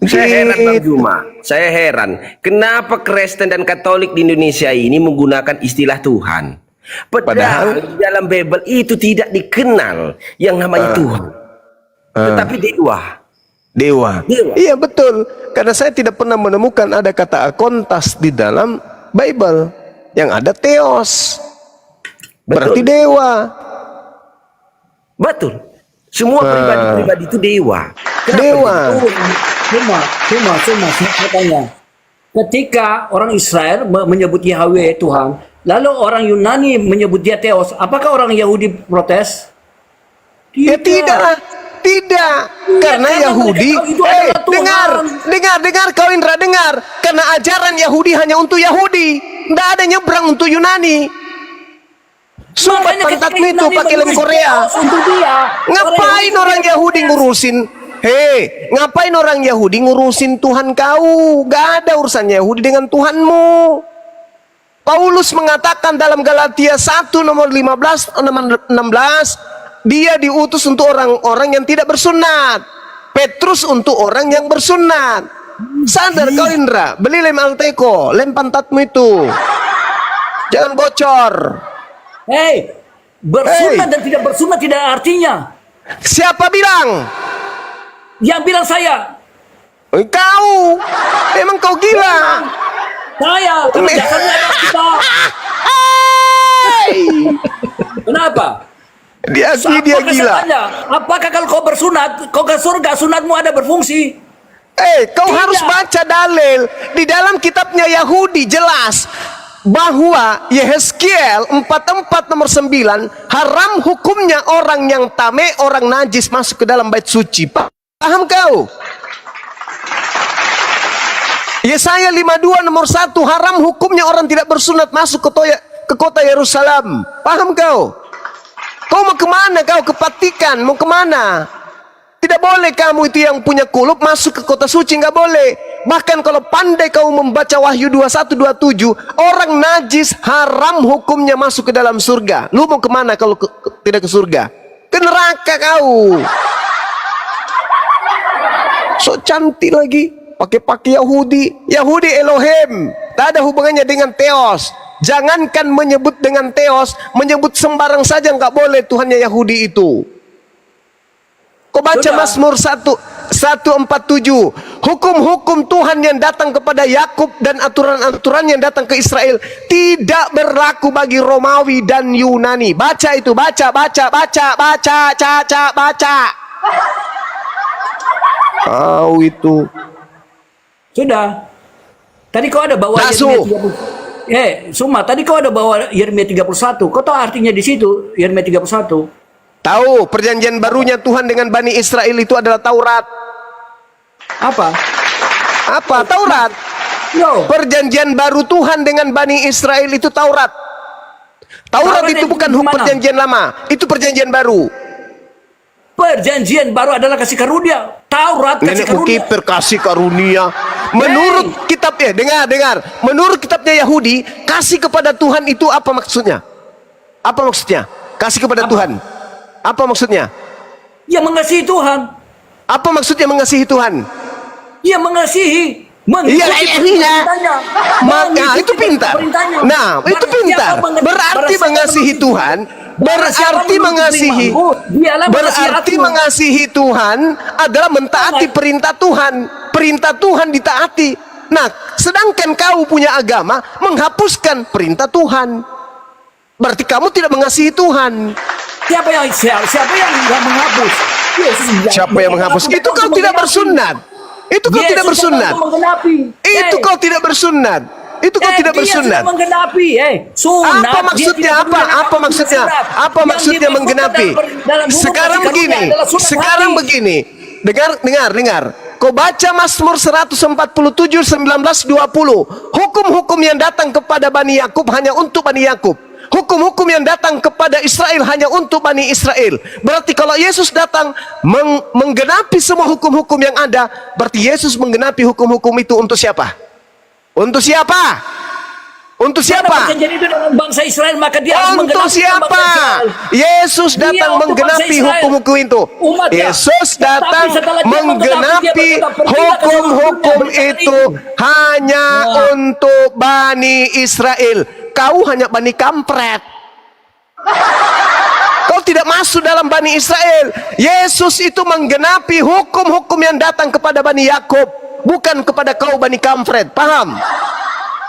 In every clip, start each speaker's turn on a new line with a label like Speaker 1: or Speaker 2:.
Speaker 1: Saya heran Bang Juma, saya heran kenapa Kristen dan Katolik di Indonesia ini menggunakan istilah Tuhan. Padahal di dalam Bible itu tidak dikenal yang namanya Tuhan, tetapi dewa.
Speaker 2: Dewa. Iya betul. Karena saya tidak pernah menemukan ada kata akontas di dalam Bible. Yang ada theos. Berarti dewa.
Speaker 1: Betul. Semua pribadi-pribadi itu dewa. Kenapa
Speaker 2: Dewa.
Speaker 3: Cuma saya tanya. Ketika orang Israel menyebut Yahweh Tuhan, lalu orang Yunani menyebut dia Theos, apakah orang Yahudi protes?
Speaker 2: Ya tidak. Tidak. Karena Yahudi. Dengar kau Indra, dengar. Karena ajaran Yahudi hanya untuk Yahudi. Tidak ada nyebrang untuk Yunani. Sumpah pantatmu itu pakai lem Korea. Ngapain orang Yahudi ngurusin? Hei, ngapain orang Yahudi ngurusin Tuhan kau? Gak ada urusannya Yahudi dengan Tuhanmu. Paulus mengatakan dalam Galatia 1 nomor 15 16, dia diutus untuk orang-orang yang tidak bersunat. Petrus untuk orang yang bersunat. Sadar kau Indra, beli lem Alteco, lem pantatmu itu. Jangan bocor.
Speaker 3: Hei, bersunat dan tidak bersunat tidak ada artinya.
Speaker 2: Siapa bilang?
Speaker 3: Yang bilang saya.
Speaker 2: Kau. Emang kau gila.
Speaker 3: Saya. Karena dasarnya ada kita. Kenapa?
Speaker 2: Dia gila.
Speaker 3: Tanya, apakah kalau kau bersunat, kau ke surga, sunatmu ada berfungsi?
Speaker 2: Kau harus baca dalil di dalam kitabnya Yahudi jelas bahwa Yehezkiel 44 nomor 9 haram hukumnya orang yang tame, orang najis masuk ke dalam bait suci. Paham kau? Yesaya 52 nomor 1 haram hukumnya orang tidak bersunat masuk ke kota Yerusalem. Paham kau? Kau mau kemana kau? Kepatikan mau kemana? Tidak boleh kamu itu yang punya kulub masuk ke kota suci, nggak boleh. Bahkan kalau pandai kau membaca Wahyu 21-27, orang najis haram hukumnya masuk ke dalam surga. Lu mau kemana kalau tidak ke surga? Ke neraka kau. So cantik lagi, pakai Yahudi. Yahudi Elohim, tak ada hubungannya dengan Theos. Jangankan menyebut dengan Theos, menyebut sembarang saja nggak boleh Tuhannya Yahudi itu. Kau baca Mazmur 147, hukum-hukum Tuhan yang datang kepada Yakub dan aturan-aturan yang datang ke Israel tidak berlaku bagi Romawi dan Yunani. Baca itu, baca. Tahu itu.
Speaker 3: Sudah. Tadi kau ada bawa Yeremia 30. Suma, tadi kau ada bawa Yeremia 31. Kau tahu artinya di situ Yeremia 31?
Speaker 2: Tahu, perjanjian barunya Tuhan dengan Bani Israel itu adalah Taurat.
Speaker 3: Apa?
Speaker 2: Taurat.
Speaker 3: No.
Speaker 2: Perjanjian baru Tuhan dengan Bani Israel itu Taurat. Taurat itu bukan perjanjian lama, itu perjanjian baru.
Speaker 3: Perjanjian baru adalah kasih karunia. Taurat kasih karunia.
Speaker 2: Kasih karunia. Menurut kitabnya, dengar. Menurut kitabnya Yahudi, kasih kepada Tuhan itu apa maksudnya? Apa maksudnya? Kasih kepada Tuhan. Apa maksudnya?
Speaker 3: Ya mengasihi Tuhan.
Speaker 2: Apa maksudnya mengasihi Tuhan?
Speaker 3: Ya mengasihi.
Speaker 2: Iya, maka itu pintar. Nah, itu pintar. Berarti mengasihi Tuhan. Berarti mengasihi Tuhan adalah mentaati perintah Tuhan. Perintah Tuhan ditaati. Nah, sedangkan kau punya agama menghapuskan perintah Tuhan. Berarti kamu tidak mengasihi Tuhan.
Speaker 3: Siapa yang tidak menghapus?
Speaker 2: Siapa yang menghapus? Itu kau tidak bersunat. Itu kau tidak bersunat. Itu kau tidak bersunat. Itu kau tidak bersunat.
Speaker 3: Sunat.
Speaker 2: Apa maksudnya? Apa maksudnya? Apa maksudnya menggenapi? Sekarang begini. Dengar. Kau baca Mazmur 147 19 20. Hukum-hukum yang datang kepada Bani Yakub hanya untuk Bani Yakub. Hukum-hukum yang datang kepada Israel hanya untuk Bani Israel. Berarti kalau Yesus datang menggenapi semua hukum-hukum yang ada, berarti Yesus menggenapi hukum-hukum itu untuk siapa? Untuk siapa? Untuk
Speaker 3: Mana
Speaker 2: siapa?
Speaker 3: perjanjian itu dengan bangsa Israel, maka dia harus
Speaker 2: Untuk
Speaker 3: menggenapi
Speaker 2: siapa?
Speaker 3: bangsa Israel.
Speaker 2: Yesus
Speaker 3: Dia
Speaker 2: datang
Speaker 3: untuk
Speaker 2: menggenapi
Speaker 3: bangsa Israel.
Speaker 2: hukum-hukum itu.
Speaker 3: Umatnya.
Speaker 2: Yesus
Speaker 3: Tetapi
Speaker 2: datang
Speaker 3: setelah dia
Speaker 2: menggenapi
Speaker 3: dia berkata, "Pergilah ke seluruh
Speaker 2: hukum-hukum
Speaker 3: dunia, beritakan
Speaker 2: itu hanya
Speaker 3: Nah.
Speaker 2: untuk Bani Israel. Kau hanya Bani kampret. Kau tidak masuk dalam Bani Israel. Yesus itu menggenapi hukum-hukum yang datang kepada Bani Yakub, bukan kepada kau Bani kampret. Paham?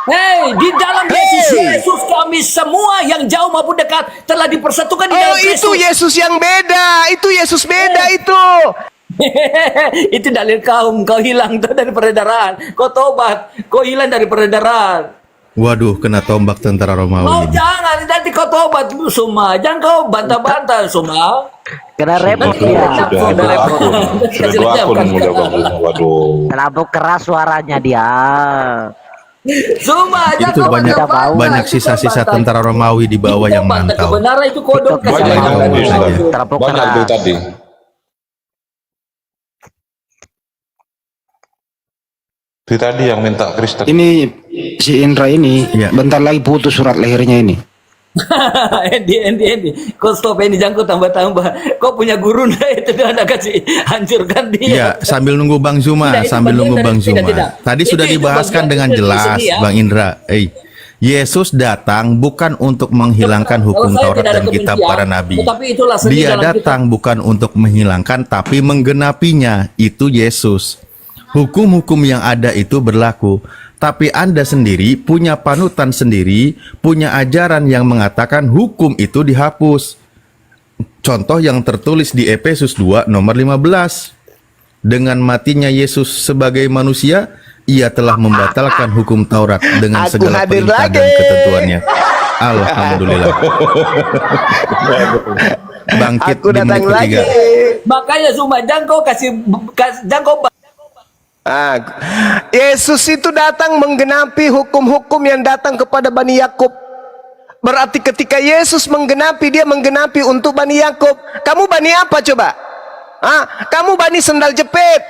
Speaker 3: Hei, di dalam Yesus kami semua yang jauh maupun dekat telah dipersatukan di
Speaker 2: Oh,
Speaker 3: dalam
Speaker 2: itu
Speaker 3: Yesus.
Speaker 2: Yesus yang beda. Itu Yesus beda itu.
Speaker 3: Itu dalil kau hilang tuh dari peredaran. Kau tobat, kau hilang dari peredaran.
Speaker 4: Waduh, kena tombak tentara
Speaker 3: Oh
Speaker 4: Romawi ini.
Speaker 3: jangan, nanti kau tobat Suma. Jangan kau bantah-bantah Suma.
Speaker 5: Kena repot
Speaker 3: Nanti
Speaker 5: dia.
Speaker 3: kau
Speaker 6: Sudah dua akun, sudah dua akun mulia bang. Waduh.
Speaker 5: Terlalu keras suaranya dia.
Speaker 3: Suma, jangan
Speaker 4: Itu
Speaker 3: kau
Speaker 4: banyak
Speaker 3: bantah-bantah.
Speaker 4: banyak
Speaker 3: Itu kau
Speaker 4: sisa-sisa
Speaker 3: bantah.
Speaker 4: tentara Romawi di bawah
Speaker 3: Itu
Speaker 4: yang
Speaker 3: kau bantah
Speaker 4: mantau.
Speaker 3: kebenaran itu kodok
Speaker 5: Itu
Speaker 6: Banyak
Speaker 3: kesalahan.
Speaker 6: itu tadi, Ustaz.
Speaker 5: Terlalu
Speaker 6: Banyak
Speaker 5: keras.
Speaker 6: itu tadi. Itu tadi yang minta Kristen.
Speaker 7: Ini si Indra ini
Speaker 4: Iya.
Speaker 7: bentar lagi putus surat lahirnya ini.
Speaker 3: Endi. Kau stop ini, jangan kau tambah-tambah. Kau punya guru nah itu anda kasih hancurkan dia.
Speaker 4: Iya, sambil nunggu Bang Zuma,
Speaker 3: Tidak, itu
Speaker 4: sambil
Speaker 3: bagian
Speaker 4: nunggu
Speaker 3: dari-
Speaker 4: Bang
Speaker 3: tidak,
Speaker 4: Zuma.
Speaker 3: tidak.
Speaker 4: Tadi sudah
Speaker 3: Itu
Speaker 4: dibahaskan
Speaker 3: bagian
Speaker 4: dengan
Speaker 3: dari
Speaker 4: jelas,
Speaker 3: sini ya.
Speaker 4: Bang Indra. Yesus datang bukan untuk menghilangkan hukum
Speaker 3: Kalau saya
Speaker 4: Taurat
Speaker 3: tidak ada
Speaker 4: dan kitab
Speaker 3: kebencian,
Speaker 4: para nabi.
Speaker 3: tetapi itulah seni
Speaker 4: Dia
Speaker 3: dalam
Speaker 4: datang bukan untuk menghilangkan tapi menggenapinya. Itu Yesus. Hukum-hukum yang ada itu berlaku. Tapi Anda sendiri punya panutan sendiri, punya ajaran yang mengatakan hukum itu dihapus. Contoh yang tertulis di Efesus 2 nomor 15. Dengan matinya Yesus sebagai manusia, ia telah membatalkan hukum Taurat dengan
Speaker 2: Aku
Speaker 4: segala
Speaker 2: hadir
Speaker 4: perintah dan
Speaker 2: lagi.
Speaker 4: ketentuannya. Alhamdulillah. Bangkit
Speaker 2: Aku
Speaker 4: di menit
Speaker 2: datang lagi.
Speaker 4: ketiga.
Speaker 3: Makanya Suma, jangan kau jangan kau
Speaker 2: Yesus itu datang menggenapi hukum-hukum yang datang kepada Bani Yakub. Berarti ketika Yesus menggenapi, dia menggenapi untuk Bani Yakub. Kamu Bani apa coba? Kamu Bani sendal jepit.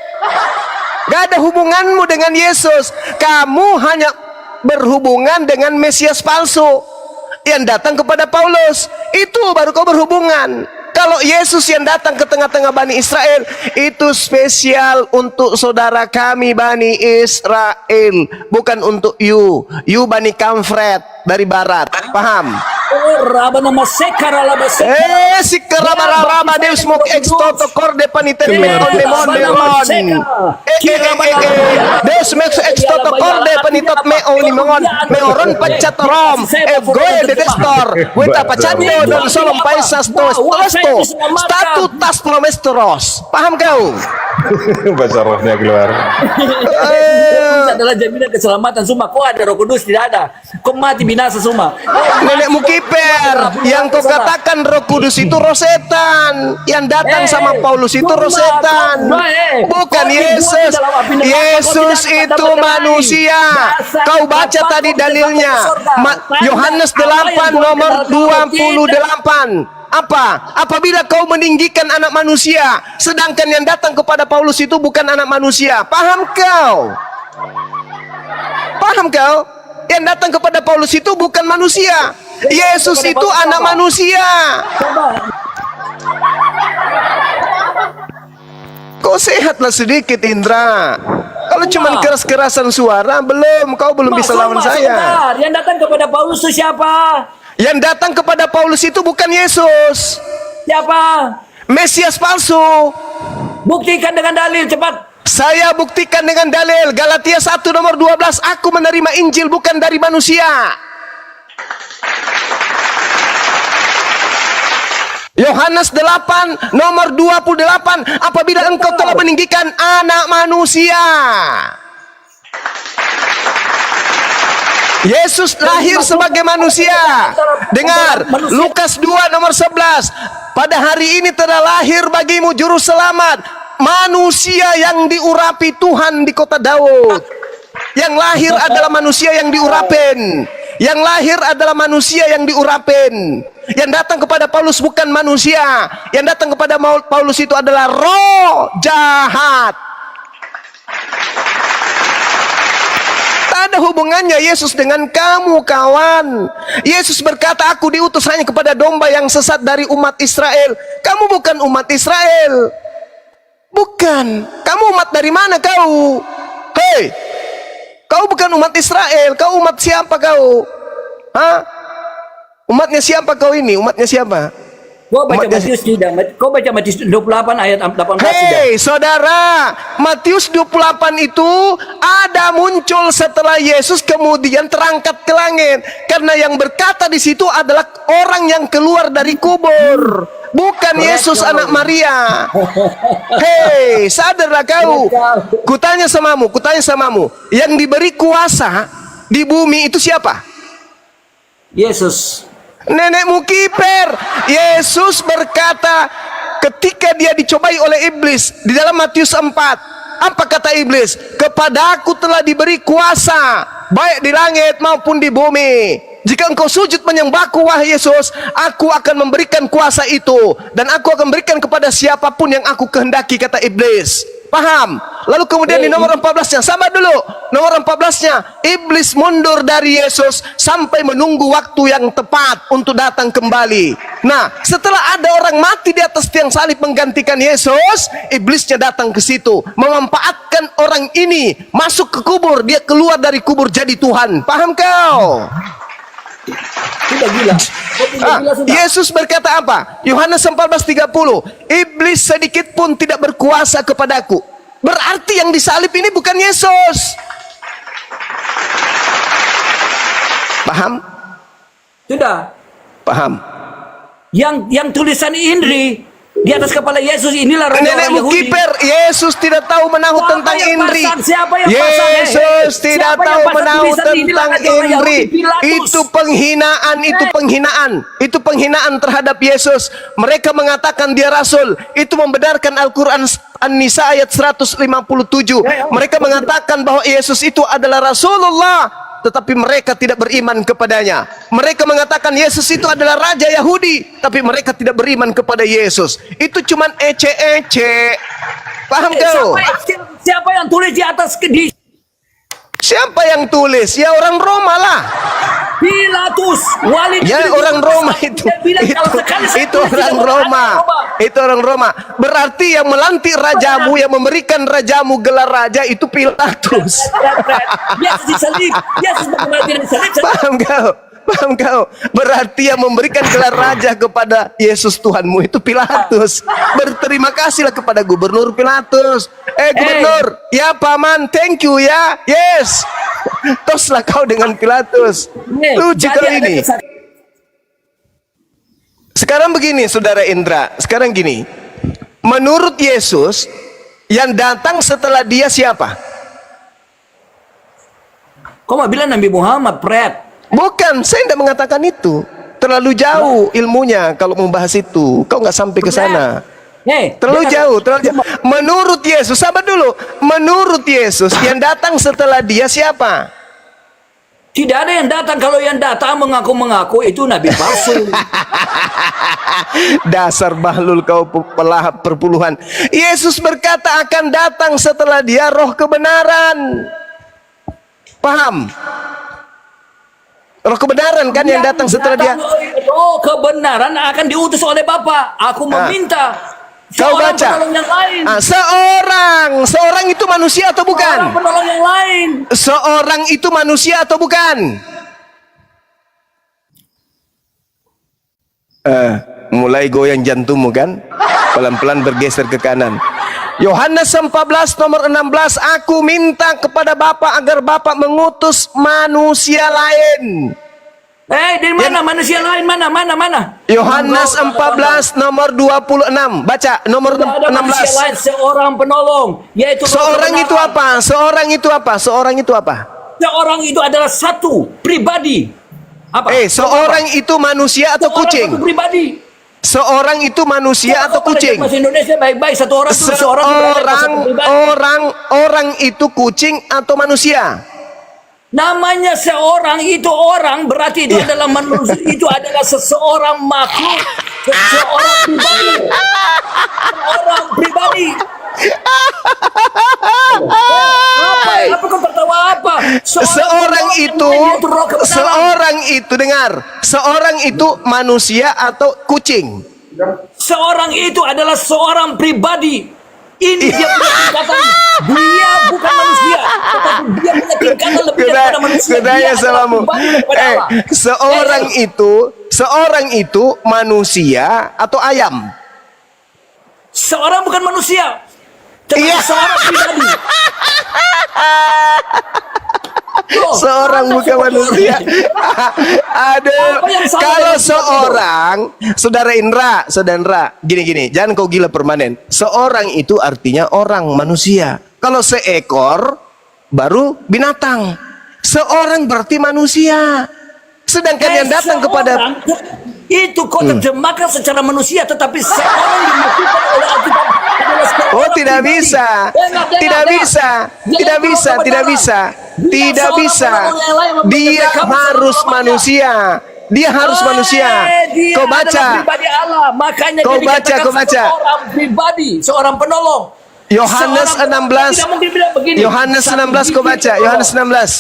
Speaker 2: Gak ada hubunganmu dengan Yesus. Kamu hanya berhubungan dengan Mesias palsu yang datang kepada Paulus. Itu baru kau berhubungan. Kalau Yesus yang datang ke tengah-tengah Bani Israel, itu spesial untuk saudara kami Bani Israel, bukan untuk you Bani Kamfret dari barat. Paham?
Speaker 3: raba nama sekara laba
Speaker 2: Si keraba-raba Deus mok extoto corde paniten
Speaker 4: Keluar.
Speaker 2: meon meon. Deus mok extoto corde panitot meon meoron pacat rom. Goe de destor. Wita pacando don solom paisas tos tosto. Statu tas promestros. Paham kau?
Speaker 6: Baca rohnya keluar.
Speaker 3: adalah jaminan keselamatan Suma. Kau ada Roh Kudus? Tidak ada. Kau mati binasa Suma.
Speaker 2: Nenekmu kiper, yang kau katakan Roh Kudus itu roh setan, yang datang sama Paulus itu roh setan, bukan Yesus. Yesus itu manusia. Kau baca tadi dalilnya, Yohanes 8 nomor 28. Apa? Apabila kau meninggikan anak manusia, sedangkan yang datang kepada Paulus itu bukan anak manusia. Paham kau? Paham kau? Yang datang kepada Paulus itu bukan manusia. Yesus itu anak manusia. Kau sehatlah sedikit, Indra. Kalau cuma keras-kerasan suara, kau belum bisa lawan saya.
Speaker 3: Yang datang kepada Paulus itu siapa?
Speaker 2: Yang datang kepada Paulus itu bukan Yesus.
Speaker 3: Siapa?
Speaker 2: Mesias palsu.
Speaker 3: Buktikan dengan dalil cepat.
Speaker 2: Saya buktikan dengan dalil. Galatia 1 nomor 12. Aku menerima Injil bukan dari manusia. Yohanes 8 nomor 28. Apabila engkau telah meninggikan anak manusia. Yesus lahir sebagai manusia. Dengar, Lukas 2 nomor 11. Pada hari ini telah lahir bagimu juru selamat, manusia yang diurapi Tuhan di kota Daud. Yang lahir adalah manusia yang diurapin. Yang lahir adalah manusia yang diurapin. Yang datang kepada Paulus bukan manusia. Yang datang kepada Paulus itu adalah roh jahat. ada hubungannya Yesus dengan kamu, kawan. Yesus berkata, aku diutus hanya kepada domba yang sesat dari umat Israel. Kamu bukan umat Israel. Bukan. Kamu umat dari mana kau? Hei, kau bukan umat Israel. Kau umat siapa kau? Hah? Umatnya siapa kau ini? Umatnya siapa?
Speaker 3: Kau baca
Speaker 2: Umatnya-
Speaker 3: Matius tidak? Kau baca Matius 28 ayat 18 tidak?
Speaker 2: Hei saudara, Matius 28 itu ada muncul setelah Yesus kemudian terangkat ke langit. Karena yang berkata di situ adalah orang yang keluar dari kubur, bukan Yesus anak Maria. Hei, sadarlah kau. Kutanya samamu, yang diberi kuasa di bumi itu siapa?
Speaker 3: Yesus.
Speaker 2: Nenekmu kiper. Yesus berkata ketika dia dicobai oleh iblis di dalam Matius 4, apa kata iblis? Kepadaku telah diberi kuasa baik di langit maupun di bumi. Jika engkau sujud menyembahku wahai Yesus, aku akan memberikan kuasa itu, dan aku akan berikan kepada siapapun yang aku kehendaki, kata iblis. Paham? Lalu kemudian di nomor 14-nya, sabar dulu. Nomor 14-nya, iblis mundur dari Yesus sampai menunggu waktu yang tepat untuk datang kembali. Nah, setelah ada orang mati di atas tiang salib menggantikan Yesus, iblisnya datang ke situ, memanfaatkan orang ini masuk ke kubur, dia keluar dari kubur jadi Tuhan. Paham kau?
Speaker 3: Sudah gila. Kau tidak gila sudah.
Speaker 2: Yesus berkata apa? Yohanes 14:30, iblis sedikit pun tidak berkuasa kepadaku. Berarti yang disalib ini bukan Yesus. Paham?
Speaker 3: Sudah.
Speaker 2: Paham.
Speaker 3: Yang tulisan Indri di atas kepala Yesus inilah raja orang
Speaker 2: Nenekmu
Speaker 3: Yahudi.
Speaker 2: kiper, Yesus tidak tahu menahu
Speaker 3: Siapa
Speaker 2: tentang
Speaker 3: yang
Speaker 2: Indri.
Speaker 3: pasang? Siapa yang pasang?
Speaker 2: Yesus
Speaker 3: Hei,
Speaker 2: tidak
Speaker 3: siapa yang
Speaker 2: tahu
Speaker 3: pasang
Speaker 2: menahu
Speaker 3: tulisan inilah
Speaker 2: tentang
Speaker 3: raja orang
Speaker 2: Indri.
Speaker 3: Yahudi? Pilatus.
Speaker 2: Itu penghinaan, itu penghinaan terhadap Yesus. Mereka mengatakan dia rasul. Itu membenarkan Al-Quran An-Nisa ayat 157. Mereka mengatakan bahwa Yesus itu adalah Rasulullah, tetapi mereka tidak beriman kepadanya. Mereka mengatakan Yesus itu adalah Raja Yahudi, tapi mereka tidak beriman kepada Yesus. Itu cuman ece-ece. Paham kau?
Speaker 3: Siapa yang tulis di atas di
Speaker 2: Siapa yang tulis? Ya orang Roma lah.
Speaker 3: Pilatus, wali
Speaker 2: Ya
Speaker 3: negeri
Speaker 2: orang Roma
Speaker 3: Dia
Speaker 2: itu.
Speaker 3: bilang, kalau sekali saya
Speaker 2: Itu
Speaker 3: tulis di
Speaker 2: orang
Speaker 3: dalam
Speaker 2: Roma.
Speaker 3: Roma.
Speaker 2: Itu orang Roma. Berarti yang melantik rajamu, yang memberikan rajamu gelar raja itu Pilatus.
Speaker 3: Yesus disalib. Yesus bagaimana tidak disalib?
Speaker 2: Paham kau? Paham kau? Berarti yang memberikan gelar raja kepada Yesus Tuhanmu itu Pilatus. Berterima kasihlah kepada Gubernur Pilatus. Gubernur, ya paman, thank you ya. Yes. Toslah kau dengan Pilatus. Lucu kau ini. Sekarang begini saudara Indra. Sekarang gini. Menurut Yesus, yang datang setelah dia siapa?
Speaker 3: Kau mau bilang Nabi Muhammad, Pret?
Speaker 2: Bukan, saya tidak mengatakan itu. Terlalu jauh ilmunya kalau membahas itu. Kau nggak sampai ke sana.
Speaker 3: Hei,
Speaker 2: Terlalu
Speaker 3: jangan-
Speaker 2: jauh, terlalu jauh. Menurut Yesus, sabar dulu. Menurut Yesus, yang datang setelah dia siapa?
Speaker 3: Tidak ada yang datang. Kalau yang datang mengaku-mengaku itu Nabi palsu.
Speaker 2: Dasar bahlul kau pelahap perpuluhan. Yesus berkata akan datang setelah dia roh kebenaran. Paham? Roh kebenaran kan yang datang setelah dia.
Speaker 3: Oh, kebenaran akan diutus oleh Bapa. Aku meminta
Speaker 2: Kau
Speaker 3: seorang
Speaker 2: baca.
Speaker 3: penolong yang lain.
Speaker 2: Seorang itu manusia atau
Speaker 3: Seorang
Speaker 2: bukan?
Speaker 3: penolong yang lain.
Speaker 2: Seorang itu manusia atau bukan? Mulai goyang jantungmu kan? Pelan-pelan bergeser ke kanan. Yohanes 14 nomor 16, aku minta kepada Bapa agar Bapa mengutus manusia lain.
Speaker 3: Dari mana manusia lain? Mana?
Speaker 2: Yohanes 14 nomor 26. Baca nomor
Speaker 3: Tidak ada manusia
Speaker 2: 16.
Speaker 3: lain, seorang penolong, yaitu roh
Speaker 2: Seorang itu
Speaker 3: kebenaran.
Speaker 2: apa? Seorang itu apa? Seorang itu apa?
Speaker 3: Seorang itu adalah satu pribadi. Apa?
Speaker 2: Seorang itu manusia atau
Speaker 3: Seorang
Speaker 2: kucing?
Speaker 3: satu pribadi.
Speaker 2: Seorang itu manusia atau
Speaker 3: Kalau
Speaker 2: kucing?
Speaker 3: bahasa Indonesia baik-baik, satu orang itu seorang itu berada satu pribadi.
Speaker 2: Orang itu kucing atau manusia?
Speaker 3: Namanya seorang itu orang, berarti itu adalah manusia, itu adalah seseorang makhluk, seseorang pribadi. Seorang pribadi. Apa kau tertawa apa?
Speaker 2: Seorang seorang itu dengar, seorang itu manusia atau kucing?
Speaker 3: Seorang itu adalah seorang pribadi. Ini dia punya tingkatan. Dia bukan manusia, tetapi dia punya tingkatan lebih daripada manusia.
Speaker 2: Kedaya
Speaker 3: Dia adalah
Speaker 2: salamu.
Speaker 3: pribadi daripada Allah.
Speaker 2: Seorang itu manusia atau ayam?
Speaker 3: Seorang bukan manusia, tetapi
Speaker 2: Iya.
Speaker 3: seorang pribadi. Loh,
Speaker 2: Seorang
Speaker 3: Anda
Speaker 2: bukan
Speaker 3: semua
Speaker 2: manusia. Aduh,
Speaker 3: Apa yang salah
Speaker 2: kalau
Speaker 3: dengan
Speaker 2: seorang, saudara Indra, gini, jangan kau gila permanen. Seorang itu artinya orang manusia. Kalau seekor baru binatang. Seorang berarti manusia. Sedangkan yang datang kepada
Speaker 3: itu kau terjemahkan secara manusia, tetapi seorang dimaksudkan oleh Alkitab adalah seorang
Speaker 2: Oh, tidak
Speaker 3: pribadi.
Speaker 2: bisa.
Speaker 3: Dengar.
Speaker 2: Tidak bisa.
Speaker 3: Dia
Speaker 2: Tidak
Speaker 3: yang
Speaker 2: bisa,
Speaker 3: perlu
Speaker 2: tidak
Speaker 3: kebenaran.
Speaker 2: bisa.
Speaker 3: Dia
Speaker 2: Tidak
Speaker 3: seorang
Speaker 2: bisa.
Speaker 3: penolong yang lain membuat
Speaker 2: Dia
Speaker 3: kamu
Speaker 2: harus
Speaker 3: seorang
Speaker 2: manusia. Dia harus manusia.
Speaker 3: Dia
Speaker 2: Kau
Speaker 3: adalah
Speaker 2: baca.
Speaker 3: pribadi Allah, makanya
Speaker 2: Kau
Speaker 3: dia
Speaker 2: baca,
Speaker 3: dikatakan
Speaker 2: kau baca.
Speaker 3: seorang pribadi, seorang penolong.
Speaker 2: Yohanes
Speaker 3: Seorang penolong
Speaker 2: 16.
Speaker 3: tidak mungkin bilang begini.
Speaker 2: Yohanes 16 kau baca. Yohanes 16.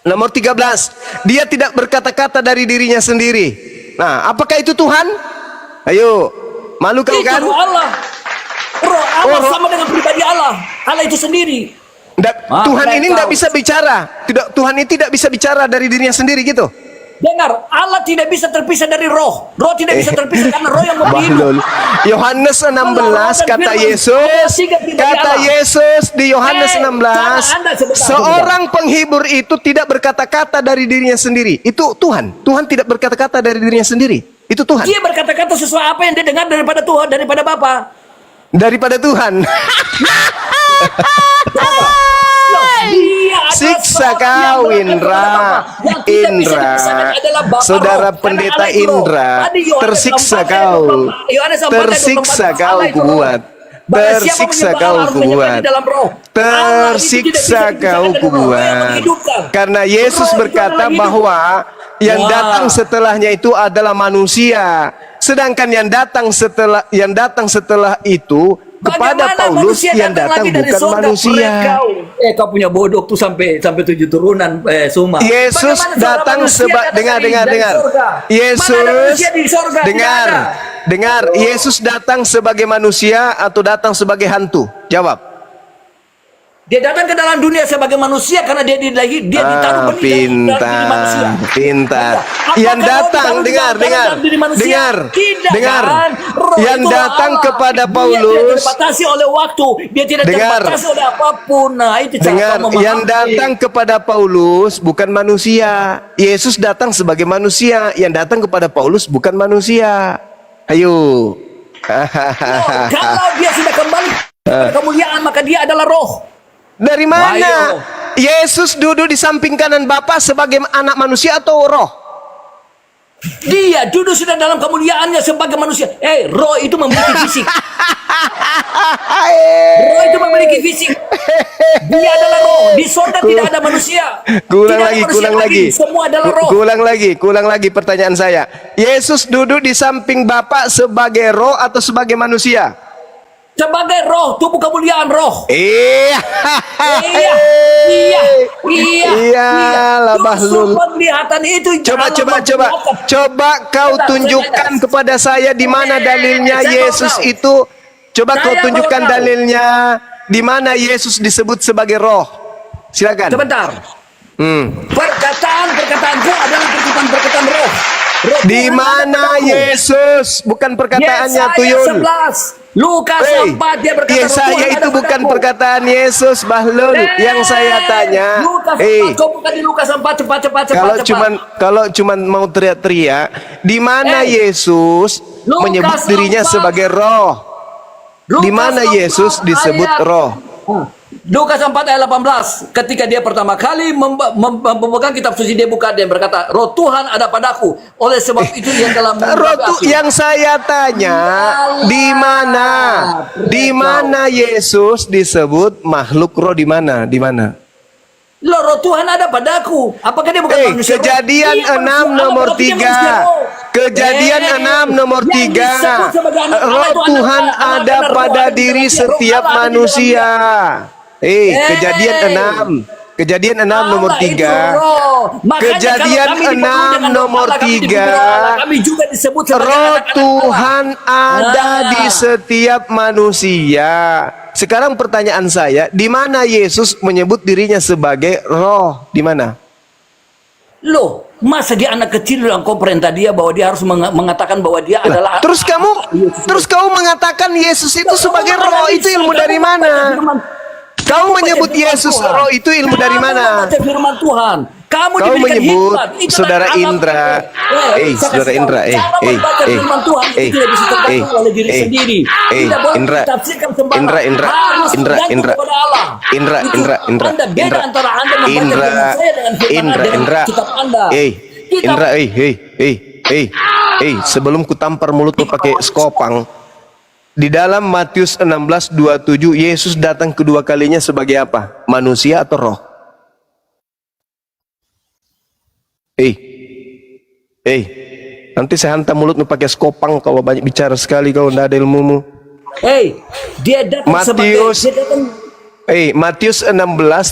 Speaker 2: Nomor 13. Dia tidak berkata-kata dari dirinya sendiri. Nah, apakah itu Tuhan? Ayo. Malu kau
Speaker 3: Itu
Speaker 2: kan?
Speaker 3: roh Allah. Roh Allah
Speaker 2: roh-
Speaker 3: sama dengan pribadi Allah. Allah itu sendiri.
Speaker 2: Tuhan ini
Speaker 3: kau.
Speaker 2: tidak bisa bicara. Tuhan ini tidak bisa bicara dari dirinya sendiri gitu.
Speaker 3: Dengar, Allah tidak bisa terpisah dari roh. Roh tidak bisa terpisah karena roh yang memberi hidup.
Speaker 2: Bahlul. Yohanes 16 kata Yesus, di Yohanes 16, seorang penghibur itu tidak berkata-kata dari dirinya sendiri. Itu Tuhan. Tuhan tidak berkata-kata dari dirinya sendiri. Itu Tuhan.
Speaker 3: Dia berkata-kata sesuai apa yang dia dengar daripada Tuhan, daripada Bapa.
Speaker 2: Daripada Tuhan.
Speaker 3: Dia adalah
Speaker 2: Siksa
Speaker 3: seorang yang
Speaker 2: kau,
Speaker 3: berkata
Speaker 2: Indra.
Speaker 3: kepada Bapa. Yang tidak bisa
Speaker 2: Indra.
Speaker 3: dipisahkan adalah Bapa
Speaker 2: Saudara
Speaker 3: roh.
Speaker 2: pendeta
Speaker 3: Karena Allah itu roh.
Speaker 2: Indra.
Speaker 3: Tadi Yohanes
Speaker 2: Tersiksa
Speaker 3: 4 ayat
Speaker 2: kau.
Speaker 3: 24. Yohanes 4 ayat 24.
Speaker 2: Tersiksa kau
Speaker 3: Allah itu roh.
Speaker 2: kubuat.
Speaker 3: Barang siapa
Speaker 2: Tersiksa
Speaker 3: menyembah
Speaker 2: kau
Speaker 3: Allah harus menyembah
Speaker 2: kubuat.
Speaker 3: di dalam roh. Allah itu tidak
Speaker 2: Tersiksa
Speaker 3: bisa dipisahkan
Speaker 2: kau
Speaker 3: dari roh. Roh yang
Speaker 2: kubuat.
Speaker 3: menghidupkan.
Speaker 2: Karena Yesus
Speaker 3: Roh itu
Speaker 2: berkata
Speaker 3: adalah hidup.
Speaker 2: bahwa yang
Speaker 3: Wah.
Speaker 2: datang setelahnya itu adalah manusia. Sedangkan yang datang setelah itu kepada
Speaker 3: Bagaimana
Speaker 2: Paulus
Speaker 3: manusia
Speaker 2: yang datang
Speaker 3: lagi dari
Speaker 2: bukan
Speaker 3: surga?
Speaker 2: manusia.
Speaker 3: Kau punya bodoh tuh sampai 7 turunan Suma.
Speaker 2: Yesus
Speaker 3: Bagaimana
Speaker 2: datang
Speaker 3: seorang manusia
Speaker 2: dengar.
Speaker 3: dari surga? Mana ada
Speaker 2: Yesus
Speaker 3: manusia di surga? Tidak ada.
Speaker 2: dengar. Yesus datang sebagai manusia atau datang sebagai hantu? Jawab.
Speaker 3: Dia datang ke dalam dunia sebagai manusia karena dia ditaruh benih dalam diri manusia.
Speaker 2: Pintar.
Speaker 3: Apakah
Speaker 2: Yang
Speaker 3: roh
Speaker 2: datang,
Speaker 3: ditaruh
Speaker 2: dengar.
Speaker 3: dalam diri manusia? Tidak,
Speaker 2: Dengar.
Speaker 3: kan? Roh
Speaker 2: Yang
Speaker 3: itu roh
Speaker 2: datang
Speaker 3: Allah.
Speaker 2: kepada
Speaker 3: Dia tidak
Speaker 2: Paulus.
Speaker 3: terbatasi oleh waktu. Dia tidak
Speaker 2: Dengar.
Speaker 3: terbatasi oleh apapun. Nah, itu cara
Speaker 2: Dengar,
Speaker 3: kau memahami.
Speaker 2: yang datang kepada Paulus bukan manusia. Yesus datang sebagai manusia. Yang datang kepada Paulus bukan manusia. Ayo.
Speaker 3: Kalau dia sudah kembali kepada kemuliaan, maka dia adalah roh.
Speaker 2: Dari mana?
Speaker 3: Ayo.
Speaker 2: Yesus duduk di samping kanan Bapa sebagai anak manusia atau roh?
Speaker 3: Dia duduk sudah dalam kemuliaannya sebagai manusia. Roh itu memiliki fisik. Roh itu memiliki fisik. Dia adalah roh. Di surga tidak ada manusia.
Speaker 2: Kulang
Speaker 3: Tidak ada
Speaker 2: lagi,
Speaker 3: manusia
Speaker 2: kulang lagi.
Speaker 3: Semua adalah roh.
Speaker 2: Kulang lagi pertanyaan saya. Yesus duduk di samping Bapa sebagai roh atau sebagai manusia?
Speaker 3: Sebagai roh, tubuh kemuliaan roh.
Speaker 2: Iya. Iyalah, Bahlul.
Speaker 3: Justru penglihatan itu
Speaker 2: Coba kau
Speaker 3: Sebentar,
Speaker 2: tunjukkan
Speaker 3: saya-
Speaker 2: kepada saya di mana dalilnya
Speaker 3: saya
Speaker 2: Yesus
Speaker 3: mau tahu.
Speaker 2: itu. Coba kau
Speaker 3: Saya mau
Speaker 2: tunjukkan
Speaker 3: tahu.
Speaker 2: dalilnya di mana Yesus disebut sebagai roh. Silakan.
Speaker 3: Sebentar. Perkataanku adalah perkataan roh. Roh
Speaker 2: Di
Speaker 3: Tuhan
Speaker 2: mana
Speaker 3: ada padaku.
Speaker 2: Yesus? Bukan perkataannya
Speaker 3: Yesaya
Speaker 2: Tuyul.
Speaker 3: 11. Lukas 4 dia berkata roh
Speaker 2: Yesaya
Speaker 3: Tuhan
Speaker 2: itu
Speaker 3: ada
Speaker 2: bukan
Speaker 3: padaku.
Speaker 2: perkataan Yesus, Bahlul. Yang saya tanya,
Speaker 3: Lukas 4, kau buka di Lukas 4 cepat.
Speaker 2: kalau cuman mau teriak-teriak, di mana Yesus
Speaker 3: Lukas
Speaker 2: menyebut dirinya
Speaker 3: 4.
Speaker 2: sebagai roh? Di
Speaker 3: Lukas
Speaker 2: mana
Speaker 3: 4
Speaker 2: Yesus disebut
Speaker 3: ayat-
Speaker 2: roh?
Speaker 3: Lukas 4 ayat 18. Ketika dia pertama kali memegang kitab suci, dia buka dan berkata, roh Tuhan ada padaku. Oleh sebab itu dia telah
Speaker 2: Roh itu yang saya tanya, di mana Yesus disebut makhluk roh? Di mana?
Speaker 3: Roh Tuhan ada padaku. Apakah dia bukan manusia?
Speaker 2: Kejadian
Speaker 3: Iya,
Speaker 2: 6
Speaker 3: manusia.
Speaker 2: nomor
Speaker 3: Apakah dia
Speaker 2: 3.
Speaker 3: manusia roh?
Speaker 2: Kejadian 6 nomor
Speaker 3: yang
Speaker 2: 3.
Speaker 3: disebut sebagai anak Allah
Speaker 2: Roh
Speaker 3: itu
Speaker 2: Tuhan
Speaker 3: anak
Speaker 2: ada
Speaker 3: roh
Speaker 2: pada
Speaker 3: ada di
Speaker 2: diri
Speaker 3: dalam dia. Roh
Speaker 2: setiap
Speaker 3: Allah ada di dalam
Speaker 2: manusia. Kejadian 6. Kejadian 6 nomor
Speaker 3: Allah itu
Speaker 2: 3.
Speaker 3: roh. Makanya
Speaker 2: Kejadian
Speaker 3: kalau kami dipenuhi
Speaker 2: 6
Speaker 3: dengan roh
Speaker 2: nomor
Speaker 3: Allah, kami dipenuhi
Speaker 2: 3.
Speaker 3: roh Allah, kami juga disebut sebagai
Speaker 2: Roh
Speaker 3: anak-anak
Speaker 2: Tuhan ada
Speaker 3: Ah.
Speaker 2: di setiap manusia. Sekarang pertanyaan saya, di mana Yesus menyebut dirinya sebagai roh? Di mana?
Speaker 3: Loh, masa dia anak kecil yang kau perintah dia bahwa dia harus mengatakan bahwa dia adalah
Speaker 2: Terus kamu mengatakan Yesus itu sebagai roh, itu ilmu dari mana? Kamu menyebut Yesus roh, itu ilmu dari mana?
Speaker 3: Baca firman Tuhan. Kamu
Speaker 2: Kau
Speaker 3: diberikan
Speaker 2: menyebut
Speaker 3: hikmat. Itulah
Speaker 2: Saudara
Speaker 3: alam.
Speaker 2: Indra. Saudara Indra,
Speaker 3: Cara membaca firman Tuhan itu tidak bisa tergantung oleh diri sendiri. Tidak boleh
Speaker 2: Indra,
Speaker 3: ditafsirkan sembarang.
Speaker 2: Indra,
Speaker 3: Harus bergantung kepada Allah.
Speaker 2: Indra,
Speaker 3: Anda beda antara Anda membaca
Speaker 2: Indra,
Speaker 3: firman saya dengan firman dengan kitab Anda.
Speaker 2: Indra, sebelum ku tampar mulutmu pakai skopang. Di dalam Matius 16:27 Yesus datang kedua kalinya sebagai apa? Manusia atau roh? Nanti saya hantam mulutmu pakai skopang kalau banyak bicara sekali, kau tidak ada ilmumu.
Speaker 3: Dia datang
Speaker 2: Matius 16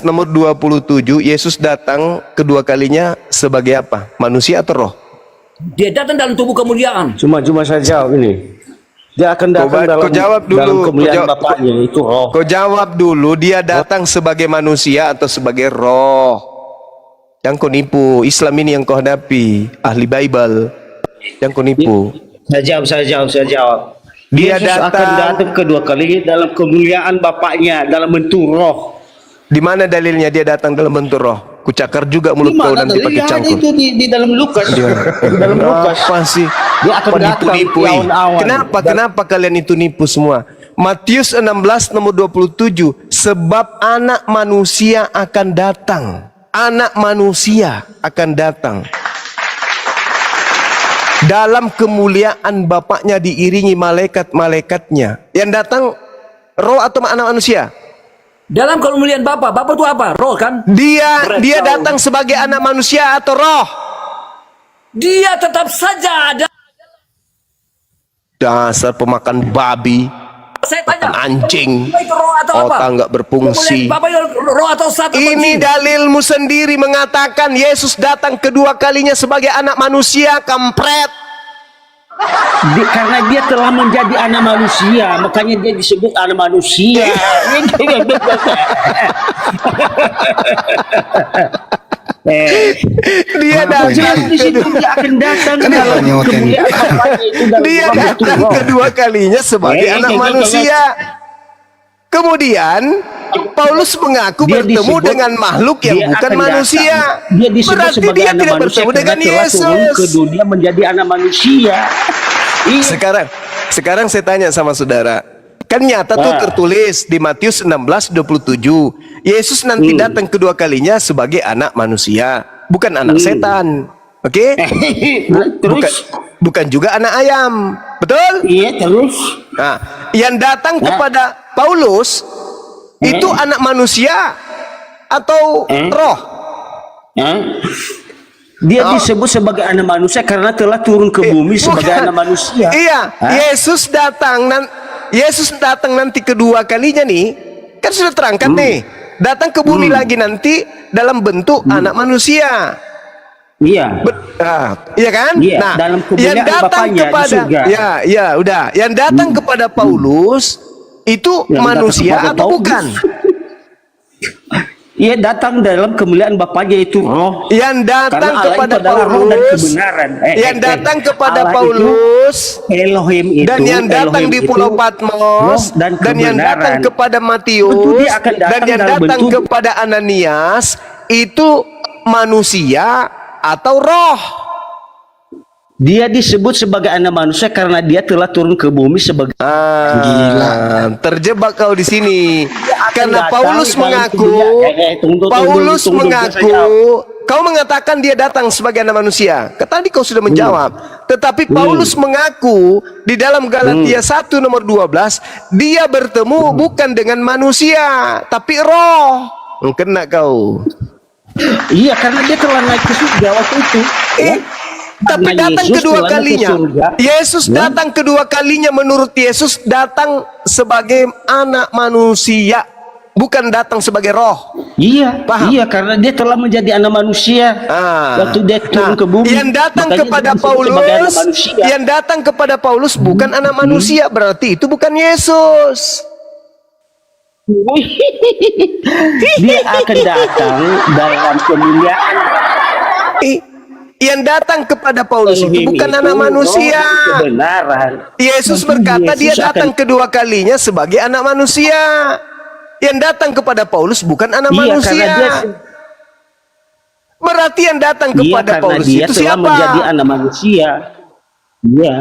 Speaker 2: nomor 27 Yesus datang kedua kalinya sebagai apa? Manusia atau roh?
Speaker 3: Dia datang dalam tubuh kemuliaan.
Speaker 8: Cuma saya jawab ini. Dia akan datang
Speaker 2: Kau jawab dulu.
Speaker 8: dalam kemuliaan Bapaknya, itu roh.
Speaker 2: Kau jawab dulu, dia datang sebagai manusia atau sebagai roh? Yang kau nipu, Islam ini yang kau hadapi, ahli Bible. Yang kau nipu.
Speaker 8: Saya jawab.
Speaker 2: Dia
Speaker 8: Yesus akan datang kedua kali dalam kemuliaan Bapaknya, dalam bentuk roh.
Speaker 2: Di mana dalilnya dia datang dalam bentuk roh? Kucakar juga mulut kau nanti pakai cangkul.
Speaker 8: Itu di dalam Lukas. Di dalam Lukas.
Speaker 2: Apa sih?
Speaker 8: Dia akan datang
Speaker 2: Nipu.
Speaker 8: di awan-awan.
Speaker 2: Kenapa kalian itu nipu semua? Matius 16 nomor 27, sebab anak manusia akan datang. Anak manusia akan datang. Dalam kemuliaan Bapaknya diiringi malaikat-malaikatnya. Yang datang roh atau anak manusia?
Speaker 3: Dalam kemuliaan Bapa itu apa? Roh kan?
Speaker 2: Dia datang sebagai anak manusia atau roh?
Speaker 3: Dia tetap saja ada.
Speaker 2: Dasar pemakan babi,
Speaker 3: Saya tanya,
Speaker 2: anjing,
Speaker 3: itu roh atau apa?
Speaker 2: otak nggak berfungsi.
Speaker 3: Kemuliaan Bapa itu roh atau satu?
Speaker 2: Ini dalilmu sendiri mengatakan Yesus datang kedua kalinya sebagai anak manusia, kampret.
Speaker 8: Karena dia telah menjadi anak manusia, makanya dia disebut anak manusia.
Speaker 2: Dia datang
Speaker 8: di situ dia akan datang dalam kemuliaan Bapaknya itu dalam
Speaker 2: Dia
Speaker 8: bentuk
Speaker 2: datang
Speaker 8: roh.
Speaker 2: kedua kalinya sebagai anak manusia. Kemudian Paulus mengaku
Speaker 8: Dia
Speaker 2: bertemu
Speaker 8: disebut-
Speaker 2: dengan makhluk yang
Speaker 8: dia
Speaker 2: bukan
Speaker 8: akan
Speaker 2: manusia.
Speaker 8: datang. Dia disebut
Speaker 2: Berarti
Speaker 8: sebagai
Speaker 2: dia
Speaker 8: anak
Speaker 2: tidak
Speaker 8: manusia
Speaker 2: bertemu
Speaker 8: karena
Speaker 2: dengan
Speaker 8: telah turun ke
Speaker 2: Yesus.
Speaker 8: dunia menjadi anak manusia. Iya.
Speaker 2: Sekarang saya tanya sama saudara. Kan nyata tuh tertulis di Matius 16:27. Yesus nanti datang kedua kalinya sebagai anak manusia, bukan anak setan. Oke? Bukan juga anak ayam. Betul?
Speaker 8: Iya, terus.
Speaker 2: Nah, yang datang kepada Paulus itu anak manusia atau roh?
Speaker 8: Dia disebut sebagai anak manusia karena telah turun ke bumi sebagai
Speaker 2: Bukan.
Speaker 8: anak manusia.
Speaker 2: Iya, Yesus datang nanti kedua kalinya nih, kan sudah terangkat nih. Datang ke bumi lagi nanti dalam bentuk anak manusia.
Speaker 8: Iya.
Speaker 2: Iya kan?
Speaker 8: Iya,
Speaker 2: Nah,
Speaker 8: dalam
Speaker 2: yang
Speaker 8: kemuliaan
Speaker 2: datang
Speaker 8: Bapaknya di
Speaker 2: kepada
Speaker 8: surga.
Speaker 2: ya udah, yang datang kepada Paulus itu
Speaker 8: Yang
Speaker 2: manusia
Speaker 8: datang kepada
Speaker 2: atau
Speaker 8: Paulus.
Speaker 2: bukan?
Speaker 8: Ia datang dalam kemuliaan Bapaknya itu roh.
Speaker 2: Yang datang
Speaker 8: Karena Allah
Speaker 2: kepada
Speaker 8: itu adalah roh dan
Speaker 2: Paulus,
Speaker 8: kebenaran.
Speaker 2: yang datang kepada
Speaker 8: Allah itu,
Speaker 2: Paulus,
Speaker 8: Elohim itu,
Speaker 2: dan yang datang
Speaker 8: Elohim
Speaker 2: di
Speaker 8: itu
Speaker 2: Pulau
Speaker 8: roh
Speaker 2: Patmos, dan yang datang
Speaker 8: kebenaran.
Speaker 2: kepada
Speaker 8: Tentu
Speaker 2: Matius,
Speaker 8: dia akan datang
Speaker 2: dan yang
Speaker 8: dalam
Speaker 2: datang
Speaker 8: bentuk-
Speaker 2: kepada Ananias itu manusia atau roh?
Speaker 8: Dia disebut sebagai anak manusia karena dia telah turun ke bumi sebagai
Speaker 2: Terjebak kau di sini. Karena
Speaker 8: datang
Speaker 2: Paulus
Speaker 8: dalam
Speaker 2: mengaku,
Speaker 8: tunggu,
Speaker 2: kau mengatakan dia datang sebagai anak manusia. Tadi kau sudah menjawab. Tetapi Paulus mengaku di dalam Galatia 1 nomor 12, dia bertemu bukan dengan manusia, tapi roh. Kena kau.
Speaker 8: Iya, karena dia telah naik ke surga waktu itu. Ya.
Speaker 2: Tapi
Speaker 8: Karena
Speaker 2: datang
Speaker 8: Yesus
Speaker 2: kedua
Speaker 8: telah naik ke
Speaker 2: kalinya.
Speaker 8: surga.
Speaker 2: Yesus datang kedua kalinya menurut Yesus datang sebagai anak manusia. bukan datang sebagai roh.
Speaker 8: Iya,
Speaker 2: Paham?
Speaker 8: iya karena dia telah menjadi anak manusia. Waktu dia turun ke bumi.
Speaker 2: Yang datang
Speaker 8: makanya
Speaker 2: kepada
Speaker 8: dia disebut sebagai anak
Speaker 2: Paulus,
Speaker 8: manusia.
Speaker 2: yang datang kepada Paulus bukan anak manusia, berarti itu bukan Yesus.
Speaker 8: Dia akan datang dalam kemuliaan.
Speaker 2: Yang datang kepada Paulus itu
Speaker 8: Elohim
Speaker 2: bukan
Speaker 8: itu
Speaker 2: anak manusia.
Speaker 8: roh kebenaran.
Speaker 2: Yesus
Speaker 8: Mungkin
Speaker 2: berkata dia
Speaker 8: Yesus
Speaker 2: datang
Speaker 8: akan-
Speaker 2: kedua kalinya sebagai anak manusia. Yang datang kepada Paulus bukan anak
Speaker 8: Iya,
Speaker 2: manusia.
Speaker 8: karena dia
Speaker 2: Berarti yang datang
Speaker 8: Iya,
Speaker 2: kepada
Speaker 8: karena
Speaker 2: Paulus
Speaker 8: dia
Speaker 2: itu
Speaker 8: telah
Speaker 2: siapa?
Speaker 8: menjadi anak manusia. Iya.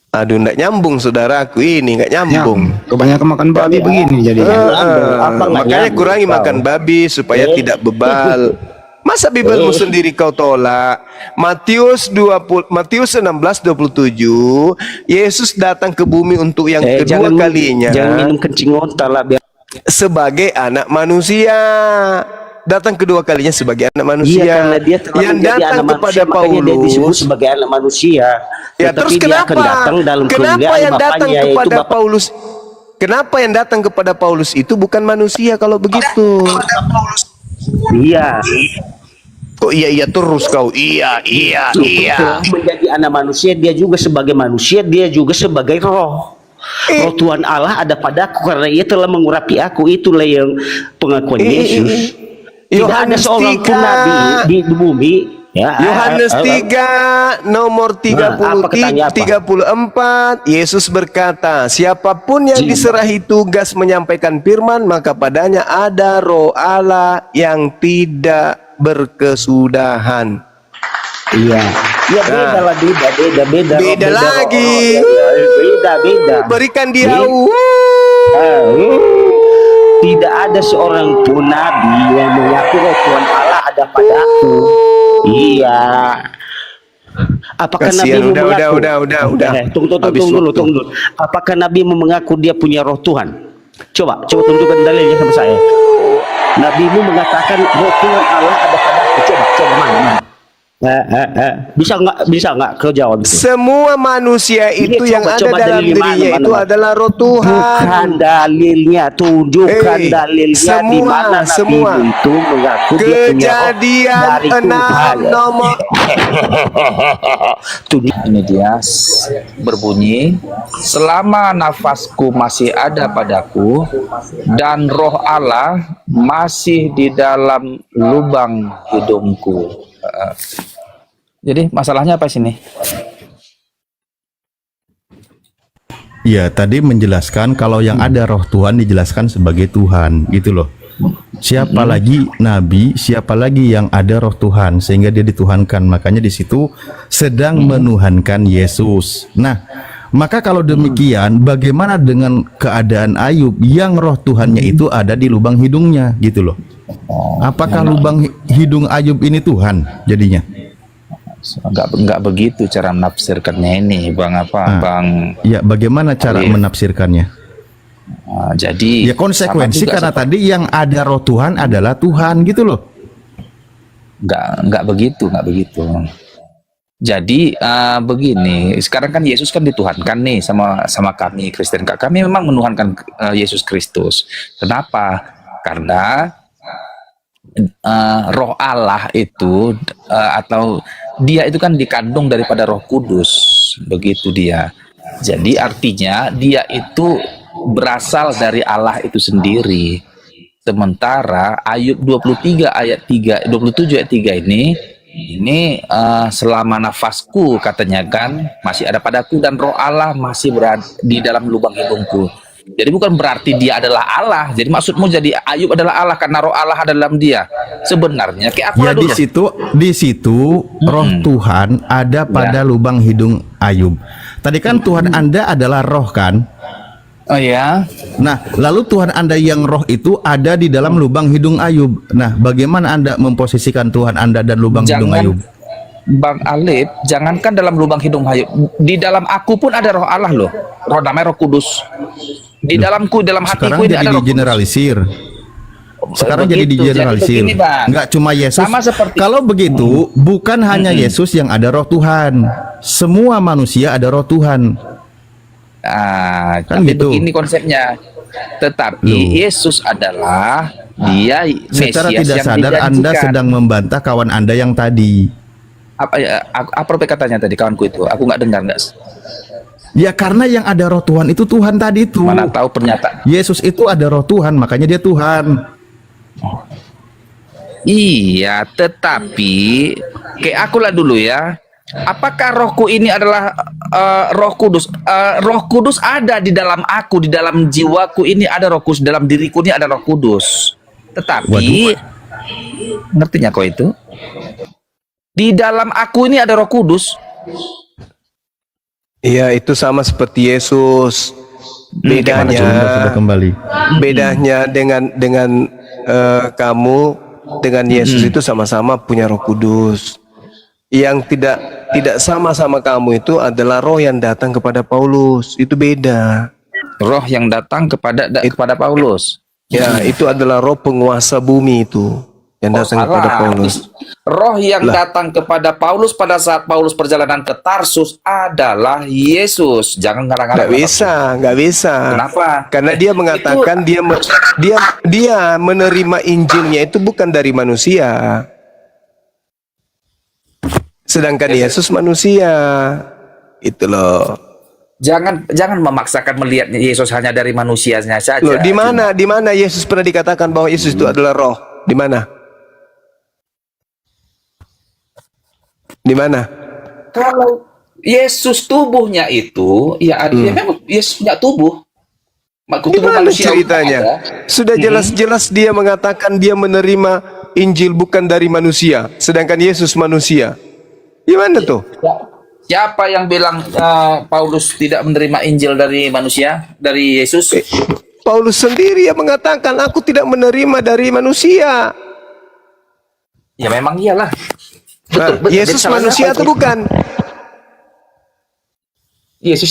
Speaker 2: Aduh, nggak nyambung saudaraku ini, nggak nyambung.
Speaker 7: Kebanyakan makan babi begini jadinya.
Speaker 8: Apa nggak
Speaker 2: Makanya
Speaker 8: nyambung,
Speaker 2: kurangi
Speaker 8: kau?
Speaker 2: makan babi supaya tidak bebal. Masa Bibelmu sendiri kau tolak? Matius 16:27, Yesus datang ke bumi untuk yang kedua kalinya
Speaker 8: Jangan minum kencing onta lah biar.
Speaker 2: sebagai anak manusia. Datang kedua kalinya sebagai anak manusia.
Speaker 8: Iya, karena dia telah
Speaker 2: yang
Speaker 8: menjadi
Speaker 2: datang
Speaker 8: anak
Speaker 2: kepada
Speaker 8: manusia, makanya dia disebut
Speaker 2: Paulus.
Speaker 8: sebagai anak manusia.
Speaker 2: Ya,
Speaker 8: Tetapi
Speaker 2: terus
Speaker 8: dia
Speaker 2: kenapa?
Speaker 8: akan datang dalam
Speaker 2: Kenapa
Speaker 8: kemuliaan
Speaker 2: yang datang
Speaker 8: Bapaknya, yaitu
Speaker 2: kepada
Speaker 8: Bapak.
Speaker 2: Paulus? Kenapa yang datang kepada Paulus itu bukan manusia kalau begitu?
Speaker 8: Iya.
Speaker 2: Kok iya terus kau? Iya.
Speaker 8: Telah menjadi anak manusia, dia juga sebagai manusia, dia juga sebagai roh. Roh Tuhan Allah ada padaku karena ia telah mengurapi aku. Itulah yang pengakuan Yesus. Tidak ada
Speaker 2: Yohanes
Speaker 8: seorang pun
Speaker 2: 3.
Speaker 8: nabi di bumi. Ya,
Speaker 2: Yohanes 3 nomor 30,
Speaker 8: apa katanya apa?
Speaker 2: 34, Yesus berkata, siapapun yang diserahi tugas menyampaikan firman, maka padanya ada roh Allah yang tidak berkesudahan.
Speaker 8: Iya. Ya beda lah, beda.
Speaker 2: Beda lagi.
Speaker 8: Beda.
Speaker 2: Berikan dia
Speaker 8: Tidak ada seorang pun nabi yang mengaku roh Tuhan Allah ada padaku. Iya. Apakah
Speaker 2: Kasihan,
Speaker 8: Nabi mengaku?
Speaker 2: udah.
Speaker 8: Tunggu
Speaker 2: Habis
Speaker 8: dulu.
Speaker 2: waktu.
Speaker 8: Apakah Nabi mengaku dia punya roh Tuhan? Coba tunjukkan dalilnya sama saya. Nabimu mengatakan roh Tuhan Allah ada padaku. Coba mana? Bisa nggak kau jawab itu?
Speaker 2: Semua manusia itu yang ada dalam
Speaker 8: dalil
Speaker 2: dirinya itu adalah roh Tuhan.
Speaker 8: Bukan dalilnya, tunjukkan dalilnya di mana
Speaker 2: semua.
Speaker 8: Nabi itu mengaku dia punya roh
Speaker 2: Kejadian
Speaker 8: dari
Speaker 2: 6
Speaker 8: Tuhan.
Speaker 2: nomor
Speaker 9: Ini dia berbunyi, selama nafasku masih ada padaku dan roh Allah masih di dalam lubang hidungku. Jadi masalahnya apa sini?
Speaker 4: Ya, tadi menjelaskan kalau yang ada roh Tuhan dijelaskan sebagai Tuhan, gitu loh. Siapa lagi nabi, siapa lagi yang ada roh Tuhan sehingga dia dituhankan. Makanya di situ sedang menuhankan Yesus. Nah, maka kalau demikian, bagaimana dengan keadaan Ayub yang roh Tuhannya itu ada di lubang hidungnya, gitu loh. Apakah lubang hidung Ayub ini Tuhan jadinya?
Speaker 9: Enggak begitu cara menafsirkannya ini, Bang.
Speaker 4: Ya, bagaimana cara menafsirkannya?
Speaker 9: Jadi
Speaker 4: Ya konsekuensi karena tadi yang ada roh Tuhan adalah Tuhan, gitu loh.
Speaker 9: Enggak begitu. Jadi begini, sekarang kan Yesus kan dituhankan nih sama kami Kristen. Kami memang menuhankan Yesus Kristus. Kenapa? Karena roh Allah itu atau dia itu kan dikandung daripada Roh Kudus, begitu dia. Jadi artinya dia itu berasal dari Allah itu sendiri. Sementara Ayub 27 ayat 3 ini selama nafasku katanya kan masih ada padaku dan roh Allah masih berada di dalam lubang hidungku. Jadi bukan berarti dia adalah Allah. Jadi maksudmu jadi Ayub adalah Allah karena roh Allah ada dalam dia. Sebenarnya kayak aku
Speaker 4: Ya di situ roh Tuhan ada pada lubang hidung Ayub. Tadi kan Tuhan Anda adalah roh kan?
Speaker 9: Oh ya.
Speaker 4: Nah, lalu Tuhan Anda yang roh itu ada di dalam lubang hidung Ayub. Nah, bagaimana Anda memposisikan Tuhan Anda dan lubang hidung Ayub?
Speaker 9: Bang Alif, jangankan dalam lubang hidung Ayub, di dalam aku pun ada roh Allah loh. Roh namanya Roh Kudus. Di dalamku, dalam hatiku
Speaker 4: Sekarang
Speaker 9: ini
Speaker 4: jadi
Speaker 9: ada Roh Kudus.
Speaker 4: digeneralisir. Sekarang jadi
Speaker 9: Begitu.
Speaker 4: digeneralisir.
Speaker 9: Jadi begini, Bang.
Speaker 4: Nggak cuma Yesus.
Speaker 9: Sama seperti
Speaker 4: Kalau begitu, bukan hanya Yesus yang ada roh Tuhan. Semua manusia ada roh Tuhan.
Speaker 9: Kan
Speaker 4: Kan gitu.
Speaker 9: begini konsepnya. Tetapi Yesus adalah dia
Speaker 4: Secara
Speaker 9: Mesias
Speaker 4: tidak
Speaker 9: yang
Speaker 4: sadar Anda
Speaker 9: dijanjikan.
Speaker 4: sedang membantah kawan Anda yang tadi.
Speaker 9: Apa katanya tadi kawanku itu? Aku nggak dengar, nggak.
Speaker 4: Ya karena yang ada roh Tuhan itu Tuhan tadi itu.
Speaker 9: Mana tahu pernyataan.
Speaker 4: Yesus itu ada roh Tuhan, makanya dia Tuhan.
Speaker 9: Iya, tetapi kayak akulah dulu ya. Apakah rohku ini adalah Roh Kudus? Roh Kudus ada di dalam aku, di dalam jiwaku ini ada Roh Kudus, dalam diriku ini ada Roh Kudus. Tetapi ngertinya kau itu? Di dalam aku ini ada Roh Kudus.
Speaker 2: Iya, itu sama seperti Yesus. Bedanya,
Speaker 4: Sudah kembali.
Speaker 2: bedanya dengan kamu dengan Yesus itu sama-sama punya Roh Kudus. Yang tidak sama-sama kamu itu adalah roh yang datang kepada Paulus. Itu beda.
Speaker 9: Roh yang datang kepada Paulus.
Speaker 2: Ya, itu adalah roh penguasa bumi itu yang datang kepada Paulus.
Speaker 9: Roh yang datang kepada Paulus pada saat Paulus perjalanan ke Tarsus adalah Yesus. Jangan ngarang-ngarang.
Speaker 2: Nggak bisa.
Speaker 9: Kenapa?
Speaker 2: Karena dia mengatakan dia menerima Injilnya itu bukan dari manusia. Sedangkan Yesus manusia. Itu loh.
Speaker 9: Jangan memaksakan melihat Yesus hanya dari manusianya saja.
Speaker 2: Loh, di mana Yesus pernah dikatakan bahwa Yesus itu adalah roh? Di mana? Di mana?
Speaker 9: Kalau Yesus tubuhnya itu, ya memang Yesus punya tubuh. Tubuh
Speaker 2: Gimana
Speaker 9: manusia
Speaker 2: ceritanya?
Speaker 9: ada.
Speaker 2: Sudah jelas-jelas dia mengatakan dia menerima Injil bukan dari manusia, sedangkan Yesus manusia. Gimana tuh?
Speaker 9: Siapa yang bilang Paulus tidak menerima Injil dari manusia, dari Yesus?
Speaker 2: Paulus sendiri yang mengatakan aku tidak menerima dari manusia.
Speaker 9: Ya memang iyalah.
Speaker 2: Nah, Yesus
Speaker 9: Jadi
Speaker 2: manusia
Speaker 9: salahnya
Speaker 2: atau
Speaker 9: apa itu?
Speaker 2: bukan?
Speaker 9: Yesus,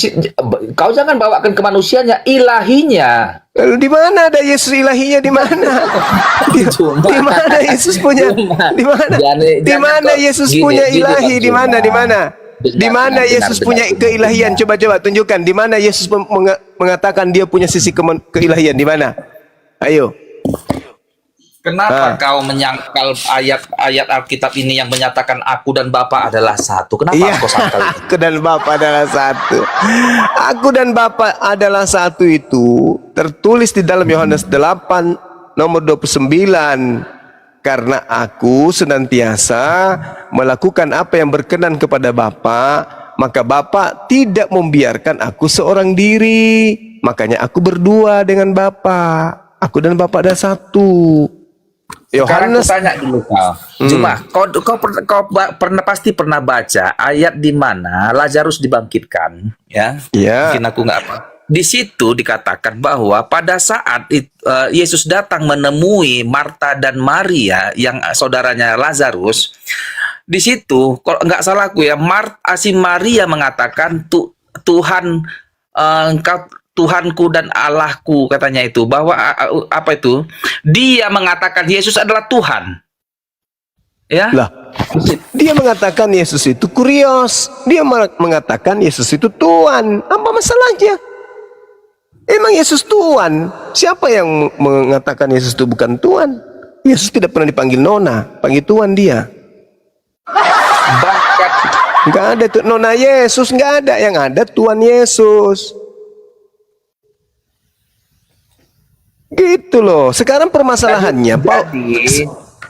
Speaker 9: kau jangan bawakan kemanusiaannya, ilahinya.
Speaker 2: Lalu di mana ada Yesus ilahinya di mana? Di mana Yesus punya? Di mana? Di mana Yesus punya ilahi? Di mana? Di mana? Di mana Yesus punya keilahian? Coba tunjukkan di mana Yesus mengatakan dia punya sisi keilahian di mana? Ayo.
Speaker 9: Kenapa kau menyangkal ayat-ayat Alkitab ini yang menyatakan aku dan Bapa adalah satu? Kenapa
Speaker 2: Iya,
Speaker 9: kau sangkal itu?
Speaker 2: aku dan Bapa adalah satu. Aku dan Bapa adalah satu itu tertulis di dalam Yohanes 8 nomor 29. Karena aku senantiasa melakukan apa yang berkenan kepada Bapa, maka Bapa tidak membiarkan aku seorang diri. Makanya aku berdua dengan Bapa. Aku dan Bapa ada satu.
Speaker 9: Sekarang aku
Speaker 2: Yohanes,
Speaker 9: tanya dulu kau. Cuma kau pasti pernah baca ayat di mana Lazarus dibangkitkan, ya?
Speaker 2: Ya.
Speaker 9: Mungkin aku nggak apa. Di situ dikatakan bahwa pada saat Yesus datang menemui Marta dan Maria yang saudaranya Lazarus, di situ kalau nggak salah aku ya, Maria mengatakan Tuhan, engkau Tuhanku dan Allahku, katanya itu, bahwa apa itu? Dia mengatakan Yesus adalah Tuhan. Ya.
Speaker 2: lah, dia mengatakan Yesus itu kurios. Dia mengatakan Yesus itu Tuhan. Apa masalahnya? Emang Yesus Tuhan? Siapa yang mengatakan Yesus itu bukan Tuhan? Yesus tidak pernah dipanggil Nona, panggil Tuhan dia.
Speaker 9: Bahkan
Speaker 2: Nggak ada tuh Nona Yesus, nggak ada. Yang ada Tuhan Yesus. Gitu loh. Sekarang permasalahannya,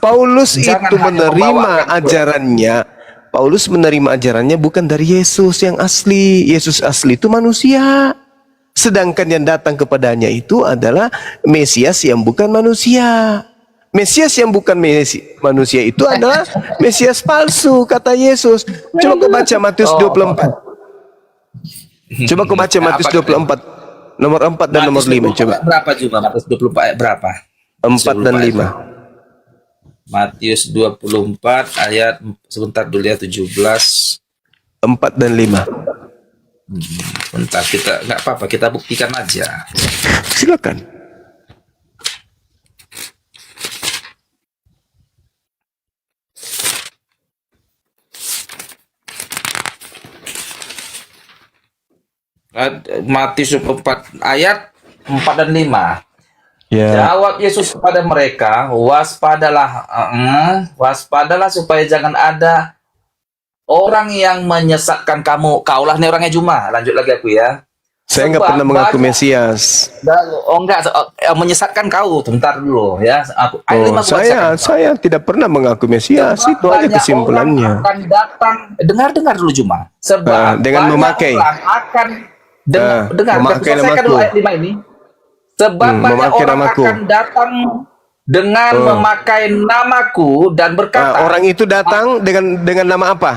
Speaker 2: Paulus
Speaker 9: Jangan
Speaker 2: itu
Speaker 9: hanya
Speaker 2: menerima
Speaker 9: membawakan
Speaker 2: ajarannya. Paulus menerima ajarannya bukan dari Yesus yang asli. Yesus asli itu manusia. Sedangkan yang datang kepadanya itu adalah Mesias yang bukan manusia. Mesias yang bukan manusia itu adalah Mesias palsu, kata Yesus. Coba kau baca Matius 24. Coba kau baca Matius 24. Nomor 4 dan nomor 5. Coba.
Speaker 9: Berapa juga Matius 24 ayat berapa?
Speaker 2: 4 dan 5.
Speaker 9: Matius 24 ayat sebentar dulu ya, 17.
Speaker 2: 4 dan 5.
Speaker 9: Bentar, kita nggak apa-apa, kita buktikan aja.
Speaker 2: Silakan.
Speaker 9: Matius 24 ayat 4 dan 5.
Speaker 2: Ya.
Speaker 9: Jawab Yesus kepada mereka, waspadalah supaya jangan ada orang yang menyesatkan kamu. Kaulah nih orangnya Juma. Lanjut lagi aku ya.
Speaker 2: Saya nggak
Speaker 9: Sebab
Speaker 2: pernah mengaku
Speaker 9: banyak-
Speaker 2: Mesias.
Speaker 9: Oh enggak, menyesatkan kau. Bentar dulu ya. Ayat 5 aku bacakan.
Speaker 2: Saya tidak pernah mengaku Mesias.
Speaker 9: Sebab
Speaker 2: Itu aja
Speaker 9: banyak
Speaker 2: kesimpulannya.
Speaker 9: orang akan datang. Dengar dulu Juma. Sebab
Speaker 2: dengan
Speaker 9: banyak
Speaker 2: memakai.
Speaker 9: orang akan dengar.
Speaker 2: Memakai
Speaker 9: Aku selesaikan
Speaker 2: namaku.
Speaker 9: dulu ayat 5 ini. Sebab banyak
Speaker 2: memakai
Speaker 9: orang
Speaker 2: namaku.
Speaker 9: akan datang dengan memakai namaku dan berkata.
Speaker 2: Orang itu datang dengan nama apa?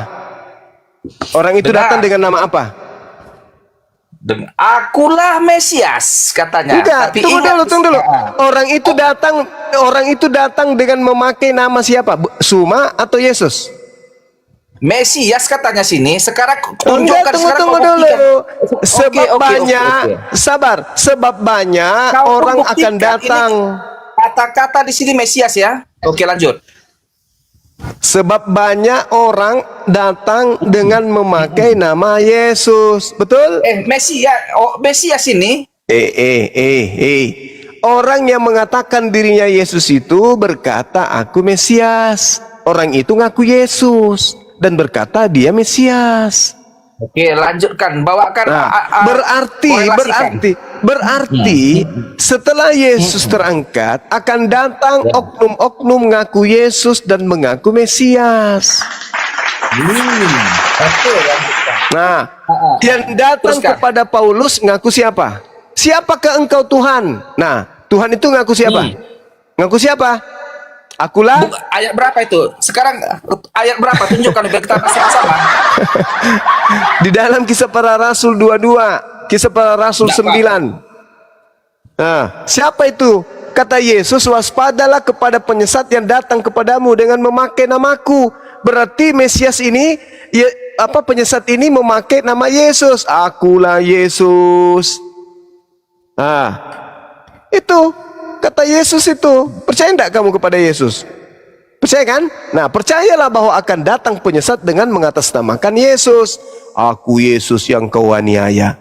Speaker 2: Orang itu
Speaker 9: Dengar.
Speaker 2: datang dengan nama apa?
Speaker 9: Akulah Mesias katanya.
Speaker 2: Enggak,
Speaker 9: Tapi
Speaker 2: tunggu
Speaker 9: ingat-
Speaker 2: dulu.
Speaker 9: Ah.
Speaker 2: Orang itu datang dengan memakai nama siapa? Suma atau Yesus?
Speaker 9: Mesias katanya sini. Sekarang
Speaker 2: Enggak,
Speaker 9: tunjukkan
Speaker 2: tunggu
Speaker 9: sekarang kau
Speaker 2: dulu.
Speaker 9: buktikan.
Speaker 2: Sebab
Speaker 9: Oke.
Speaker 2: banyak, sabar. Sebab banyak
Speaker 9: Kau
Speaker 2: orang
Speaker 9: buktikan
Speaker 2: akan
Speaker 9: ini
Speaker 2: datang.
Speaker 9: Kata-kata di sini Mesias ya. Oke, lanjut.
Speaker 2: Sebab banyak orang datang dengan memakai nama Yesus. Betul?
Speaker 9: Mesias ini
Speaker 2: Orang yang mengatakan dirinya Yesus itu berkata, aku Mesias. Orang itu ngaku Yesus dan berkata dia Mesias.
Speaker 9: Oke, lanjutkan. Bawakan.
Speaker 2: Nah, berarti setelah Yesus terangkat akan datang oknum-oknum mengaku Yesus dan mengaku Mesias.
Speaker 9: Oke, lanjutkan.
Speaker 2: Nah, yang datang
Speaker 9: Teruskan.
Speaker 2: kepada Paulus ngaku siapa? Siapakah engkau Tuhan? Nah, Tuhan itu ngaku siapa? Ngaku siapa? Akulah.
Speaker 9: Ayat berapa itu? Sekarang ayat berapa? Tunjukkan biar kita sama-sama.
Speaker 2: Di dalam Kisah Para Rasul 22, Kisah Para Rasul 9. Nah, siapa itu? Kata Yesus, waspadalah kepada penyesat yang datang kepadamu dengan memakai namaku. Berarti Mesias ini, penyesat ini memakai nama Yesus. Akulah Yesus. Nah, itu kata Yesus itu. Percaya enggak kamu kepada Yesus? Percaya kan? Nah, percayalah bahwa akan datang penyesat dengan mengatasnamakan Yesus. Aku Yesus yang kau aniaya.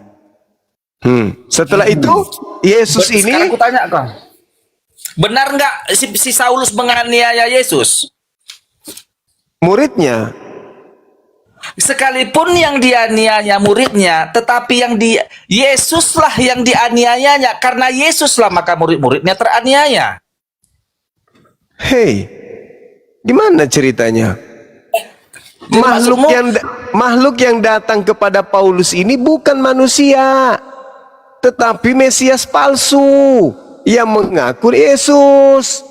Speaker 2: Setelah itu, Yesus
Speaker 9: Sekarang
Speaker 2: ini
Speaker 9: aku tanya kau. Benar nggak si Saulus menganiaya Yesus?
Speaker 2: muridnya.
Speaker 9: Sekalipun yang dianiaya muridnya, tetapi yang Yesuslah yang dianiayanya. Karena Yesuslah maka murid-muridnya teraniaya.
Speaker 2: Hei, gimana ceritanya? Makhluk yang datang kepada Paulus ini bukan manusia, tetapi Mesias palsu yang mengaku Yesus.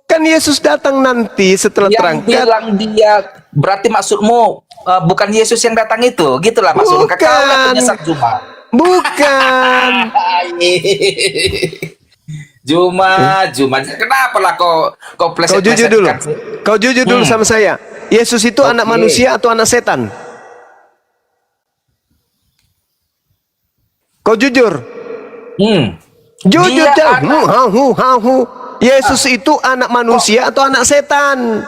Speaker 2: Kan Yesus datang nanti setelah
Speaker 9: Yang
Speaker 2: terangkat.
Speaker 9: bilang dia, berarti maksudmu bukan Yesus yang datang itu, gitulah maksudmu.
Speaker 2: Bukan.
Speaker 9: Kaulah penyesat Juma.
Speaker 2: Bukan.
Speaker 9: Juma. Kenapa lah kau
Speaker 2: Kau
Speaker 9: pleset-plesetkan
Speaker 2: jujur dulu.
Speaker 9: sih?
Speaker 2: Kau jujur dulu sama saya. Yesus itu anak manusia atau anak setan? Kau jujur. Jujur
Speaker 9: Dia
Speaker 2: dah.
Speaker 9: anak-
Speaker 2: Yesus itu anak manusia atau anak setan?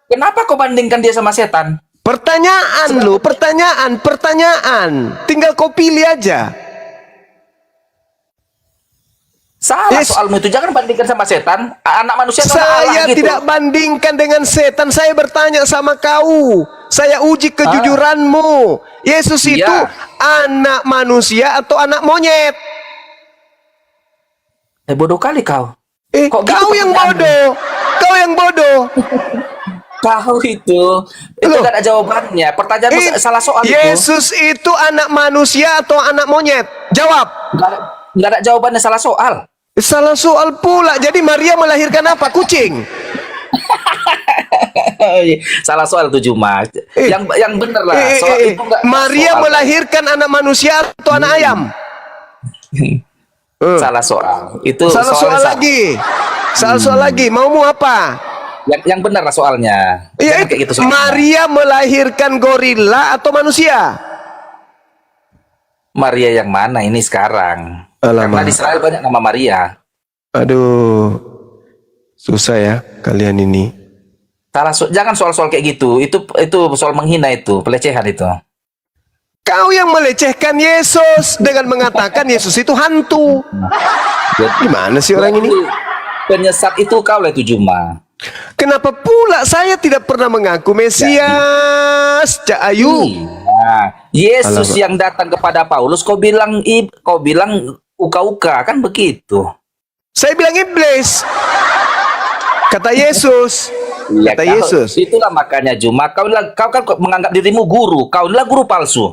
Speaker 9: Kenapa kau bandingkan dia sama setan?
Speaker 2: Pertanyaan lu, pertanyaan. Tinggal kau pilih aja.
Speaker 9: Salah soalmu itu, jangan bandingkan sama setan. Anak manusia atau anak Allah
Speaker 2: Saya
Speaker 9: gitu.
Speaker 2: tidak bandingkan dengan setan. Saya bertanya sama kau. Saya uji kejujuranmu. Yesus
Speaker 9: Iya.
Speaker 2: itu anak manusia atau anak monyet?
Speaker 9: Bodoh kali kau.
Speaker 2: Kau
Speaker 9: Kok gitu
Speaker 2: yang
Speaker 9: pertanyaanmu?
Speaker 2: bodoh. Kau yang bodoh.
Speaker 9: Kau itu
Speaker 2: Loh.
Speaker 9: gak ada jawabannya. Pertanyaanmu salah soal itu.
Speaker 2: Yesus itu anak manusia atau anak monyet? Jawab.
Speaker 9: Gak ada jawabannya, salah soal.
Speaker 2: Salah soal pula. Jadi Maria melahirkan apa? Kucing.
Speaker 9: Salah soal itu Juma. Yang bener lah. Soal itu nggak
Speaker 2: Maria
Speaker 9: soal.
Speaker 2: melahirkan anak manusia atau anak ayam?
Speaker 9: Salah soal. Itu
Speaker 2: Salah soal
Speaker 9: soalnya salah.
Speaker 2: lagi. Salah soal lagi. Maumu apa?
Speaker 9: Yang benar lah soalnya.
Speaker 2: Iya,
Speaker 9: Jangan kayak gitu soalnya.
Speaker 2: Maria melahirkan gorila atau manusia?
Speaker 9: Maria yang mana ini sekarang?
Speaker 2: Alamak.
Speaker 9: Karena di Israel banyak nama Maria.
Speaker 2: Aduh, susah ya kalian ini.
Speaker 9: Jangan soal-soal kayak gitu. Itu soal menghina itu, pelecehan itu.
Speaker 2: Kau yang melecehkan Yesus dengan mengatakan Yesus itu hantu. Gimana sih orang ini?
Speaker 9: Penyesat itu kau lah itu Juma.
Speaker 2: Kenapa pula saya tidak pernah mengaku Mesias, Cak Ayu?
Speaker 9: Nah, Yesus
Speaker 2: Alamak.
Speaker 9: yang datang kepada Paulus, kau bilang uka-uka, kan begitu.
Speaker 2: Saya bilang iblis. Kata Yesus.
Speaker 9: Ya,
Speaker 2: Kata Yesus.
Speaker 9: Itulah makanya Juma, kau kan menganggap dirimu guru, kau adalah guru palsu.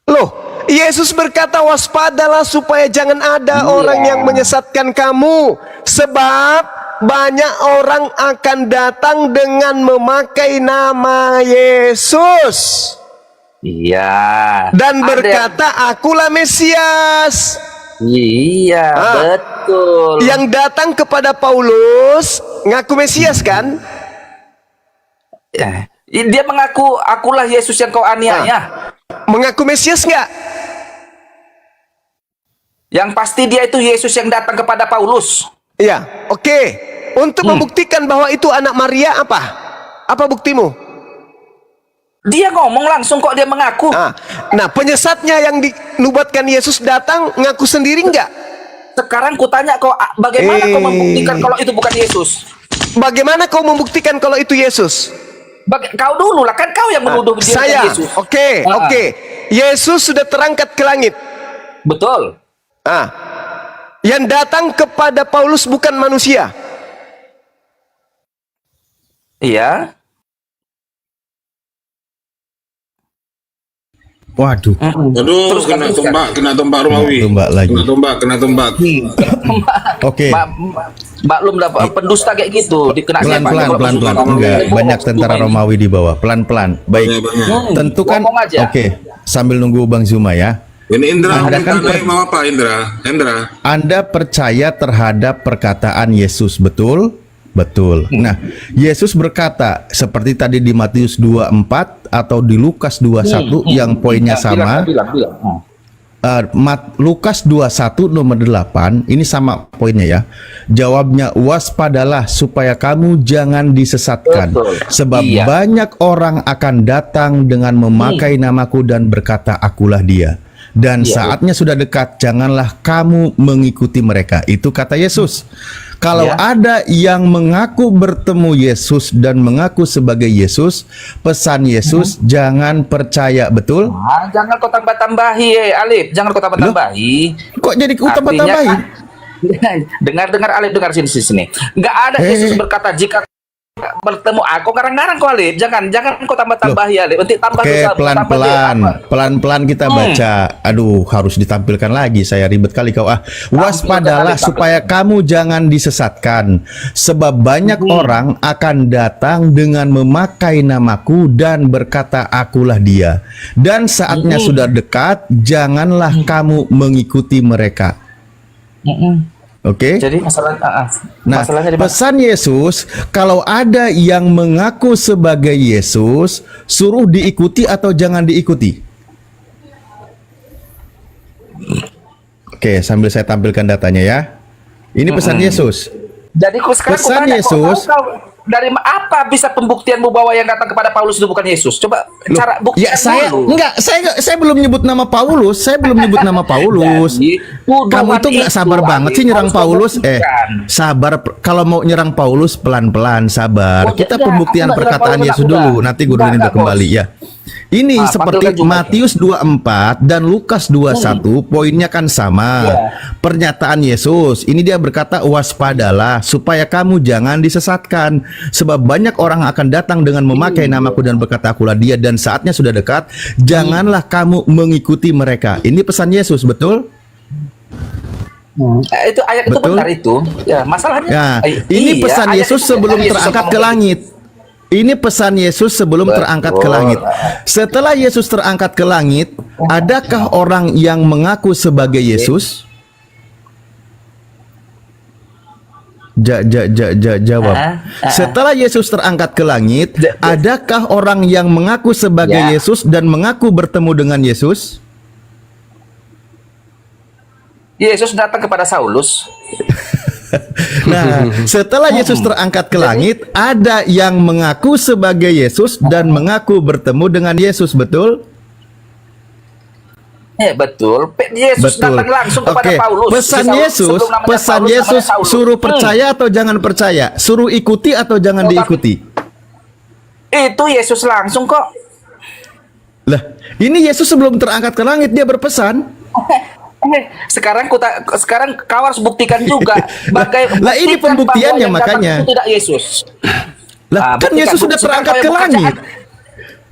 Speaker 2: Loh, Yesus berkata waspadalah supaya jangan ada orang yang menyesatkan kamu. Sebab banyak orang akan datang dengan memakai nama Yesus.
Speaker 9: Iya.
Speaker 2: Dan
Speaker 9: Ada
Speaker 2: berkata, akulah Mesias.
Speaker 9: Iya, betul.
Speaker 2: Yang datang kepada Paulus, ngaku Mesias kan?
Speaker 9: Ya, dia mengaku, akulah Yesus yang kau aniaya.
Speaker 2: Mengaku Mesias nggak?
Speaker 9: Yang pasti dia itu Yesus yang datang kepada Paulus.
Speaker 2: Iya, oke. Untuk membuktikan bahwa itu anak Maria apa? Apa buktimu?
Speaker 9: Dia ngomong langsung kok dia mengaku.
Speaker 2: Nah, penyesatnya yang dinubuatkan Yesus datang ngaku sendiri nggak?
Speaker 9: Sekarang kutanya kau, bagaimana kau membuktikan kalau itu bukan Yesus?
Speaker 2: Bagaimana kau membuktikan kalau itu Yesus?
Speaker 9: Kau dulu lah, kan kau yang menuduh dia
Speaker 2: Saya,
Speaker 9: bukan Yesus.
Speaker 2: oke. Yesus sudah terangkat ke langit.
Speaker 9: Betul.
Speaker 2: Yang datang kepada Paulus bukan manusia.
Speaker 9: Iya.
Speaker 4: Waduh,
Speaker 6: Aduh, kena tombak Romawi.
Speaker 4: Tombak lagi.
Speaker 6: Kena tombak.
Speaker 4: Oke.
Speaker 9: Maklum lah pendusta kayak gitu dikena
Speaker 4: Pelan-pelan. Enggak, banyak tentara Romawi di bawah. Pelan-pelan. Baik. Tentu kan.
Speaker 9: Ngomong aja.
Speaker 4: Oke. Sambil nunggu Bang Zuma ya.
Speaker 6: Ini Indra,
Speaker 4: Anda kan
Speaker 6: mau apa Indra?
Speaker 4: Anda percaya terhadap perkataan Yesus, betul? Betul. Nah, Yesus berkata seperti tadi di Matius 24 atau di Lukas 21 yang poinnya sama.
Speaker 9: Bilang.
Speaker 4: Lukas 21 nomor 8 ini sama poinnya ya. Jawabnya, waspadalah supaya kamu jangan disesatkan.
Speaker 9: Betul.
Speaker 4: Sebab banyak orang akan datang dengan memakai namaku dan berkata akulah dia. Dan saatnya sudah dekat, janganlah kamu mengikuti mereka. Itu kata Yesus. Kalau ada yang mengaku bertemu Yesus dan mengaku sebagai Yesus, pesan Yesus jangan percaya, betul?
Speaker 9: Jangan kau tambah-tambahi, Alif. Jangan kau tambah-tambahi.
Speaker 4: Kok jadi kau tambah-tambahi?
Speaker 9: Dengar Alif, dengar sini. Enggak ada Yesus berkata jika bertemu aku garang-garang kau Alif. Jangan kau tambah-tambahi Alif. Nanti tambah
Speaker 4: Oke, pelan-pelan kita baca. Aduh, harus ditampilkan lagi. Saya ribet kali kau. Waspadalah supaya kamu jangan disesatkan. Sebab banyak orang akan datang dengan memakai namaku dan berkata akulah dia. Dan saatnya sudah dekat, janganlah kamu mengikuti mereka. Oke.
Speaker 9: Jadi masalahnya
Speaker 4: Pesan Yesus, kalau ada yang mengaku sebagai Yesus, suruh diikuti atau jangan diikuti? Oke, sambil saya tampilkan datanya ya. Ini pesan Yesus.
Speaker 9: Jadi sekarang
Speaker 4: Pesan Yesus.
Speaker 9: Dari apa bisa pembuktianmu bahwa yang datang kepada Paulus itu bukan Yesus? Coba cara buktikan dulu.
Speaker 4: Saya belum nyebut nama Paulus. Kamu itu nggak sabar banget sih nyerang Paulus. Sabar. Kalau mau nyerang Paulus pelan-pelan, sabar. Kita pembuktian perkataan Yesus dulu. Nanti Guru Ninda kembali ya. Ini seperti Matius 24 dan Lukas 21, poinnya kan sama. Pernyataan Yesus, ini dia berkata waspadalah supaya kamu jangan disesatkan. Sebab banyak orang akan datang dengan memakai namaku dan berkata akulah dia, dan saatnya sudah dekat, janganlah kamu mengikuti mereka. Ini pesan Yesus, betul?
Speaker 9: Itu ayat itu benar itu. Ya, masalahnya.
Speaker 4: Ini pesan Yesus sebelum terangkat ke langit. Ini pesan Yesus sebelum terangkat ke langit. Setelah Yesus terangkat ke langit, adakah orang yang mengaku sebagai Yesus? Jawab. Setelah Yesus terangkat ke langit, adakah orang yang mengaku sebagai Yesus dan mengaku bertemu dengan Yesus?
Speaker 9: Yesus datang kepada Saulus.
Speaker 4: Nah, setelah Yesus terangkat ke langit, ada yang mengaku sebagai Yesus dan mengaku bertemu dengan Yesus, betul?
Speaker 9: Betul. Yesus
Speaker 4: Betul.
Speaker 9: datang langsung kepada
Speaker 4: Oke,
Speaker 9: Paulus.
Speaker 4: pesan
Speaker 9: Sebelum
Speaker 4: Yesus,
Speaker 9: namanya
Speaker 4: pesan
Speaker 9: Paulus,
Speaker 4: Yesus
Speaker 9: namanya Saulus.
Speaker 4: suruh percaya atau jangan percaya? Suruh ikuti atau jangan
Speaker 9: Oh,
Speaker 4: diikuti?
Speaker 9: Itu Yesus langsung kok.
Speaker 4: Lah, ini Yesus sebelum terangkat ke langit dia berpesan.
Speaker 9: Sekarang kau harus buktikan juga.
Speaker 4: Lah, ini
Speaker 9: buktikan
Speaker 4: pembuktiannya,
Speaker 9: bahwa yang datang
Speaker 4: makanya.
Speaker 9: itu tidak Yesus.
Speaker 4: Lah, kan
Speaker 9: buktikan.
Speaker 4: Yesus sudah
Speaker 9: Sekarang
Speaker 4: terangkat
Speaker 9: kau
Speaker 4: ke
Speaker 9: yang
Speaker 4: langit.
Speaker 9: bekerja.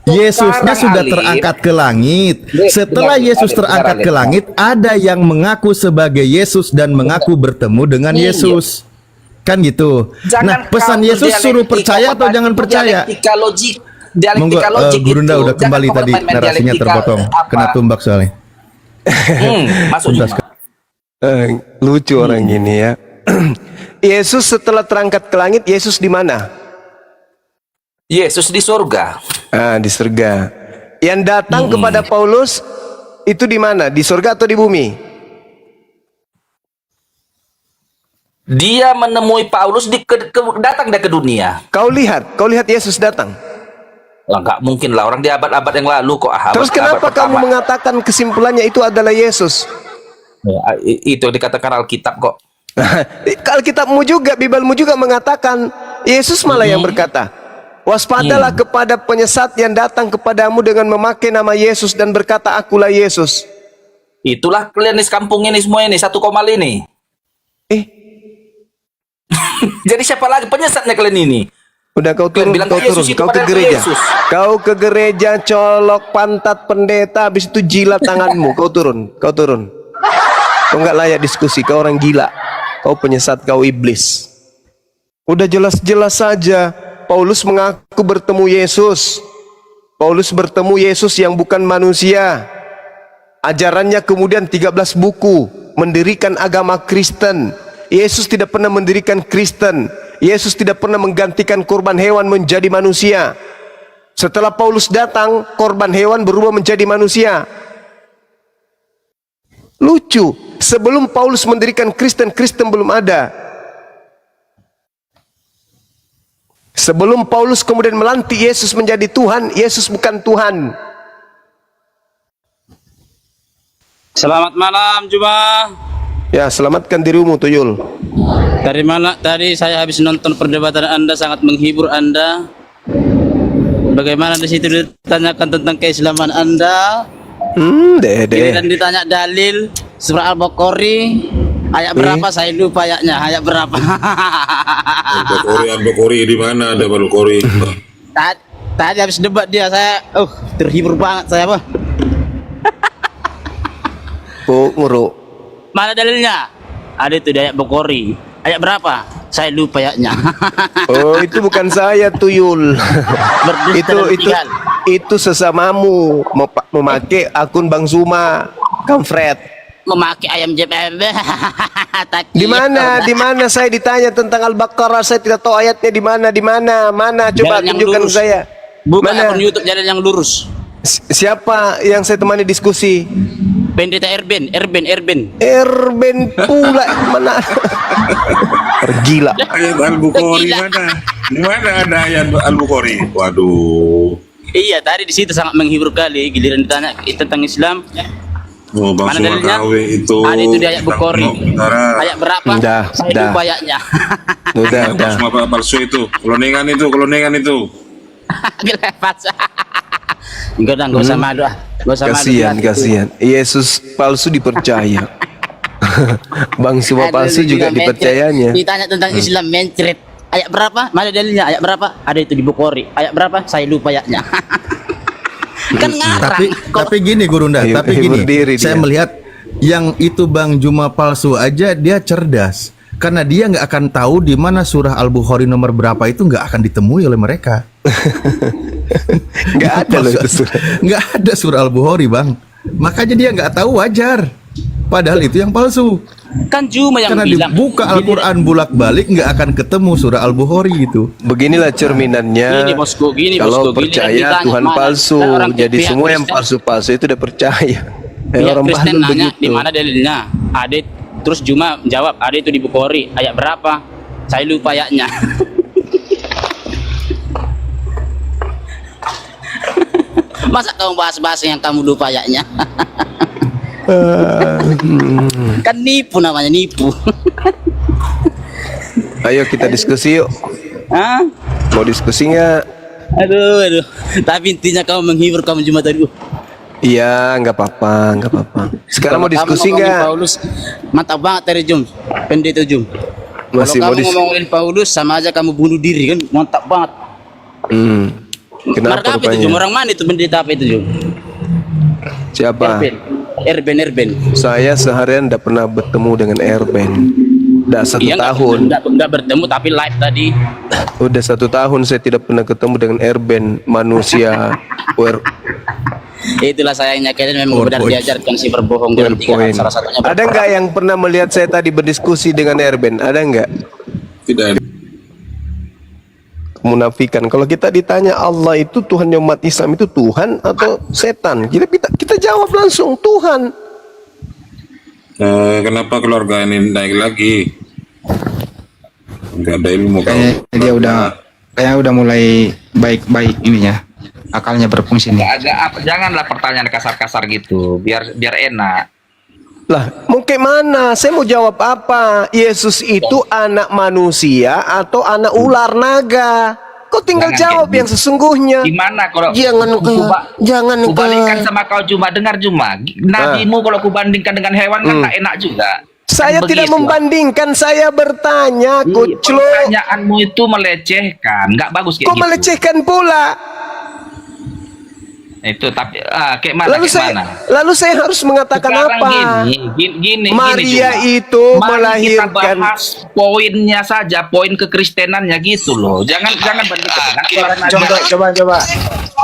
Speaker 4: Yesusnya
Speaker 9: Sekarang,
Speaker 4: sudah
Speaker 9: Alif,
Speaker 4: terangkat ke langit. Setelah
Speaker 9: dengar,
Speaker 4: Yesus
Speaker 9: Alif,
Speaker 4: terangkat
Speaker 9: dengar,
Speaker 4: ke
Speaker 9: Alif.
Speaker 4: langit, ada yang mengaku sebagai Yesus dan mengaku bertemu dengan
Speaker 9: Iya.
Speaker 4: Yesus. Kan gitu. Nah, pesan
Speaker 9: kau
Speaker 4: Yesus suruh
Speaker 9: berdialektika,
Speaker 4: percaya atau jangan
Speaker 9: itu
Speaker 4: percaya?
Speaker 9: Dialektika logik.
Speaker 4: Monggo,
Speaker 9: Dialektika logik
Speaker 4: Gurunda
Speaker 9: itu.
Speaker 4: udah
Speaker 9: Jangan
Speaker 4: kembali
Speaker 9: kau
Speaker 4: tadi,
Speaker 9: bermain-main
Speaker 4: narasinya
Speaker 9: dialektika,
Speaker 4: terpotong. Kena tumbak soalnya.
Speaker 9: Masuk
Speaker 4: Tuntas.
Speaker 9: juga.
Speaker 2: Lucu orang ini ya. Yesus setelah terangkat ke langit, Yesus di mana?
Speaker 9: Yesus di surga.
Speaker 2: Di surga. Yang datang kepada Paulus itu di mana? Di surga atau di bumi?
Speaker 9: Dia menemui Paulus datang dia ke dunia.
Speaker 2: Kau lihat Yesus datang.
Speaker 9: Lah nggak mungkin lah, orang di abad-abad yang lalu kok.
Speaker 2: Terus kenapa kamu mengatakan kesimpulannya itu adalah Yesus?
Speaker 9: Itu yang dikatakan Alkitab kok.
Speaker 2: Alkitabmu juga, Bibelmu juga mengatakan Yesus malah yang berkata, waspadalah kepada penyesat yang datang kepadamu dengan memakai nama Yesus dan berkata, akulah Yesus.
Speaker 9: Itulah kalian di kampung ini semua ini, 1 komal ini. Jadi siapa lagi penyesatnya kalian ini?
Speaker 2: Udah kau turun,
Speaker 9: Bilang
Speaker 2: kau
Speaker 9: Yesus
Speaker 2: turun,
Speaker 9: itu
Speaker 2: kau ke
Speaker 9: padahal
Speaker 2: gereja.
Speaker 9: Yesus.
Speaker 2: Kau ke gereja, colok pantat pendeta, habis itu jilat tanganmu. Kau turun, kau turun. Kau nggak layak diskusi, kau orang gila. Kau penyesat, kau iblis. Udah jelas-jelas saja. Paulus mengaku bertemu Yesus. Paulus bertemu Yesus yang bukan manusia. Ajarannya kemudian 13 buku, mendirikan agama Kristen. Yesus tidak pernah mendirikan Kristen. Yesus tidak pernah menggantikan korban hewan menjadi manusia. Setelah Paulus datang, korban hewan berubah menjadi manusia. Lucu, sebelum Paulus mendirikan Kristen, Kristen belum ada. Sebelum Paulus kemudian melantik Yesus menjadi Tuhan, Yesus bukan Tuhan.
Speaker 10: Selamat malam, Juma.
Speaker 2: Ya, selamatkan dirimu, Tuyul.
Speaker 10: Dari mana tadi saya habis nonton perdebatan Anda, sangat menghibur Anda. Bagaimana di situ ditanyakan tentang keislaman Anda? Dan ditanya dalil surah Al-Baqarah ayat berapa, saya lupa ayatnya, ayat berapa.
Speaker 6: Al-Baqarah di mana ada Al-Baqarah?
Speaker 10: Tadi habis debat dia, saya terhibur banget saya, Pak.
Speaker 2: Nguruk.
Speaker 10: Mana dalilnya? Ada itu di ayat Baqarah. Ayat berapa? Saya lupa ayatnya.
Speaker 2: Oh, itu bukan saya, Tuyul. itu sesamamu memakai akun Bang Zuma, Kamfred.
Speaker 10: Memakai ayam JPM.
Speaker 2: Di mana saya ditanya tentang Al-Baqarah, saya tidak tahu ayatnya di mana. Mana coba tunjukkan saya.
Speaker 10: Bukan
Speaker 2: mana?
Speaker 10: akun YouTube jalan yang lurus.
Speaker 2: Siapa yang saya temani diskusi?
Speaker 10: Pendeta Erben
Speaker 2: pula mana? Tergila.
Speaker 6: Ayat Al-Baqarah mana? Di mana ada ayat Al-Baqarah? Waduh.
Speaker 10: Iya, tadi di situ sangat menghibur kali. Giliran ditanya tentang Islam.
Speaker 6: Oh, Bang
Speaker 10: Mana dalilnya?
Speaker 6: itu.
Speaker 10: Ada itu di ayat Baqarah. Ayat berapa? Saya lupa ayatnya.
Speaker 2: Udah.
Speaker 6: Semua palsu itu. Kelonengan itu.
Speaker 10: Enggak usah madu.
Speaker 2: Kasihan. Yesus palsu dipercaya. Bang Zuma palsu juga dipercayanya.
Speaker 10: Ditanya tentang Islam mencret. Ayat berapa? Mana dalilnya? Ayat berapa? Ada itu di Baqarah. Ayat berapa? Saya lupa ayatnya. Kan ngarang.
Speaker 4: Tapi gini Gurunda, saya melihat yang itu Bang Juma palsu aja dia cerdas. Karena dia nggak akan tahu di mana surah Al-Bukhari nomor berapa itu nggak akan ditemui oleh mereka.
Speaker 2: Nggak ada loh itu surah.
Speaker 4: Nggak ada surah Al-Bukhari, Bang. Makanya dia nggak tahu, wajar. Padahal itu yang palsu.
Speaker 10: Kan cuma yang
Speaker 4: karena
Speaker 10: bilang
Speaker 4: dibuka Al-Quran bulak-balik nggak akan ketemu surah Al-Bukhari itu.
Speaker 2: Beginilah cerminannya. Kalau percaya Tuhan palsu, jadi semua yang palsu-palsu itu udah percaya.
Speaker 10: Orang Kristen nanya di mana dalilnya? Ada. Terus Juma jawab, ada itu di Baqarah. Ayat berapa? Saya lupa ayatnya. Masa kamu bahas-bahas yang kamu lupa ayatnya? Kan nipu namanya, nipu.
Speaker 2: Ayo kita diskusi yuk.
Speaker 10: Hah?
Speaker 2: Mau diskusi nggak?
Speaker 10: Aduh. Tapi intinya kamu menghibur kamu cuma tadi.
Speaker 2: Iya, nggak apa-apa, nggak apa-apa. Sekarang mau diskusi
Speaker 10: Kamu ngomongin
Speaker 2: nggak?
Speaker 10: Paulus, mantap banget tadi Jum. Pendeta Jum.
Speaker 2: Masih
Speaker 10: Kalau
Speaker 2: mau
Speaker 10: kamu ngomongin Paulus sama aja kamu bunuh diri kan, mantap banget.
Speaker 2: Kenapa
Speaker 10: Marka apa itu
Speaker 2: rupanya?
Speaker 10: Jum? Orang mana itu pendeta apa itu Jum?
Speaker 2: Siapa?
Speaker 10: Erben.
Speaker 2: Saya seharian tidak pernah bertemu dengan Erben. Udah satu tahun.
Speaker 10: Nggak bertemu tapi live tadi.
Speaker 2: Udah 1 tahun saya tidak pernah ketemu dengan Erben, manusia.
Speaker 10: Itulah sayangnya kalian memang benar diajarkan si berbohong dengan 3 hal, salah satunya
Speaker 2: Ada nggak yang pernah melihat saya tadi berdiskusi dengan Erben? Ada nggak?
Speaker 6: Tidak.
Speaker 2: Munafikan. Kalau kita ditanya Allah itu Tuhan umat Islam itu Tuhan atau setan? Kita jawab langsung Tuhan.
Speaker 6: Kenapa keluarga ini naik lagi? Enggak ada ilmu
Speaker 7: Kayaknya dia udah mulai baik-baik ininya. Akalnya berfungsi nih.
Speaker 9: Janganlah pertanyaan kasar-kasar gitu, biar enak.
Speaker 2: Lah, mau ke mana? Saya mau jawab apa? Yesus itu anak manusia atau anak ular naga? Kau tinggal
Speaker 9: Jangan
Speaker 2: jawab
Speaker 9: kayak
Speaker 2: yang sesungguhnya.
Speaker 9: Gimana kalau
Speaker 2: Jangan
Speaker 9: kubandingkan sama kau Juma, dengar Juma, nabimu kalau kubandingkan dengan hewan kan tak enak juga.
Speaker 2: Saya
Speaker 9: Kan
Speaker 2: tidak
Speaker 9: begitu.
Speaker 2: membandingkan, saya bertanya, Kuclo.
Speaker 9: Pertanyaanmu itu melecehkan, nggak bagus kayak
Speaker 2: Kok
Speaker 9: gitu.
Speaker 2: melecehkan pula?
Speaker 9: Itu tapi kayak mana?
Speaker 2: Lalu saya harus mengatakan
Speaker 9: Sekarang
Speaker 2: apa?
Speaker 9: Gini,
Speaker 2: Maria
Speaker 9: Juma.
Speaker 2: itu
Speaker 9: Mari
Speaker 2: melahirkan.
Speaker 9: kita bahas poinnya saja, poin kekristenannya gitu loh. Jangan bandingkan dengan
Speaker 7: Contoh, coba.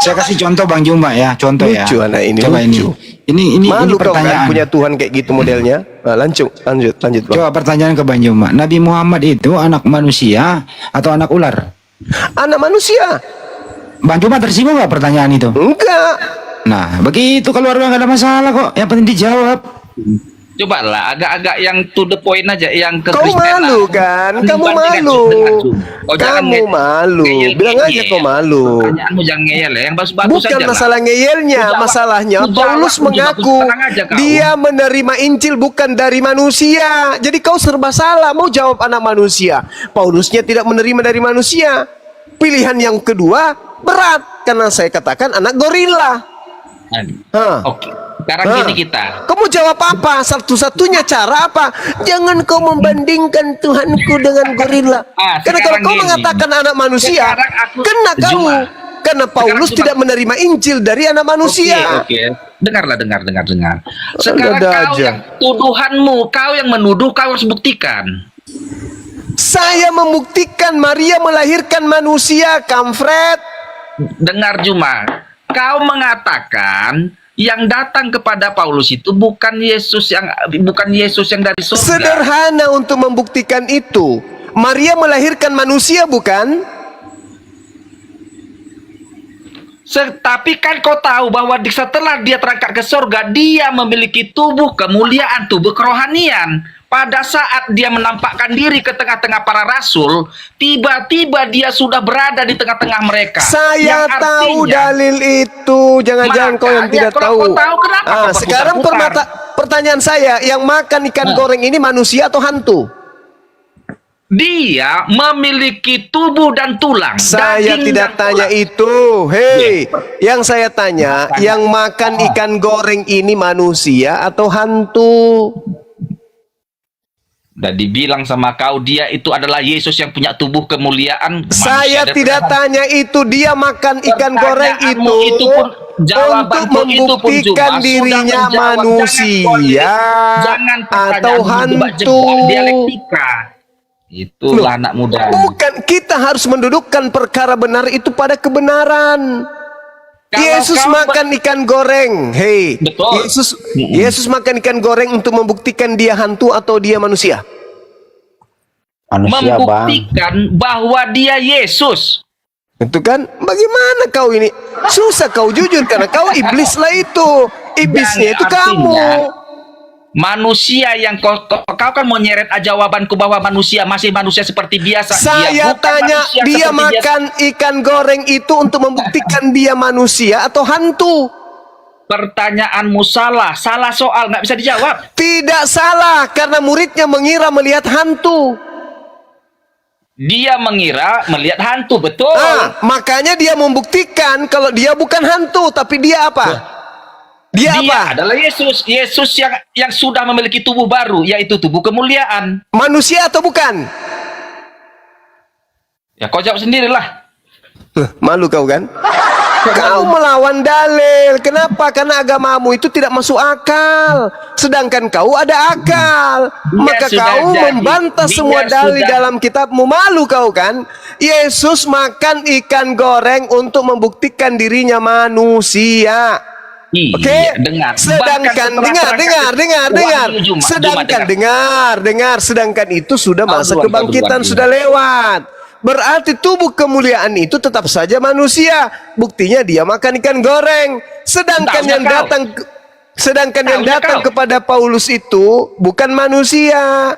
Speaker 7: Saya kasih contoh Bang Jumba ya, contoh ya.
Speaker 2: Lucu anak ini,
Speaker 7: Coba
Speaker 2: lucu.
Speaker 7: Ini
Speaker 2: Malu kau kan
Speaker 7: pertanyaan.
Speaker 2: punya Tuhan kayak gitu modelnya. Nah, lanjut Bang.
Speaker 7: Coba pertanyaan ke Bang Jumba. Nabi Muhammad itu anak manusia atau anak ular?
Speaker 2: Anak manusia.
Speaker 7: Bang Jumba tersinggung nggak pertanyaan itu?
Speaker 2: Enggak.
Speaker 7: Nah, begitu keluarga nggak ada masalah kok. Yang penting dijawab.
Speaker 9: Coba lah, agak-agak yang to the point aja, yang
Speaker 2: Kau
Speaker 9: kekristenan.
Speaker 2: malu kan? Kamu malu. Kamu malu. Bilang aja kau malu.
Speaker 9: Pertanyaanmu jangan ngeyel ya, yang bagus-bagus
Speaker 2: Bukan
Speaker 9: aja
Speaker 2: masalah ngeyelnya, masalahnya Paulus mengaku dia menerima Injil bukan dari manusia. Jadi kau serba salah, mau jawab anak manusia. Paulusnya tidak menerima dari manusia. Pilihan yang kedua berat karena saya katakan anak gorila.
Speaker 9: Oke, sekarang gini kita.
Speaker 2: Kamu jawab apa? Satu-satunya cara apa? Jangan kau membandingkan Tuhanku dengan gorila. Karena kalau kau mengatakan anak manusia, kena kamu. Karena Paulus tidak menerima Injil dari anak manusia.
Speaker 9: Oke. Dengarlah, dengar. Sekarang
Speaker 2: Ada
Speaker 9: kau
Speaker 2: aja.
Speaker 9: yang tuduhanmu, kau yang menuduh, kau harus buktikan.
Speaker 2: Saya membuktikan Maria melahirkan manusia, Kamfred.
Speaker 9: Dengar Juma, kau mengatakan yang datang kepada Paulus itu bukan Yesus yang dari surga.
Speaker 2: Sederhana untuk membuktikan itu. Maria melahirkan manusia bukan?
Speaker 9: Tapi kan kau tahu bahwa setelah dia terangkat ke surga, dia memiliki tubuh kemuliaan, tubuh kerohanian. Pada saat dia menampakkan diri ke tengah-tengah para rasul, tiba-tiba dia sudah berada di tengah-tengah mereka.
Speaker 2: Saya
Speaker 9: Yang
Speaker 2: tahu
Speaker 9: artinya-
Speaker 2: dalil itu. Jangan-jangan kau yang
Speaker 9: Makanya,
Speaker 2: tidak
Speaker 9: kalau
Speaker 2: tahu.
Speaker 9: kau tahu, kenapa kau
Speaker 2: Sekarang
Speaker 9: berputar-putar?
Speaker 2: pertanyaan saya, yang makan ikan goreng ini manusia atau hantu?
Speaker 9: Dia memiliki tubuh dan tulang.
Speaker 2: Saya
Speaker 9: daging
Speaker 2: tidak
Speaker 9: dan
Speaker 2: tanya
Speaker 9: tulang.
Speaker 2: itu. Hei, yang saya tanya, yang makan ikan goreng ini manusia atau hantu?
Speaker 9: Dan dibilang sama kau, dia itu adalah Yesus yang punya tubuh kemuliaan.
Speaker 2: Saya
Speaker 9: manusia dan
Speaker 2: tidak
Speaker 9: tulang.
Speaker 2: tanya itu. Dia makan ikan goreng
Speaker 9: Pertanyaanmu
Speaker 2: itu
Speaker 9: pun,
Speaker 2: untuk
Speaker 9: jawabanmu itu pun
Speaker 2: membuktikan
Speaker 9: Juma,
Speaker 2: dirinya
Speaker 9: sudah menjawab.
Speaker 2: manusia
Speaker 9: Jangan
Speaker 2: atau hantu.
Speaker 9: jebak dialektika. Itulah anak muda.
Speaker 2: Bukan, kita harus mendudukkan perkara benar itu pada kebenaran.
Speaker 9: Kalau
Speaker 2: Yesus
Speaker 9: kau
Speaker 2: makan ikan goreng. Hei,
Speaker 9: Betul.
Speaker 2: Yesus makan ikan goreng untuk membuktikan dia hantu atau dia manusia?
Speaker 8: Manusia, Bang.
Speaker 9: Membuktikan bahwa dia Yesus.
Speaker 2: Itu kan, bagaimana kau ini? Susah kau jujur karena kau iblis lah itu. Iblisnya
Speaker 9: Yang
Speaker 2: itu kamu.
Speaker 9: artinya, manusia yang kau kan mau nyeret jawabanku bahwa manusia masih manusia seperti biasa.
Speaker 2: Saya
Speaker 9: bukan
Speaker 2: tanya,
Speaker 9: manusia
Speaker 2: dia
Speaker 9: seperti
Speaker 2: makan ikan goreng itu untuk membuktikan dia manusia atau hantu?
Speaker 9: Pertanyaanmu salah soal, nggak bisa dijawab.
Speaker 2: Tidak salah, karena muridnya mengira melihat hantu.
Speaker 9: Dia mengira melihat hantu, betul.
Speaker 2: Makanya dia membuktikan kalau dia bukan hantu, tapi dia apa? Dia apa?
Speaker 9: Adalah Yesus yang sudah memiliki tubuh baru, yaitu tubuh kemuliaan.
Speaker 2: Manusia atau bukan?
Speaker 9: Ya kau jawab sendirilah.
Speaker 2: Malu kau kan? Kau melawan dalil. Kenapa? Karena agamamu itu tidak masuk akal. Sedangkan kau ada akal. Maka kau membantah semua dalil dalam kitabmu. Malu kau kan? Yesus makan ikan goreng untuk membuktikan dirinya manusia. Oke? Sedangkan sedangkan itu sudah masa kebangkitan sudah lewat. Berarti tubuh kemuliaan itu tetap saja manusia. Buktinya dia makan ikan goreng. Sedangkan yang datang kepada Paulus itu bukan manusia.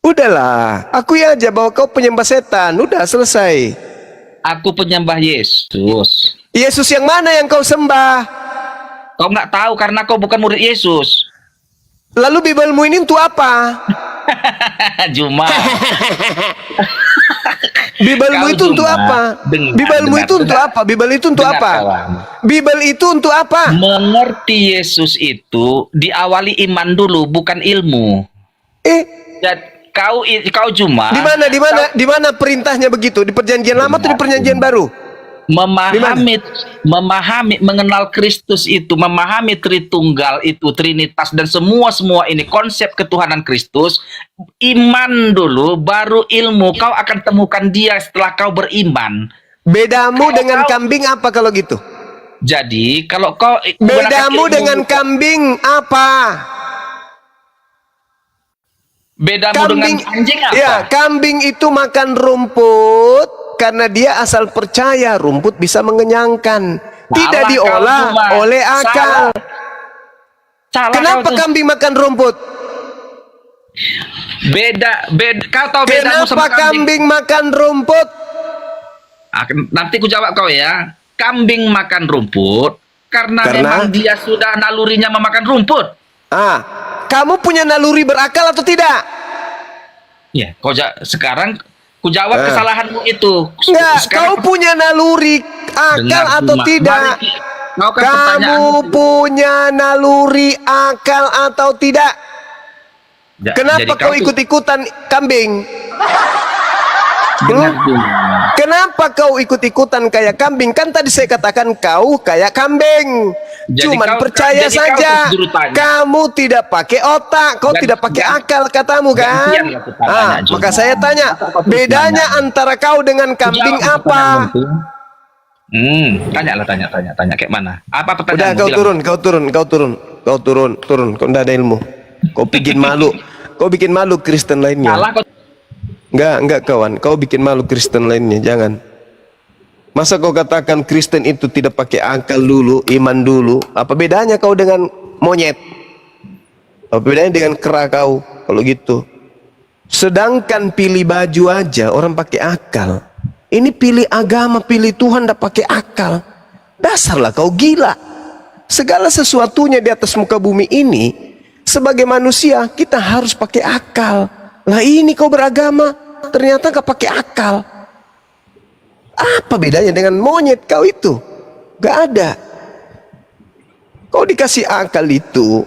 Speaker 2: Udahlah, aku aja bahwa kau penyembah setan. Udah selesai.
Speaker 9: Aku penyembah Yesus.
Speaker 2: Yesus yang mana yang kau sembah?
Speaker 9: Kau nggak tahu karena kau bukan murid Yesus.
Speaker 2: Lalu Bibelmu ini untuk apa?
Speaker 9: Juma.
Speaker 2: Bibelmu itu untuk apa? Bibelmu itu untuk apa? Bibel itu untuk apa? Bibel itu untuk apa?
Speaker 9: Mengerti Yesus itu diawali iman dulu, bukan ilmu. Dan kau Juma.
Speaker 2: Di mana perintahnya begitu? Di Perjanjian Lama atau di Perjanjian Baru?
Speaker 9: Memahami, mengenal Kristus itu, memahami Tritunggal itu, Trinitas dan semua ini konsep ketuhanan Kristus. Iman dulu, baru ilmu. Kau akan temukan dia setelah kau beriman.
Speaker 2: Bedamu dengan kambing apa kalau gitu?
Speaker 9: Jadi kalau kau
Speaker 2: bedamu dengan kambing apa?
Speaker 9: Bedamu dengan anjing apa?
Speaker 2: Ya, kambing itu makan rumput karena dia asal percaya rumput bisa mengenyangkan. Tidak diolah oleh akal. Kenapa kambing makan rumput?
Speaker 9: Beda. Kau tahu bedamu sama
Speaker 2: kenapa kambing makan rumput?
Speaker 9: Nanti ku jawab kau ya. Kambing makan rumput karena memang dia sudah nalurinya memakan rumput.
Speaker 2: Kamu punya naluri berakal atau tidak?
Speaker 9: Ya, sekarang ku jawab kesalahanmu itu.
Speaker 2: Kau punya naluri akal atau tidak? Kamu punya naluri akal atau tidak? Kenapa kau ikut-ikutan kambing? Kenapa kau ikut-ikutan kayak kambing? Kan tadi saya katakan kau kayak kambing. Cuman percaya saja. Kamu tidak pakai otak, kau tidak pakai akal katamu kan? Maka saya tanya, bedanya antara kau dengan kambing apa?
Speaker 9: Tanya kayak mana? Apa pertanyaanmu?
Speaker 2: Udah kau turun. Kau tidak ada ilmu. Kau bikin malu. Kau bikin malu Kristen lainnya. Enggak kawan, kau bikin malu Kristen lainnya, jangan. Masa kau katakan Kristen itu tidak pakai akal dulu, iman dulu? Apa bedanya kau dengan monyet? Apa bedanya dengan kera kau kalau gitu? Sedangkan pilih baju aja orang pakai akal. Ini pilih agama, pilih Tuhan tidak pakai akal. Dasarlah kau gila. Segala sesuatunya di atas muka bumi ini sebagai manusia kita harus pakai akal. Lah ini kau beragama ternyata gak pakai akal. Apa bedanya dengan monyet kau itu? Gak ada. Kau dikasih akal itu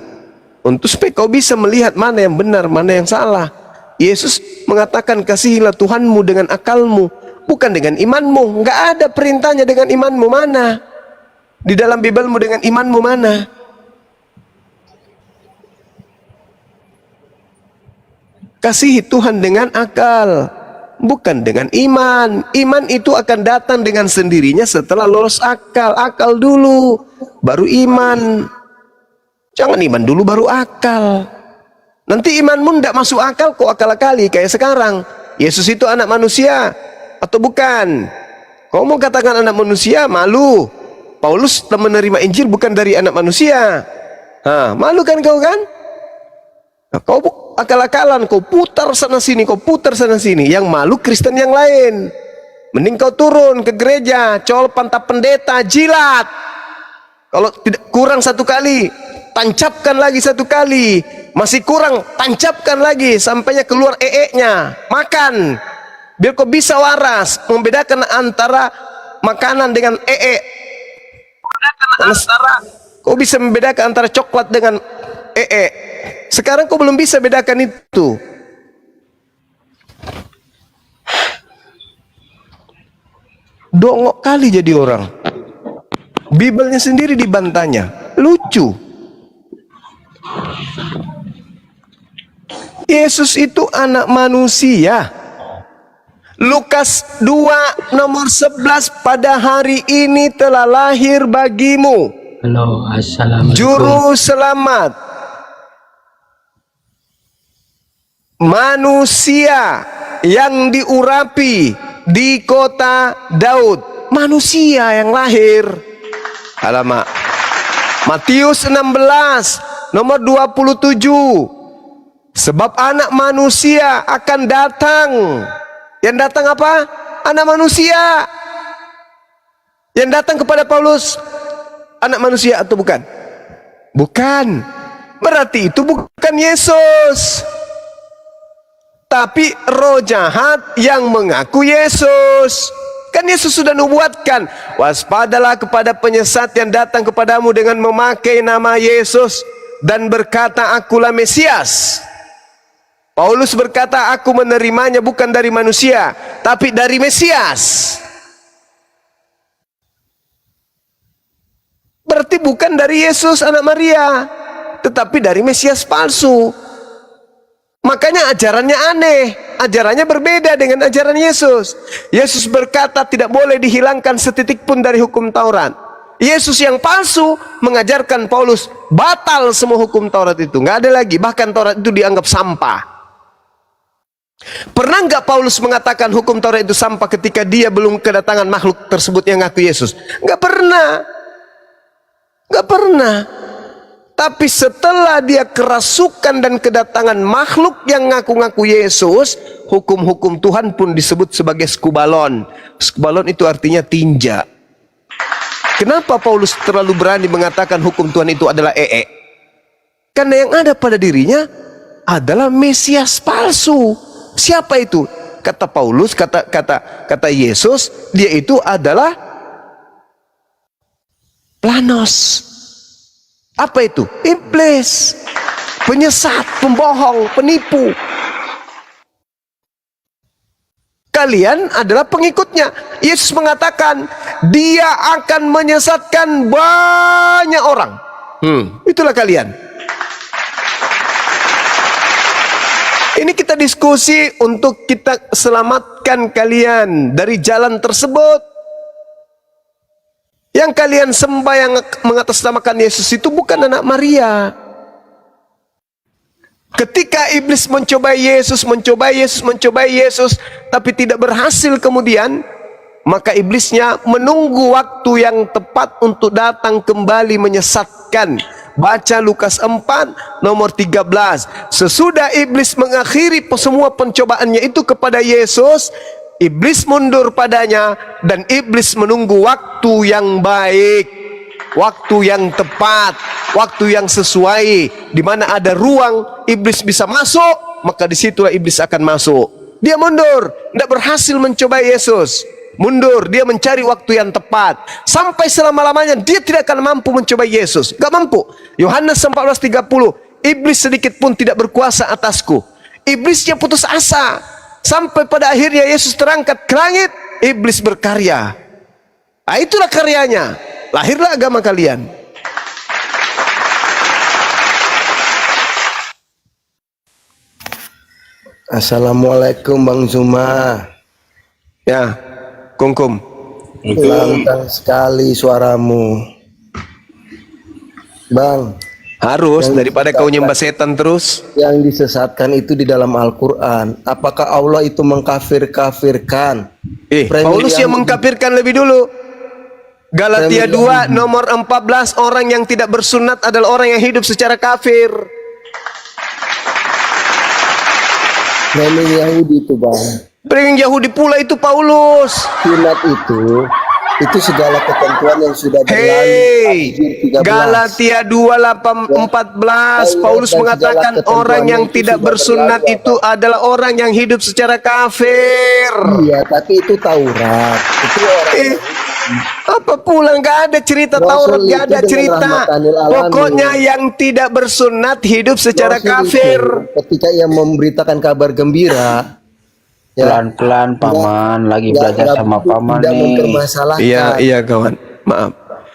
Speaker 2: untuk supaya kau bisa melihat mana yang benar, mana yang salah. Yesus mengatakan kasihilah Tuhanmu dengan akalmu, bukan dengan imanmu. Gak ada perintahnya dengan imanmu mana? Di dalam Bibelmu dengan imanmu mana? Kasihi Tuhan dengan akal, bukan dengan iman. Iman itu akan datang dengan sendirinya setelah lolos akal. Akal dulu, baru iman. Jangan iman dulu baru akal. Nanti imanmu tidak masuk akal, kok akal-akali kayak sekarang. Yesus itu anak manusia atau bukan? Kau mau katakan anak manusia, malu. Paulus telah menerima Injil bukan dari anak manusia. Malu kan kau kan? Kau akal-akalan, kau putar sana sini, Yang malu Kristen yang lain. Mending kau turun ke gereja, col pantat pendeta, jilat. Kalau tidak kurang 1 kali, tancapkan lagi 1 kali. Masih kurang, tancapkan lagi sampainya keluar nya. Makan. Biar kau bisa waras membedakan antara makanan dengan kau bisa membedakan antara coklat dengan Sekarang kau belum bisa bedakan itu. Dongok kali jadi orang. Bibelnya sendiri dibantahnya. Lucu. Yesus itu anak manusia. Lukas 2 nomor 11, pada hari ini telah lahir bagimu
Speaker 10: Halo, assalamualaikum.
Speaker 2: juru selamat, manusia yang diurapi di kota Daud. Manusia yang lahir. Alamak. Matius 16 nomor 27. Sebab anak manusia akan datang. Yang datang apa? Anak manusia. Yang datang kepada Paulus anak manusia atau bukan? Bukan. Berarti itu bukan Yesus, tapi roh jahat yang mengaku Yesus. Kan Yesus sudah nubuatkan, waspadalah kepada penyesat yang datang kepadamu dengan memakai nama Yesus dan berkata, akulah Mesias. Paulus berkata, aku menerimanya bukan dari manusia, tapi dari Mesias. Berarti bukan dari Yesus anak Maria, tetapi dari Mesias palsu. Makanya ajarannya aneh, ajarannya berbeda dengan ajaran Yesus. Yesus berkata tidak boleh dihilangkan setitik pun dari hukum Taurat. Yesus yang palsu mengajarkan Paulus batal semua hukum Taurat itu, nggak ada lagi, bahkan Taurat itu dianggap sampah. Pernah nggak Paulus mengatakan hukum Taurat itu sampah ketika dia belum kedatangan makhluk tersebut yang ngaku Yesus? Nggak pernah. Nggak pernah. Tapi setelah dia kerasukan dan kedatangan makhluk yang ngaku-ngaku Yesus, hukum-hukum Tuhan pun disebut sebagai skubalon. Skubalon itu artinya tinja. Kenapa Paulus terlalu berani mengatakan hukum Tuhan itu adalah Karena yang ada pada dirinya adalah Mesias palsu. Siapa itu? Kata Paulus, kata Yesus, dia itu adalah Planos. Apa itu? Iblis, penyesat, pembohong, penipu. Kalian adalah pengikutnya. Yesus mengatakan dia akan menyesatkan banyak orang. Itulah kalian. Ini kita diskusi untuk kita selamatkan kalian dari jalan tersebut. Yang kalian sembah yang mengatasnamakan Yesus itu bukan anak Maria. Ketika iblis mencobai Yesus, tapi tidak berhasil kemudian, maka iblisnya menunggu waktu yang tepat untuk datang kembali menyesatkan. Baca Lukas 4 nomor 13. Sesudah iblis mengakhiri semua pencobaannya itu kepada Yesus, iblis mundur padanya dan iblis menunggu waktu yang baik, waktu yang tepat, waktu yang sesuai, di mana ada ruang iblis bisa masuk, maka disitulah iblis akan masuk. Dia mundur, tidak berhasil mencoba Yesus. Mundur, dia mencari waktu yang tepat. Sampai selama-lamanya dia tidak akan mampu mencoba Yesus. Gak mampu. Yohanes 14:30, iblis sedikit pun tidak berkuasa atasku. Iblisnya putus asa. Sampai pada akhirnya Yesus terangkat ke langit, iblis berkarya. Nah, itulah karyanya. Lahirlah agama kalian.
Speaker 11: Assalamualaikum Bang Zuma.
Speaker 2: Ya, Kungkum.
Speaker 11: Lantang sekali suaramu, Bang.
Speaker 2: Harus, daripada kau nyembah setan terus.
Speaker 11: Yang disesatkan itu di dalam Al-Quran. Apakah Allah itu mengkafir-kafirkan?
Speaker 2: Paulus yang mengkafirkan lebih dulu. Galatia 2 nomor 14, orang yang tidak bersunat adalah orang yang hidup secara kafir.
Speaker 11: Premier Yahudi itu, Bang.
Speaker 2: Yang Yahudi pula itu Paulus.
Speaker 11: Sunat itu segala ketentuan yang sudah berlalu.
Speaker 2: Hei, Galatia 2:14 Paulus mengatakan orang yang tidak bersunat itu adalah orang yang hidup secara kafir.
Speaker 11: Iya, tapi itu Taurat. Itu orang
Speaker 2: Apa pula, nggak ada cerita Taurat, nggak ada cerita. Pokoknya yang tidak bersunat hidup secara kafir.
Speaker 11: Ketika ia memberitakan kabar gembira,
Speaker 8: Pelan-pelan paman, lagi belajar sama paman
Speaker 11: tidak
Speaker 8: nih.
Speaker 11: mempermasalahkan.
Speaker 2: Iya kawan, maaf.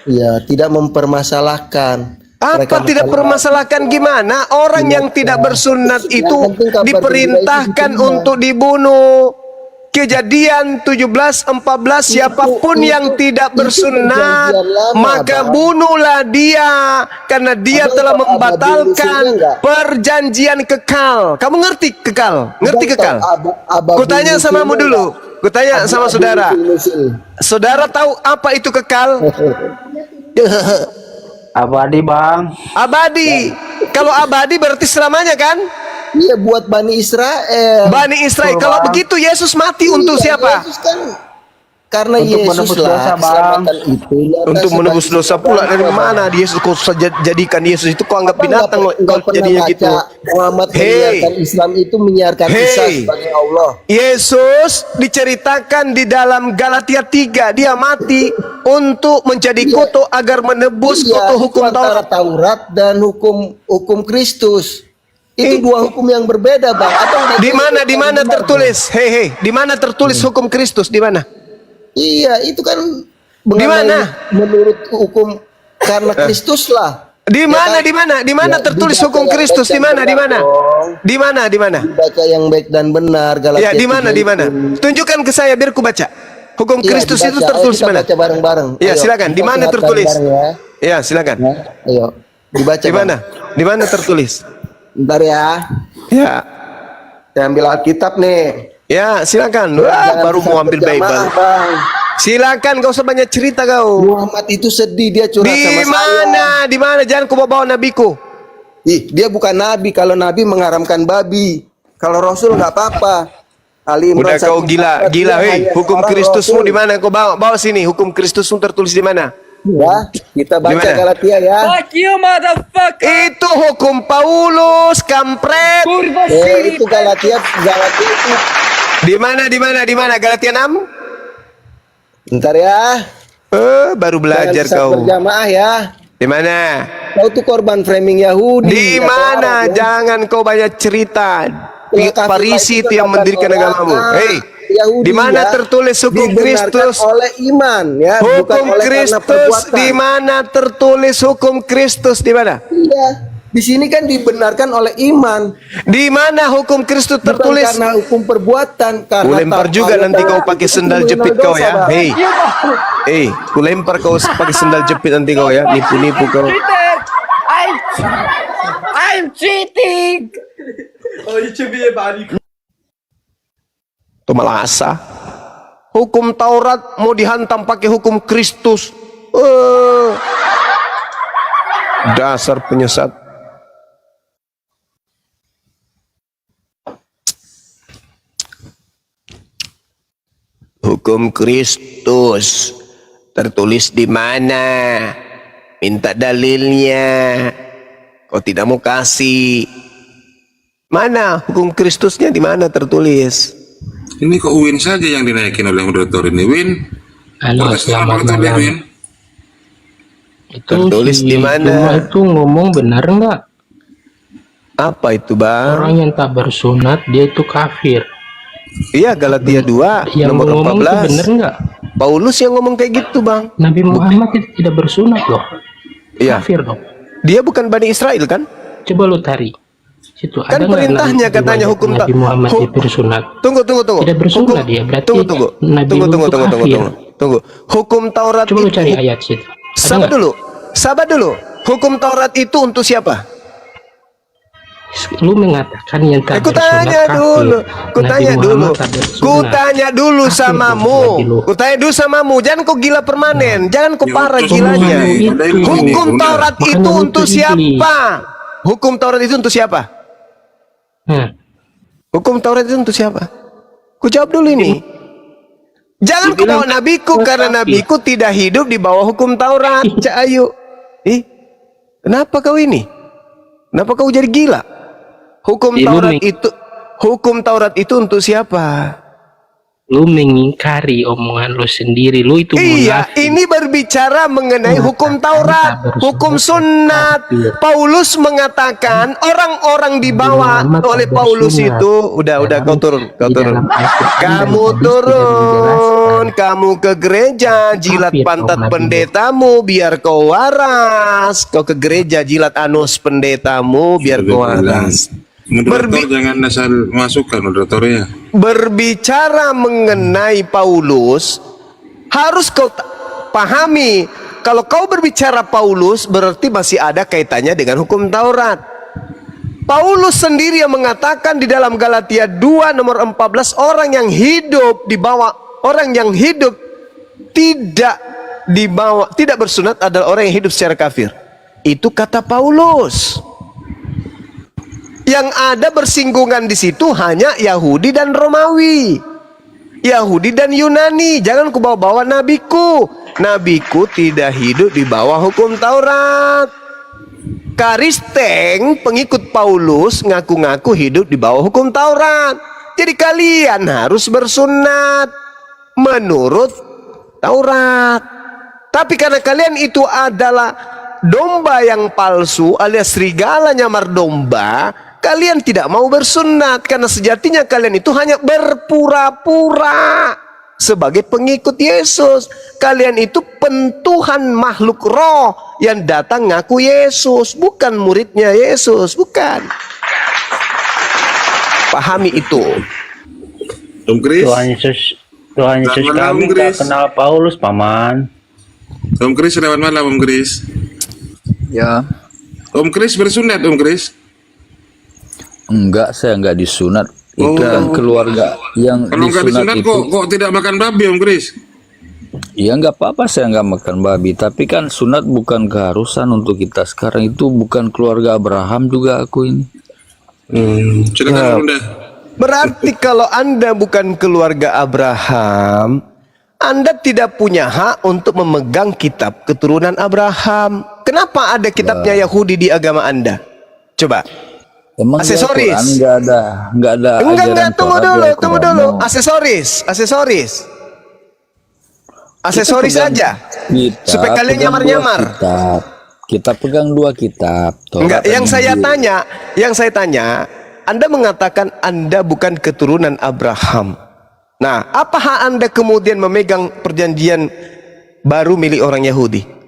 Speaker 11: Iya, tidak mempermasalahkan.
Speaker 2: Apa tidak permasalahkan gimana? Orang yang tidak bersunat itu diperintahkan untuk dibunuh. Kejadian 17:14 siapapun yang tidak bersunat maka bunuhlah dia karena dia telah membatalkan perjanjian kekal. Kamu ngerti kekal? Ngerti kekal? Kutanya samamu dulu. Kutanya sama saudara. Saudara tahu apa itu kekal?
Speaker 8: Abadi bang.
Speaker 2: Abadi. Kalau abadi berarti selamanya kan?
Speaker 11: Iya, buat Bani Israel.
Speaker 2: Bani Israel. Kalau begitu Yesus mati untuk siapa?
Speaker 11: Yesus kan, karena
Speaker 8: Untuk
Speaker 11: Yesus
Speaker 8: menebus
Speaker 11: lah
Speaker 8: dosa, Bang.
Speaker 11: keselamatan itu.
Speaker 2: Untuk menebus dosa pula dari mana Yesus kau jadikan Yesus itu kau anggap binatang kau jadinya gitu.
Speaker 11: Muhammad menyiarkan Islam itu menyiarkan Isa sebagai Allah.
Speaker 2: Yesus diceritakan di dalam Galatia 3 dia mati untuk menjadi kutuk agar menebus kutuk hukum
Speaker 11: antara
Speaker 2: Taurat.
Speaker 11: dan hukum Kristus. Itu dua hukum yang berbeda, Bang.
Speaker 2: Di mana tertulis? Hei, di mana tertulis hukum Kristus? Di mana?
Speaker 11: Iya, itu kan
Speaker 2: di mana?
Speaker 11: Menurut hukum karena Kristus lah.
Speaker 2: Di mana tertulis hukum Kristus? Di mana? Di mana?
Speaker 11: Baca yang baik dan benar.
Speaker 2: Ya,
Speaker 11: Galatia
Speaker 2: di mana?
Speaker 11: 3.
Speaker 2: Tunjukkan ke saya biar ku baca. Hukum
Speaker 11: Iya,
Speaker 2: Kristus itu
Speaker 11: dibaca.
Speaker 2: tertulis
Speaker 11: Ayo kita
Speaker 2: mana?
Speaker 11: baca bareng-bareng.
Speaker 2: Ya,
Speaker 11: Ayo,
Speaker 2: silakan. Di
Speaker 11: kita
Speaker 2: mana
Speaker 11: lihat
Speaker 2: tertulis?
Speaker 11: bareng-bareng
Speaker 2: Ya, silakan.
Speaker 11: ya. Ayo, dibaca.
Speaker 2: Di mana? Di mana tertulis?
Speaker 11: Bentar ya.
Speaker 2: Ya.
Speaker 11: Saya ambil Alkitab nih.
Speaker 2: Ya, silakan. Wah,
Speaker 11: Jangan
Speaker 2: baru
Speaker 11: bisa
Speaker 2: mau ambil
Speaker 11: berjamaah,
Speaker 2: Bible.
Speaker 11: Bang.
Speaker 2: Silakan, gak usah banyak cerita kau.
Speaker 11: Muhammad itu sedih, dia curhat sama
Speaker 2: Di mana? Di mana? Jangan kau bawa nabiku.
Speaker 11: Ih, dia bukan nabi. Kalau nabi mengharamkan babi. Kalau rasul nggak apa-apa. Ali Imran
Speaker 2: Udah kau
Speaker 11: 1:4,
Speaker 2: gila,
Speaker 11: dia
Speaker 2: hei.
Speaker 11: hanya
Speaker 2: Hukum
Speaker 11: seorang
Speaker 2: Kristusmu
Speaker 11: rasul.
Speaker 2: di mana? Kau bawa sini. Hukum Kristusmu tertulis di mana?
Speaker 11: Ya, kita baca
Speaker 2: Di mana?
Speaker 11: Galatia ya.
Speaker 2: Itu hukum Paulus, kampret.
Speaker 11: Itu Galatia itu.
Speaker 2: Di mana? Galatia 6?
Speaker 11: Bentar ya.
Speaker 2: Baru belajar
Speaker 11: Jangan
Speaker 2: kau.
Speaker 11: berjamaah ya.
Speaker 2: Di mana?
Speaker 11: Kau tuh korban framing Yahudi.
Speaker 2: Di
Speaker 11: atau
Speaker 2: mana?
Speaker 11: Arab, ya.
Speaker 2: Jangan kau banyak cerita.
Speaker 11: Kafir
Speaker 2: Parisi
Speaker 11: itu
Speaker 2: itu yang
Speaker 11: bukan
Speaker 2: mendirikan
Speaker 11: orang,
Speaker 2: agamamu. Hei,
Speaker 11: Yahudi,
Speaker 2: di mana
Speaker 11: ya.
Speaker 2: tertulis hukum
Speaker 11: Dibenarkan
Speaker 2: Kristus?
Speaker 11: oleh iman ya, bukan
Speaker 2: Hukum
Speaker 11: oleh karena
Speaker 2: Kristus
Speaker 11: perbuatan.
Speaker 2: di mana tertulis hukum Kristus di mana?
Speaker 11: Iya. Di sini kan dibenarkan oleh iman.
Speaker 2: Di mana hukum Kristus
Speaker 11: Bukan
Speaker 2: tertulis?
Speaker 11: karena hukum perbuatan. Karena
Speaker 2: Kulempar juga nanti kau pakai sendal jepit kau ya. Hei, kulempar kau pakai sendal jepit nanti kau ya. Nipu-nipu kau.
Speaker 12: I'm cheating.
Speaker 2: Itu malah asa. Hukum Taurat mau dihantam pakai hukum Kristus. Dasar penyesat. Hukum Kristus tertulis di mana? Minta dalilnya. Kau tidak mau kasih. Mana hukum Kristusnya di mana tertulis?
Speaker 6: Ini kok Win saja yang dinaikin oleh moderator ini, Win.
Speaker 13: Halo, selamat malam.
Speaker 6: Win.
Speaker 13: Itu
Speaker 2: Tertulis
Speaker 13: si
Speaker 2: di mana?
Speaker 13: Juma itu ngomong benar nggak?
Speaker 2: Apa itu, Bang?
Speaker 13: Orang yang tak bersunat dia itu kafir.
Speaker 2: Iya, Galatia 2
Speaker 13: Yang
Speaker 2: nomor
Speaker 13: ngomong itu
Speaker 2: 14.
Speaker 13: benar nggak?
Speaker 2: Paulus yang ngomong kayak gitu, Bang.
Speaker 13: Nabi Muhammad itu tidak bersunat loh.
Speaker 2: Iya.
Speaker 13: Kafir dong.
Speaker 2: Dia bukan Bani Israel kan?
Speaker 13: Coba lu tarik. Situ
Speaker 2: Kan
Speaker 13: ada nggak
Speaker 2: perintahnya
Speaker 13: Nabi-
Speaker 2: katanya hukum
Speaker 13: Nabi Muhammad itu bersunat.
Speaker 2: Tunggu.
Speaker 13: Tidak bersunat dia, berarti Nabi itu kafir.
Speaker 2: Tunggu. Hukum Taurat
Speaker 13: Coba lu
Speaker 2: itu.
Speaker 13: cari ayat situ. Ada
Speaker 2: Sabar
Speaker 13: nggak?
Speaker 2: dulu. Hukum Taurat itu untuk siapa?
Speaker 13: Lu mengatakan yang tak
Speaker 2: Aku
Speaker 13: bersunat
Speaker 2: tanya
Speaker 13: kafir.
Speaker 2: dulu.
Speaker 13: Nabi Muhammad tak bersunat.
Speaker 2: Kutanya dulu
Speaker 13: Kafir
Speaker 2: samamu.
Speaker 13: dong, berarti lu.
Speaker 2: Kutanya dulu samamu. Jangan kau gila permanen. Jangan kau
Speaker 6: Ya,
Speaker 2: parah
Speaker 6: terus
Speaker 2: gilanya.
Speaker 6: ngomong itu.
Speaker 2: Hukum
Speaker 6: Udah.
Speaker 2: Taurat
Speaker 13: Makanya
Speaker 2: itu
Speaker 13: lu
Speaker 2: untuk
Speaker 13: tuh
Speaker 2: siapa? Hukum Taurat itu untuk siapa?
Speaker 13: Hmm.
Speaker 2: Hukum Taurat itu untuk siapa? Ku jawab dulu ini. Jangan kau bawa nabiku karena nabiku tidak hidup di bawah hukum Taurat. Cak Ayu. Kenapa kau ini? Kenapa kau jadi gila? Hukum Taurat itu untuk siapa?
Speaker 13: Lu mengingkari omongan lu sendiri. Lu itu
Speaker 2: Iya,
Speaker 13: munafik.
Speaker 2: ini berbicara mengenai hukum Taurat, hukum sunnat. Paulus mengatakan orang-orang dibawa oleh Paulus itu, udah kau turun. Kamu turun, kamu ke gereja, jilat pantat pendetamu biar kau waras. Kau ke gereja jilat anus pendetamu biar kau waras.
Speaker 6: Moderator jangan asal masukkan moderatornya.
Speaker 2: Berbicara mengenai Paulus, harus kau pahami, kalau kau berbicara Paulus berarti masih ada kaitannya dengan hukum Taurat. Paulus sendiri yang mengatakan di dalam Galatia 2 nomor 14, orang yang hidup di bawah, orang yang hidup tidak bersunat adalah orang yang hidup secara kafir. Itu kata Paulus. Yang ada bersinggungan di situ hanya Yahudi dan Romawi, Yahudi dan Yunani. Jangan ku bawa-bawa nabiku. Nabiku tidak hidup di bawah hukum Taurat. Karisteng, pengikut Paulus, ngaku-ngaku hidup di bawah hukum Taurat. Jadi kalian harus bersunat menurut Taurat. Tapi karena kalian itu adalah domba yang palsu alias serigala nyamar domba, kalian tidak mau bersunat karena sejatinya kalian itu hanya berpura-pura sebagai pengikut Yesus. Kalian itu pentuhan makhluk roh yang datang ngaku Yesus, bukan muridnya Yesus, bukan. Pahami itu.
Speaker 6: Om Kris.
Speaker 14: Tuhan Yesus kami tak kenal Paulus, Paman.
Speaker 6: Om Kris, selamat malam Om Kris.
Speaker 9: Ya.
Speaker 6: Om Kris bersunat, Om Kris?
Speaker 9: Enggak, saya enggak disunat. Itu kan keluarga yang
Speaker 6: kalau nggak disunat
Speaker 9: itu.
Speaker 6: kok tidak makan babi Om Kris?
Speaker 9: Ya enggak apa-apa saya enggak makan babi, tapi kan sunat bukan keharusan untuk kita sekarang. Itu bukan keluarga Abraham juga aku ini.
Speaker 6: Silakan Bunda.
Speaker 2: Berarti kalau Anda bukan keluarga Abraham, Anda tidak punya hak untuk memegang kitab keturunan Abraham. Kenapa ada kitabnya Yahudi di agama Anda? Coba.
Speaker 9: Emang
Speaker 2: aksesoris.
Speaker 9: Enggak ada.
Speaker 2: Enggak, tunggu dulu. Aksesoris aja. Supaya kalian nyamar-nyamar.
Speaker 9: Kita pegang 2 kitab.
Speaker 2: Enggak, yang saya tanya, Anda mengatakan Anda bukan keturunan Abraham. Nah, apa hak Anda kemudian memegang perjanjian baru milik orang Yahudi?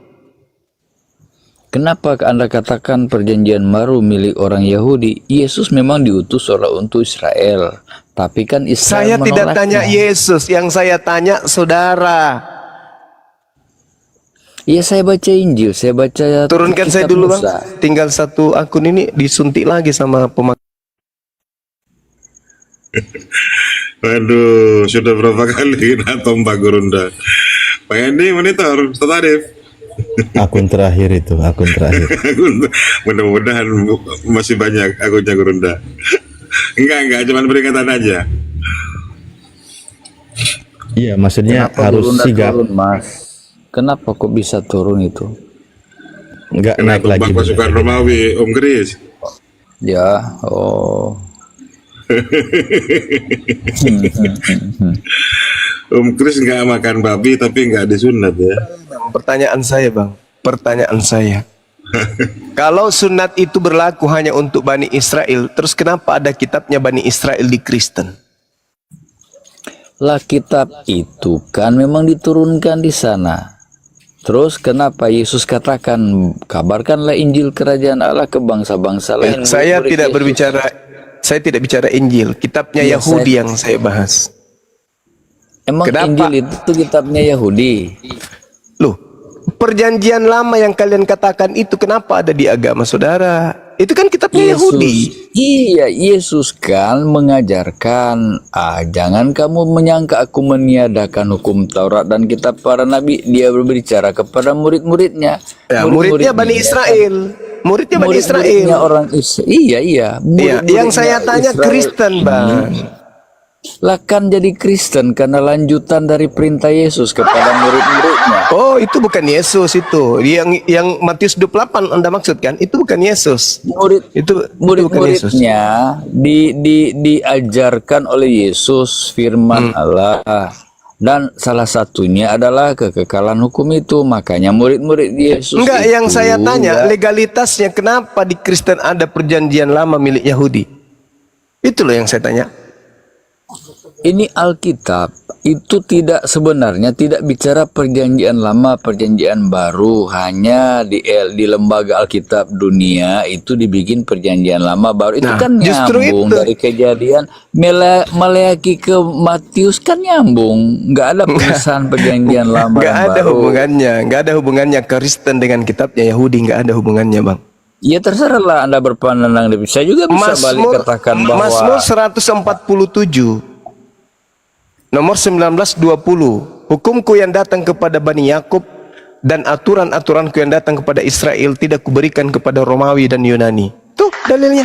Speaker 9: Kenapa Anda katakan perjanjian baru milik orang Yahudi? Yesus memang diutus untuk Israel, tapi kan Israel
Speaker 2: saya tidak tanya Yesus, yang saya tanya saudara.
Speaker 9: Iya, saya baca Injil, saya baca.
Speaker 2: Turunkan saya dulu Bang. Tinggal satu akun ini disuntik lagi sama pemakai.
Speaker 6: Waduh, sudah berapa kali kena tombak Gurunda. Pak Andi, monitor, Ustaz Arif.
Speaker 4: Akun terakhir itu, akun terakhir.
Speaker 6: Mudah-mudahan masih banyak akunnya Gurunda. Enggak, cuma peringatan aja.
Speaker 4: Iya, maksudnya
Speaker 9: Kenapa
Speaker 4: harus sigap.
Speaker 9: Turun, Mas? Kenapa kok bisa turun itu?
Speaker 4: Enggak naik lagi.
Speaker 6: Pasukan Romawi, Om Kris.
Speaker 9: Ya,
Speaker 6: Om Kris nggak makan babi tapi nggak disunat ya.
Speaker 2: Pertanyaan saya. Kalau sunat itu berlaku hanya untuk Bani Israel, terus kenapa ada kitabnya Bani Israel di Kristen?
Speaker 9: Lah, kitab itu kan memang diturunkan di sana. Terus kenapa Yesus katakan kabarkanlah Injil kerajaan Allah ke bangsa-bangsa lain?
Speaker 2: Saya tidak bicara Injil, kitabnya Yahudi yang saya bahas.
Speaker 9: Emang
Speaker 2: kenapa?
Speaker 9: Injil itu kitabnya Yahudi?
Speaker 2: Loh, perjanjian lama yang kalian katakan itu kenapa ada di agama saudara? Itu kan kitabnya Yahudi.
Speaker 9: Iya, Yesus kan mengajarkan, jangan kamu menyangka aku meniadakan hukum Taurat dan kitab para nabi. Dia berbicara kepada murid-muridnya.
Speaker 2: Ya, muridnya Bani Israel. Muridnya Bani Israel.
Speaker 9: Orang Israel. Iya.
Speaker 2: Yang saya tanya Kristen, Bang.
Speaker 9: Lah kan jadi Kristen karena lanjutan dari perintah Yesus kepada murid-muridnya.
Speaker 2: Oh, itu bukan Yesus itu. Yang Matius 28 Anda maksud kan? Itu bukan Yesus. Itu bukan Yesus.
Speaker 9: Murid-muridnya diajarkan oleh Yesus firman Allah. Dan salah satunya adalah kekekalan hukum itu. Makanya murid-murid Yesus
Speaker 2: Enggak,
Speaker 9: itu,
Speaker 2: yang saya tanya legalitasnya, kenapa di Kristen ada perjanjian lama milik Yahudi? Itu loh yang saya tanya.
Speaker 9: Ini Alkitab itu sebenarnya tidak bicara perjanjian lama, perjanjian baru. Hanya di lembaga Alkitab dunia itu dibikin perjanjian lama baru. Itu kan nyambung dari Kejadian Maleaki ke Matius kan nyambung. Nggak ada perusahaan perjanjian lama.
Speaker 2: Nggak ada hubungannya, nggak ada hubungannya Kristen dengan kitabnya Yahudi, nggak ada hubungannya, Bang.
Speaker 9: Ya terserahlah Anda berpandangan lebih. Saya juga bisa balik katakan bahwa
Speaker 2: Mazmur 147 nomor 19-20, hukumku yang datang kepada Bani Yakub dan aturan-aturanku yang datang kepada Israel tidak kuberikan kepada Romawi dan Yunani. Tuh dalilnya.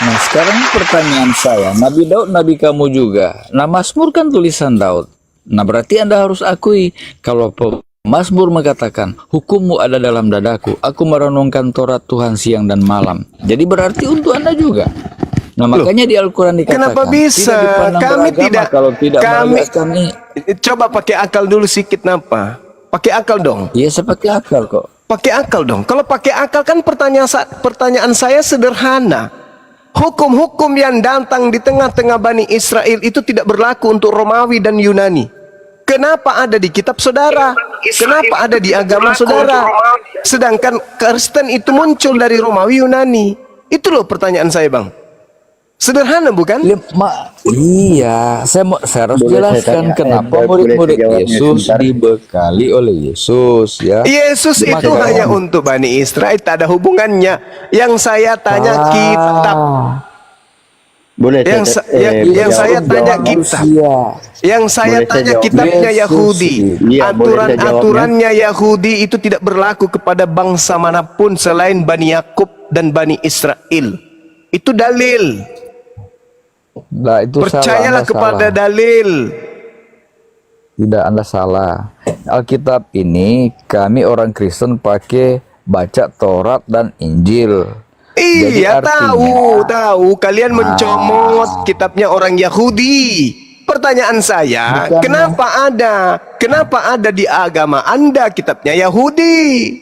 Speaker 9: Nah sekarang pertanyaan saya, Nabi Daud Nabi kamu juga. Nah Mazmur kan tulisan Daud. Nah berarti Anda harus akui kalau Mazmur mengatakan, hukummu ada dalam dadaku, aku merenungkan Taurat Tuhan siang dan malam. Jadi berarti untuk Anda juga. Nah makanya di Al-Quran dikatakan,
Speaker 2: kenapa bisa? Kami tidak,
Speaker 9: kalau tidak
Speaker 2: kami
Speaker 9: kami
Speaker 2: coba pakai akal dulu sedikit, napa? Pakai akal dong.
Speaker 9: Iya, saya pakai akal kok.
Speaker 2: Pakai akal dong. Kalau pakai akal kan pertanyaan saya sederhana. Hukum-hukum yang datang di tengah-tengah Bani Israel itu tidak berlaku untuk Romawi dan Yunani. Kenapa ada di kitab saudara? Kenapa ada di agama saudara? Sedangkan Kristen itu muncul dari Romawi Yunani. Itu loh pertanyaan saya, Bang. Sederhana bukan?
Speaker 9: Iya, saya harus jelaskan kenapa murid-murid Yesus dibekali oleh Yesus ya.
Speaker 2: Yesus itu hanya untuk Bani Israel, tak ada hubungannya. Yang saya tanya kitab.
Speaker 8: Boleh
Speaker 2: yang saya tanya kitab. Yang saya tanya kitabnya Yahudi. Aturan-aturannya Yahudi itu tidak berlaku kepada bangsa manapun selain Bani Yakub dan Bani Israel. Itu dalil.
Speaker 9: Nah, itu
Speaker 2: percayalah kepada dalil.
Speaker 9: Tidak, Anda salah. Alkitab ini kami orang Kristen pakai baca Taurat dan Injil.
Speaker 2: Iya, tahu. Kalian mencomot kitabnya orang Yahudi. Pertanyaan saya, kenapa ada di agama Anda kitabnya Yahudi?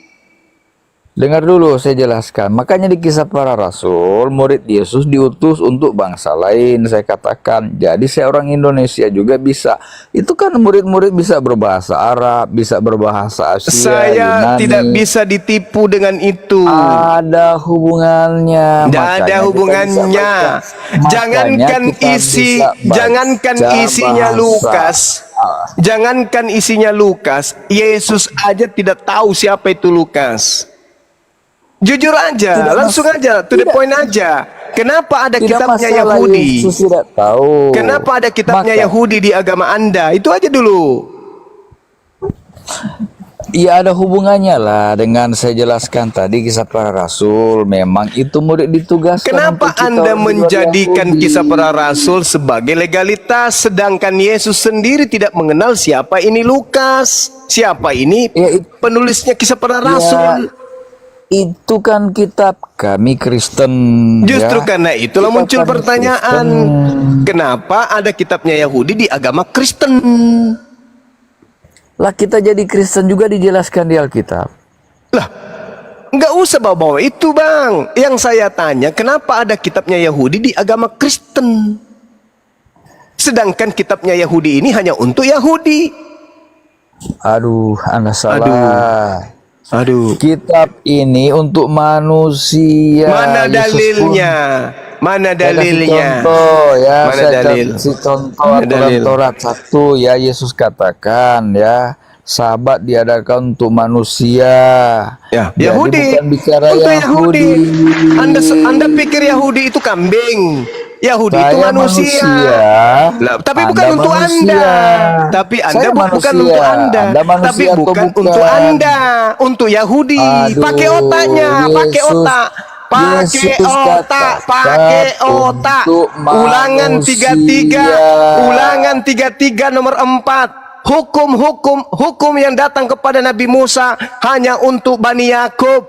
Speaker 9: Dengar dulu saya jelaskan. Makanya di Kisah Para Rasul, murid Yesus diutus untuk bangsa lain. Saya katakan, jadi saya orang Indonesia juga bisa. Itu kan murid-murid bisa berbahasa Arab, bisa berbahasa Asia,
Speaker 2: saya
Speaker 9: Yunani.
Speaker 2: Tidak bisa ditipu dengan itu.
Speaker 9: Ada hubungannya.
Speaker 2: Tidak ada hubungannya. Jangankan isinya Lukas. Jangankan isinya Lukas, Yesus aja tidak tahu siapa itu Lukas. Jujur aja, langsung aja, to the point aja. Kenapa ada kitabnya Yahudi?
Speaker 9: Yesus tidak tahu.
Speaker 2: Kenapa ada kitabnya Yahudi di agama Anda? Itu aja dulu.
Speaker 9: Ya ada hubungannya lah dengan saya jelaskan tadi Kisah Para Rasul. Memang itu murid ditugaskan.
Speaker 2: Kenapa Anda menjadikan Kisah Para Rasul sebagai legalitas, sedangkan Yesus sendiri tidak mengenal siapa ini Lukas, siapa ini penulisnya Kisah Para Rasul?
Speaker 9: Itu kan kitab kami Kristen.
Speaker 2: Justru karena itulah muncul pertanyaan, kenapa ada kitabnya Yahudi di agama Kristen?
Speaker 9: Lah kita jadi Kristen juga dijelaskan di Alkitab.
Speaker 2: Lah, nggak usah bawa-bawa itu, Bang. Yang saya tanya, kenapa ada kitabnya Yahudi di agama Kristen? Sedangkan kitabnya Yahudi ini hanya untuk Yahudi.
Speaker 9: Aduh, Anda salah.
Speaker 2: Aduh.
Speaker 9: Kitab ini untuk manusia.
Speaker 2: Mana dalilnya? Mana dalilnya?
Speaker 9: Contoh ya,
Speaker 2: mana dalil?
Speaker 9: Contoh aturan Taurat 1 ya, Yesus katakan ya, sahabat diadakan untuk manusia.
Speaker 2: Ya,
Speaker 9: jadi
Speaker 2: Yahudi.
Speaker 9: Bukan bicara
Speaker 2: untuk
Speaker 9: Yahudi.
Speaker 2: Anda pikir Yahudi itu kambing? Yahudi
Speaker 9: Saya
Speaker 2: itu manusia.
Speaker 9: Lah,
Speaker 2: tapi bukan untuk Anda. Tapi Anda bukan untuk Anda. Tapi bukan untuk Anda. Untuk Yahudi. Pakai otaknya, pakai otak. Pakai otak, pakai otak. Ulangan 33, ulangan 33 nomor 4. Hukum yang datang kepada Nabi Musa hanya untuk Bani Yakub.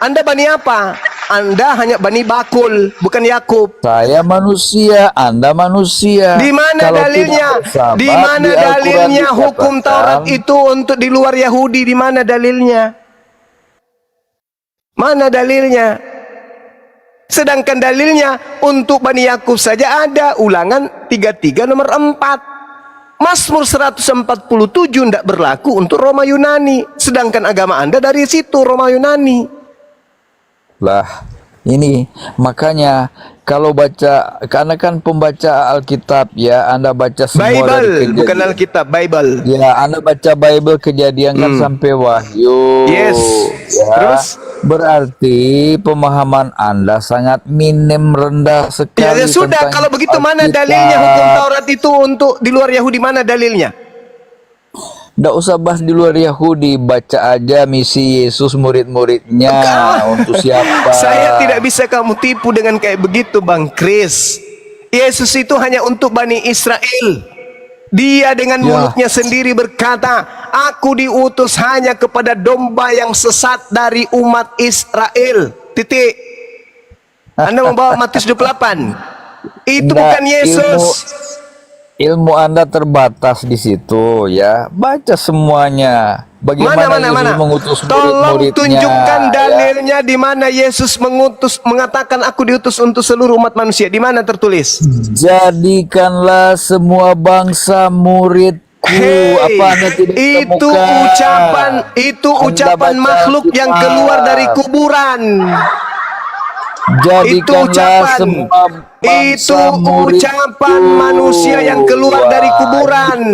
Speaker 2: Anda Bani apa? Anda hanya Bani Bakul, bukan Yakub.
Speaker 9: Saya manusia, Anda manusia.
Speaker 2: Di mana
Speaker 9: Kalau
Speaker 2: dalilnya?
Speaker 9: tidak bersahabat,
Speaker 2: Di mana
Speaker 9: di Al-Quran
Speaker 2: dalilnya hukum
Speaker 9: dikatakan,
Speaker 2: Taurat itu untuk di luar Yahudi? Di mana dalilnya? Mana dalilnya? Sedangkan dalilnya untuk Bani Yakub saja ada. Ulangan 33 nomor 4. Mazmur 147 tidak berlaku untuk Roma Yunani. Sedangkan agama Anda dari situ, Roma Yunani.
Speaker 9: Lah, ini makanya kalau baca, karena kan pembaca Alkitab ya, Anda baca semua dari
Speaker 2: Bible,
Speaker 9: Kejadian.
Speaker 2: bukan Alkitab, Bible.
Speaker 9: Ya, Anda baca Bible Kejadian kan sampai Wahyu.
Speaker 2: Yes.
Speaker 9: Ya.
Speaker 2: Terus?
Speaker 9: Berarti pemahaman Anda sangat minim, rendah sekali.
Speaker 2: Ya sudah,
Speaker 9: tentang
Speaker 2: kalau begitu mana
Speaker 9: Alkitab.
Speaker 2: dalilnya hukum Taurat itu untuk di luar Yahudi? Mana dalilnya?
Speaker 9: Nggak usah bahas di luar Yahudi, baca aja misi Yesus murid-muridnya untuk siapa.
Speaker 2: Saya tidak bisa kamu tipu dengan kayak begitu, Bang Chris. Yesus itu hanya untuk Bani Israel. Dia dengan mulutnya sendiri berkata, aku diutus hanya kepada domba yang sesat dari umat Israel. Titik. Anda membawa Matius 28. Itu bukan Yesus.
Speaker 9: Ilmu Anda terbatas di situ ya. Baca semuanya. Bagaimana Yesus mengutus
Speaker 2: Tolong
Speaker 9: murid-muridnya.
Speaker 2: tunjukkan dalilnya di mana Yesus mengatakan aku diutus untuk seluruh umat manusia. Di mana tertulis?
Speaker 9: Jadikanlah semua bangsa muridku. Apa Anda tidak temukan?
Speaker 2: Itu ucapan makhluk yang keluar dari kuburan. Itu ucapan manusia yang keluar dari kuburan.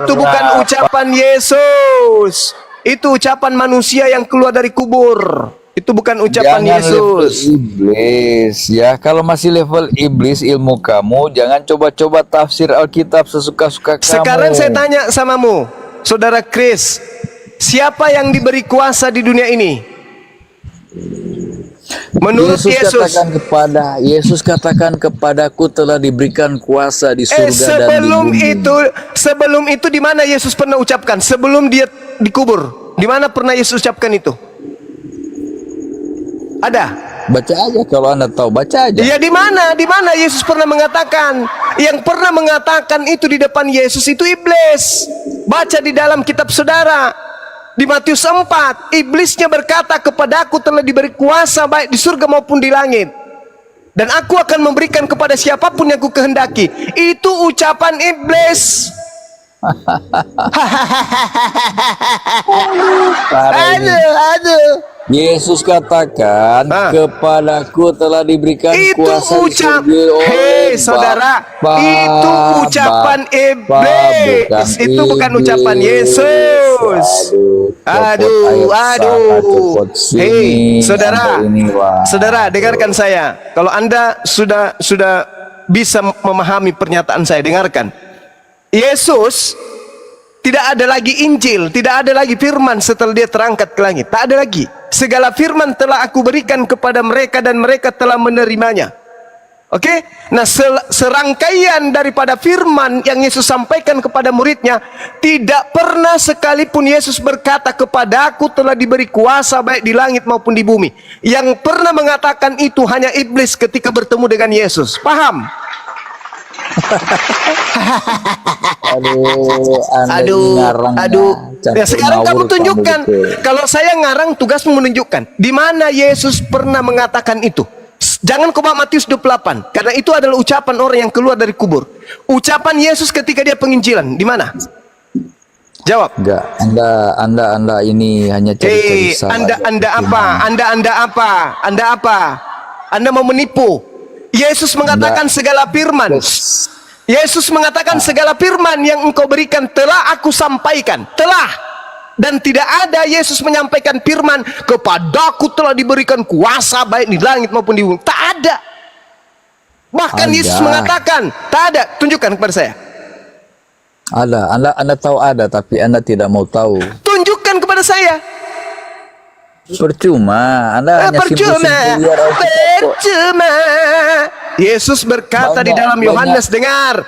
Speaker 2: Itu bukan ucapan Yesus. Itu ucapan manusia yang keluar dari kubur. Itu bukan ucapan Yesus.
Speaker 9: Iblis ya, kalau masih level iblis ilmu kamu, jangan coba-coba tafsir Alkitab sesuka-suka kamu.
Speaker 2: Sekarang saya tanya samamu, Saudara Chris, siapa yang diberi kuasa di dunia ini? Menurut
Speaker 9: Yesus katakan kepadaku telah diberikan kuasa di surga dan di bumi.
Speaker 2: Sebelum itu di mana Yesus pernah ucapkan? Sebelum dia dikubur, di mana pernah Yesus ucapkan itu? Ada?
Speaker 9: Baca aja kalau Anda tahu, baca aja.
Speaker 2: Ya di mana? Di mana Yesus pernah mengatakan? Yang pernah mengatakan itu di depan Yesus itu iblis. Baca di dalam kitab saudara. Di Matius 4, iblisnya berkata, kepadaku telah diberi kuasa baik di surga maupun di langit. Dan aku akan memberikan kepada siapapun yang ku kehendaki. Itu ucapan iblis.
Speaker 9: Aduh. Yesus katakan kepadaku telah diberikan kuasa di surga.
Speaker 2: Hei saudara, itu ucapan iblis. Itu bukan ucapan Yesus. Aduh. Hei saudara, dengarkan saya. Kalau Anda sudah bisa memahami pernyataan saya, dengarkan. Yesus tidak ada lagi Injil, tidak ada lagi firman setelah dia terangkat ke langit. Tak ada lagi. Segala firman telah aku berikan kepada mereka dan mereka telah menerimanya. Oke? Nah, serangkaian daripada firman yang Yesus sampaikan kepada muridnya, tidak pernah sekalipun Yesus berkata kepadaku telah diberi kuasa baik di langit maupun di bumi. Yang pernah mengatakan itu hanya iblis ketika bertemu dengan Yesus. Paham? Aduh. Ya, sekarang kamu tunjukkan. Kalau saya ngarang, tugasmu menunjukkan di mana Yesus pernah mengatakan itu. Jangan kau bawa Matius 28, karena itu adalah ucapan orang yang keluar dari kubur. Ucapan Yesus ketika dia penginjilan, di mana? Jawab.
Speaker 9: Enggak, Anda ini hanya cari-cari salah.
Speaker 2: Anda apa? Anda mau menipu. Yesus mengatakan segala firman. Yesus mengatakan segala firman yang engkau berikan telah aku sampaikan. Telah. Dan tidak ada Yesus menyampaikan firman kepadaku telah diberikan kuasa baik di langit maupun di bumi. Tak ada. Bahkan Yesus mengatakan, tak ada. Tunjukkan kepada saya.
Speaker 9: Ada. Anda tahu ada, tapi Anda tidak mau tahu.
Speaker 2: Tunjukkan kepada saya.
Speaker 9: Percuma, Anda hanya
Speaker 2: Percuma,
Speaker 9: simpul-simpul liar Alkitab kok.
Speaker 2: percuma. Yesus berkata di dalam Yohanes, dengar.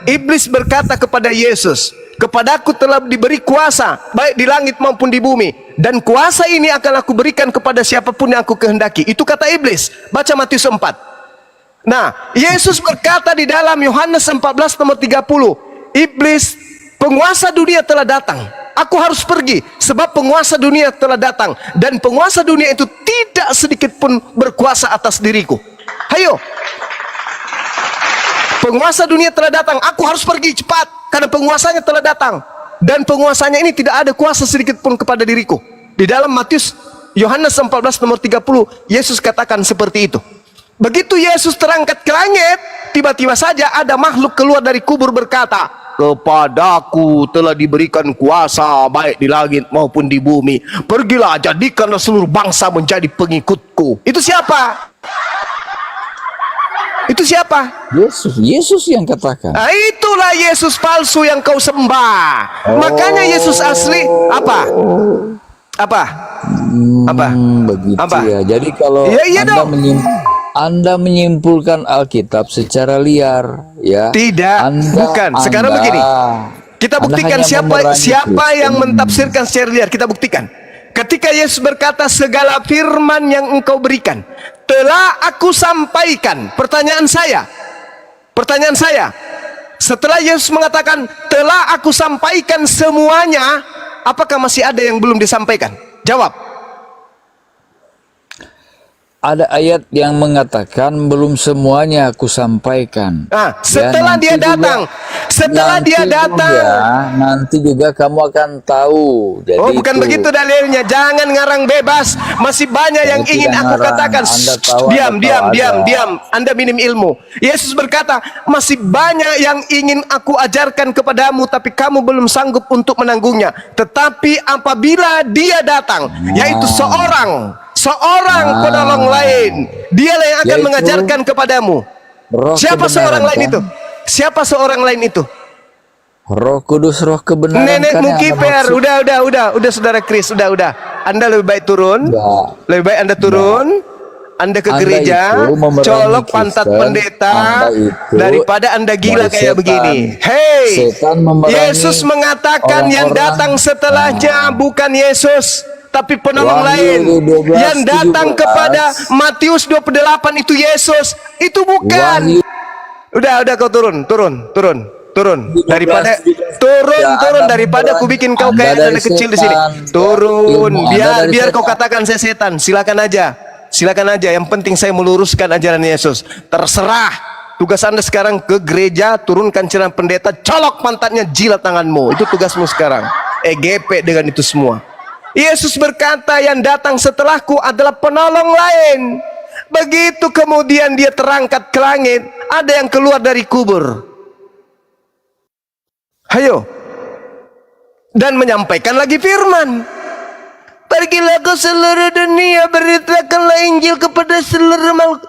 Speaker 2: Iblis berkata kepada Yesus, kepadaku telah diberi kuasa, baik di langit maupun di bumi. Dan kuasa ini akan aku berikan kepada siapapun yang aku kehendaki. Itu kata iblis. Baca Matius 4. Nah, Yesus berkata di dalam Yohanes 14 nomor 30, iblis, penguasa dunia telah datang. Aku harus pergi sebab penguasa dunia telah datang dan penguasa dunia itu tidak sedikit pun berkuasa atas diriku. Hayo. Penguasa dunia telah datang, aku harus pergi cepat karena penguasanya telah datang dan penguasanya ini tidak ada kuasa sedikit pun kepada diriku. Di dalam Matius Yohanes 14 nomor 30 Yesus katakan seperti itu. Begitu Yesus terangkat ke langit, tiba-tiba saja ada makhluk keluar dari kubur berkata, kepadaku telah diberikan kuasa baik di langit maupun di bumi. Pergilah, jadikanlah seluruh bangsa menjadi pengikutku. Itu siapa? Itu siapa?
Speaker 9: Yesus yang katakan.
Speaker 2: Nah, itulah Yesus palsu yang kau sembah. Makanya Yesus asli apa? Apa?
Speaker 9: Begitu
Speaker 2: Apa?
Speaker 9: ya. Jadi kalau Anda menyimpulkan Alkitab secara liar, ya.
Speaker 2: Tidak, bukan. Sekarang begini. Kita buktikan siapa yang mentafsirkan secara liar. Kita buktikan. Ketika Yesus berkata, segala firman yang engkau berikan telah aku sampaikan. Pertanyaan saya, setelah Yesus mengatakan telah aku sampaikan semuanya, apakah masih ada yang belum disampaikan? Jawab.
Speaker 9: Ada ayat yang mengatakan belum semuanya aku sampaikan.
Speaker 2: Nah, setelah dia datang,
Speaker 9: nanti juga kamu akan tahu. Jadi
Speaker 2: oh, bukan begitu dalilnya. Jangan ngarang bebas. Masih banyak yang ingin aku katakan. Diam. Anda minim ilmu. Yesus berkata, masih banyak yang ingin aku ajarkan kepadamu, tapi kamu belum sanggup untuk menanggungnya. Tetapi apabila dia datang, yaitu seorang penolong lain, dialah yang akan mengajarkan kepadamu. Siapa seorang lain itu? Siapa seorang lain itu?
Speaker 9: Roh Kudus, Roh kebenaran.
Speaker 2: Nenekmu kiper. Udah saudara Kris, udah. Anda lebih baik turun. Lebih baik Anda turun. Anda ke gereja, colok pantat pendeta daripada Anda gila kayak begini. Hey, Yesus mengatakan yang datang setelahnya bukan Yesus, tapi penolong lain. Yang datang kepada Matius 28 itu Yesus, itu bukan. Udah kau turun daripada daripada ku bikin kau kayak anak kecil di sini. Turun, biar kau katakan saya setan. Silakan aja. Yang penting saya meluruskan ajaran Yesus. Terserah. Tugas Anda sekarang ke gereja, turunkan celana pendeta, colok pantatnya, jilat tanganmu. Itu tugasmu sekarang. EGP dengan itu semua. Yesus berkata yang datang setelahku adalah penolong lain. Begitu kemudian dia terangkat ke langit, ada yang keluar dari kubur. Hayo. Dan menyampaikan lagi firman. Pergilah ke seluruh dunia, beritakanlah Injil kepada seluruh makhluk.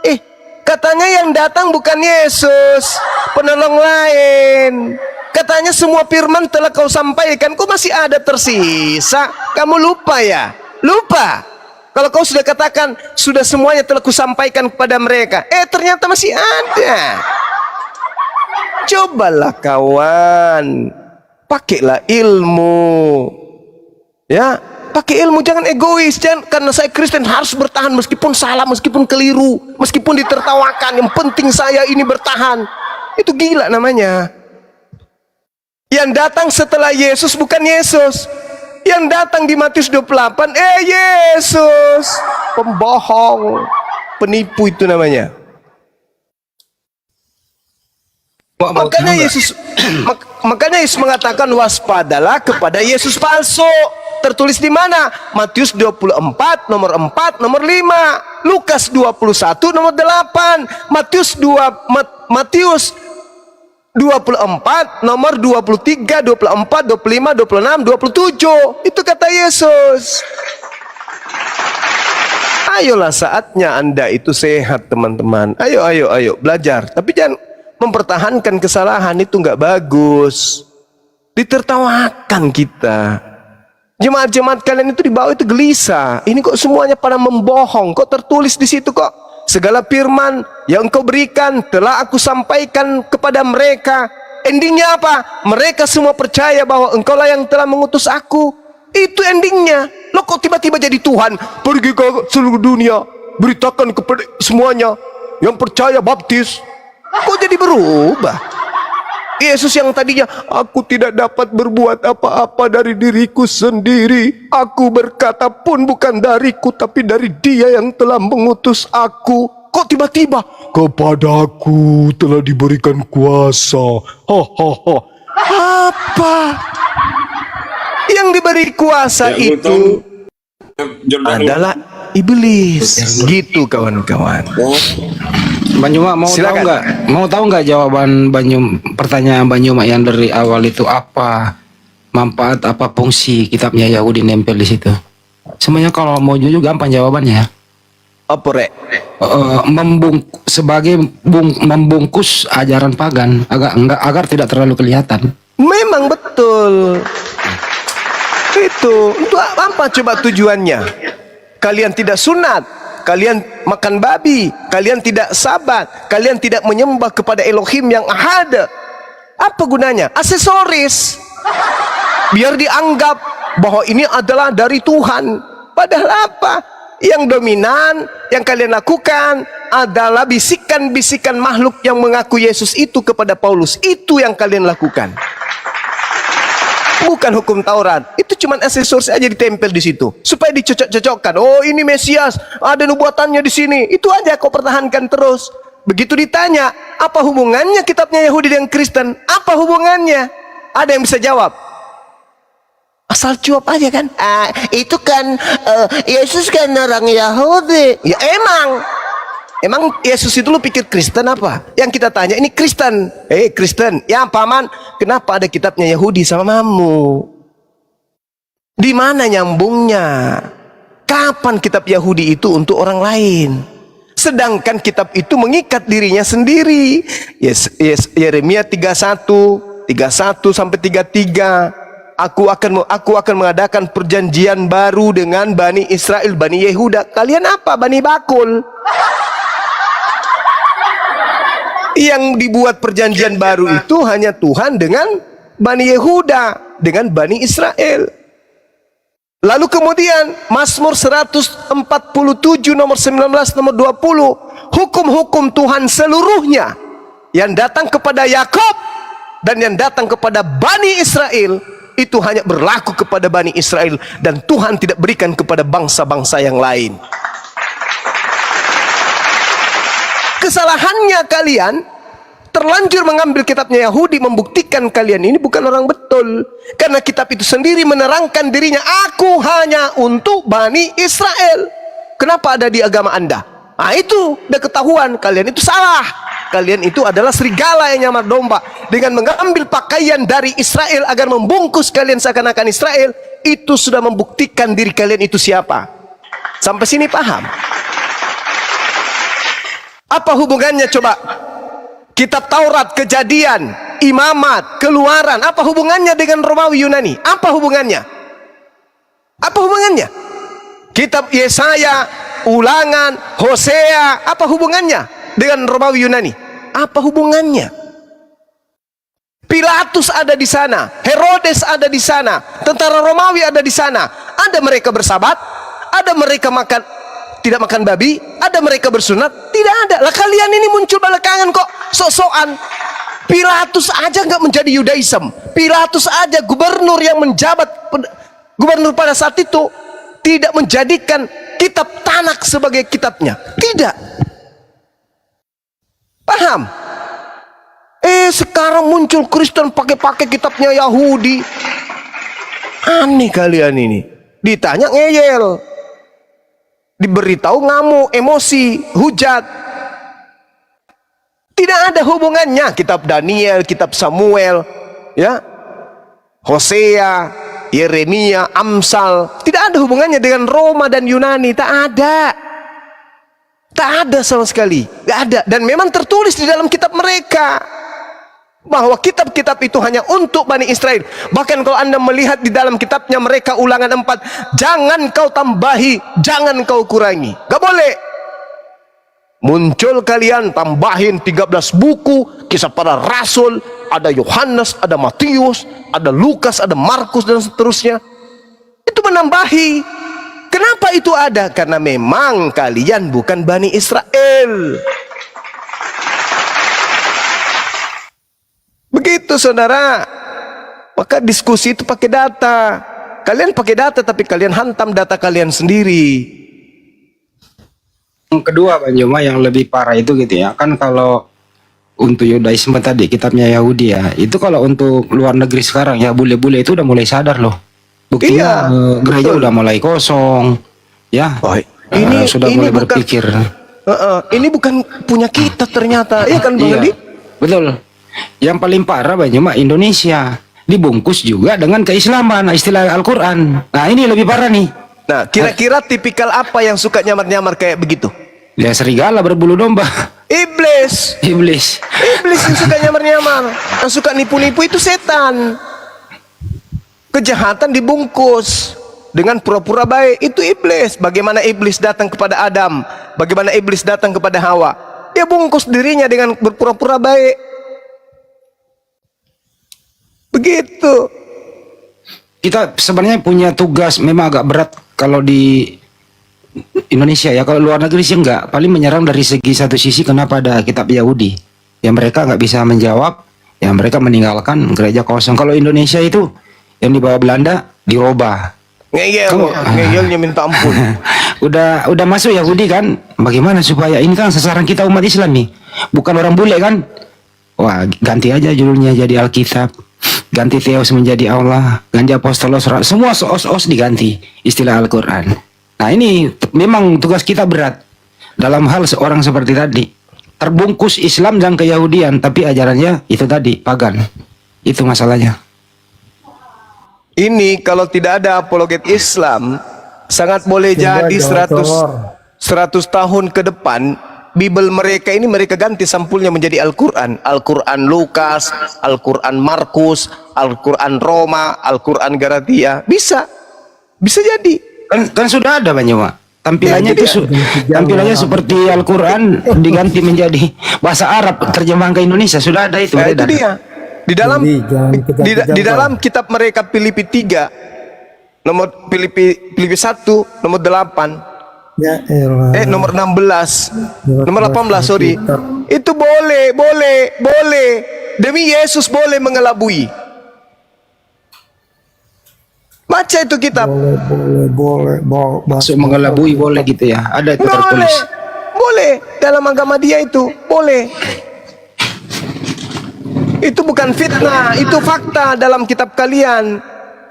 Speaker 2: Katanya yang datang bukan Yesus, penolong lain. Katanya semua firman telah kau sampaikan, kok masih ada tersisa? Kamu lupa ya? Lupa. Kalau kau sudah katakan, sudah semuanya telah kusampaikan kepada mereka. Ternyata masih ada. Cobalah kawan. Pakailah ilmu. Ya, pakai ilmu, jangan egois. Jangan, karena saya Kristen harus bertahan meskipun salah, meskipun keliru, meskipun ditertawakan. Yang penting saya ini bertahan. Itu gila namanya. Yang datang setelah Yesus bukan Yesus. Yang datang di Matius 28, Yesus. Pembohong, penipu itu namanya. Makanya Yesus mengatakan waspadalah kepada Yesus palsu. Tertulis di mana? Matius 24 nomor 4 nomor 5, Lukas 21 nomor 8, Matius 24 nomor 23, 24, 25, 26, 27. Itu kata Yesus. Ayolah, saatnya Anda itu sehat, teman-teman. Ayo belajar. Tapi jangan mempertahankan kesalahan, itu nggak bagus. Ditertawakan kita. Jemaat-jemaat kalian itu di bawah itu gelisah. Ini kok semuanya pada membohong. Kok tertulis di situ kok? Segala firman yang engkau berikan telah aku sampaikan kepada mereka. Endingnya apa? Mereka semua percaya bahwa engkaulah yang telah mengutus aku. Itu endingnya. Lo kok tiba-tiba jadi Tuhan? Pergi ke seluruh dunia, beritakan kepada semuanya. Yang percaya baptis. Kok jadi berubah? Yesus yang tadinya, aku tidak dapat berbuat apa-apa dari diriku sendiri. Aku berkata pun bukan dariku, tapi dari Dia yang telah mengutus aku. Kok tiba-tiba, kepadaku telah diberikan kuasa. Apa? Yang diberi kuasa itu adalah iblis. Gitu kawan-kawan.
Speaker 7: Banyuma mau tahu nggak jawaban pertanyaan Banyuma yang dari awal itu, apa manfaat, apa fungsi kitabnya Yahudi nempel di situ? Semuanya kalau mau jujur gampang jawabannya.
Speaker 2: Apa rek?
Speaker 7: Membungkus ajaran pagan agar tidak terlalu kelihatan.
Speaker 2: Memang betul. Itu untuk apa coba tujuannya? Kalian tidak sunat, kalian makan babi, kalian tidak sabat, kalian tidak menyembah kepada Elohim yang ada. Apa gunanya? Aksesoris. Biar dianggap bahwa ini adalah dari Tuhan. Padahal apa? Yang dominan yang kalian lakukan adalah bisikan-bisikan makhluk yang mengaku Yesus itu kepada Paulus. Itu yang kalian lakukan. Bukan hukum Taurat. Itu cuma aksesoris aja ditempel di situ supaya dicocok-cocokkan. Oh, ini Mesias, ada nubuatannya di sini. Itu aja kau pertahankan terus. Begitu ditanya, apa hubungannya kitabnya Yahudi dengan Kristen? Apa hubungannya? Ada yang bisa jawab? Asal cuap aja kan? Itu kan Yesus kan orang Yahudi. Ya emang Yesus itu lu pikir Kristen apa? Yang kita tanya ini Kristen. Kristen. Ya paman, kenapa ada kitabnya Yahudi sama mamu? Di mana nyambungnya? Kapan kitab Yahudi itu untuk orang lain? Sedangkan kitab itu mengikat dirinya sendiri. Yeremia 31 sampai 33. Aku akan mengadakan perjanjian baru dengan Bani Israel, Bani Yehuda. Kalian apa? Bani Bakul. Yang dibuat perjanjian baru itu hanya Tuhan dengan Bani Yehuda, dengan Bani Israel. Lalu kemudian Mazmur 147 nomor 19 nomor 20, hukum-hukum Tuhan seluruhnya yang datang kepada Yakub dan yang datang kepada Bani Israel itu hanya berlaku kepada Bani Israel, dan Tuhan tidak berikan kepada bangsa-bangsa yang lain. Kesalahannya kalian terlanjur mengambil kitabnya Yahudi, membuktikan kalian ini bukan orang betul. Karena kitab itu sendiri menerangkan dirinya, aku hanya untuk Bani Israel. Kenapa ada di agama Anda? Itu udah ketahuan, kalian itu salah. Kalian itu adalah serigala yang nyamar domba. Dengan mengambil pakaian dari Israel agar membungkus kalian seakan-akan Israel, itu sudah membuktikan diri kalian itu siapa. Sampai sini paham? Apa hubungannya coba? Kitab Taurat, Kejadian, Imamat, Keluaran, apa hubungannya dengan Romawi Yunani? Apa hubungannya? Apa hubungannya? Kitab Yesaya, Ulangan, Hosea, apa hubungannya dengan Romawi Yunani? Apa hubungannya? Pilatus ada di sana, Herodes ada di sana, tentara Romawi ada di sana. Ada mereka bersabat, ada mereka tidak makan babi, ada mereka bersunat, tidak ada. Lah kalian ini muncul belakangan kok sok-sokan. Pilatus aja nggak menjadi Yudaism. Pilatus aja gubernur yang menjabat gubernur pada saat itu tidak menjadikan kitab Tanak sebagai kitabnya. Tidak. Paham? Sekarang muncul Kristen pakai kitabnya Yahudi. Aneh kalian ini. Ditanya ngeyel. Diberitahu ngamuk, emosi, hujat. Tidak ada hubungannya kitab Daniel, kitab Samuel, ya. Hosea, Yeremia, Amsal, tidak ada hubungannya dengan Roma dan Yunani, tak ada. Tak ada sama sekali, nggak ada. Dan memang tertulis di dalam kitab mereka. bahwa kitab-kitab itu hanya untuk Bani Israel. Bahkan kalau Anda melihat di dalam kitabnya mereka Ulangan 4, jangan kau tambahi, jangan kau kurangi. Gak boleh. Muncul kalian tambahin 13 buku, Kisah Para Rasul, ada Yohanes, ada Matius, ada Lukas, ada Markus dan seterusnya. Itu menambahi. Kenapa itu ada? Karena memang kalian bukan Bani Israel. Begitu saudara. Maka diskusi itu pakai data. Kalian pakai data tapi kalian hantam data kalian sendiri.
Speaker 7: Yang kedua Bang Joma yang lebih parah itu gitu ya. Kan kalau untuk Yudaisme tadi kitabnya Yahudi ya, itu kalau untuk luar negeri sekarang ya bule-bule itu udah mulai sadar loh. Buktinya gereja udah mulai kosong. Ya.
Speaker 2: Ini
Speaker 7: sudah mulai berpikir.
Speaker 2: Ini bukan punya kita ternyata. Iya kan Bang Adi?
Speaker 7: Betul. Yang paling parah Bang Joma Indonesia dibungkus juga dengan keislaman, istilah Al-Quran. Nah ini lebih parah nih.
Speaker 2: Nah kira-kira tipikal apa yang suka nyamar-nyamar kayak begitu?
Speaker 7: Ya serigala berbulu domba.
Speaker 2: Iblis.
Speaker 7: Iblis
Speaker 2: yang suka nyamar-nyamar, yang suka nipu-nipu itu setan. Kejahatan dibungkus dengan pura-pura baik, itu iblis. Bagaimana iblis datang kepada Adam, bagaimana iblis datang kepada Hawa, dia bungkus dirinya dengan berpura-pura baik. Begitu.
Speaker 7: Kita sebenarnya punya tugas memang agak berat kalau di Indonesia ya. Kalau luar negeri sih enggak, paling menyerang dari segi satu sisi kenapa ada kitab Yahudi yang mereka nggak bisa menjawab, yang mereka meninggalkan gereja kosong. Kalau Indonesia itu yang dibawa Belanda dirubah.
Speaker 2: Ngeyelnya minta ampun.
Speaker 7: udah masuk Yahudi kan, bagaimana supaya ini kan sasaran kita umat Islam nih, bukan orang bule kan. Wah, ganti aja judulnya jadi Alkitab, ganti Theos menjadi Allah, ganti Apostolos, semua os diganti istilah Al-Quran. Nah ini memang tugas kita berat dalam hal seorang seperti tadi, terbungkus Islam dan keyahudian tapi ajarannya itu tadi pagan. Itu masalahnya.
Speaker 2: Ini kalau tidak ada apologet Islam, sangat boleh jadi 100 tahun ke depan Bible mereka ini mereka ganti sampulnya menjadi Al-Quran. Al-Quran Lukas, Al-Quran Markus, Al-Quran Roma, Al-Quran Galatia. Bisa jadi.
Speaker 7: Kan sudah ada Bang Joma. Tampilannya itu tampilannya seperti Al-Quran diganti menjadi bahasa Arab terjemahan ke Indonesia. Sudah ada itu.
Speaker 2: Nah, itu dia. Di dalam kitab mereka Filipi 3 nomor Filipi 1 nomor 8 nomor 16 nomor 18 sorry, itu boleh demi Yesus boleh mengelabui. Baca itu kitab.
Speaker 7: Boleh masuk mengelabui boleh gitu ya, ada itu tertulis.
Speaker 2: Boleh dalam agama dia itu boleh. Itu bukan fitnah, itu fakta dalam kitab kalian.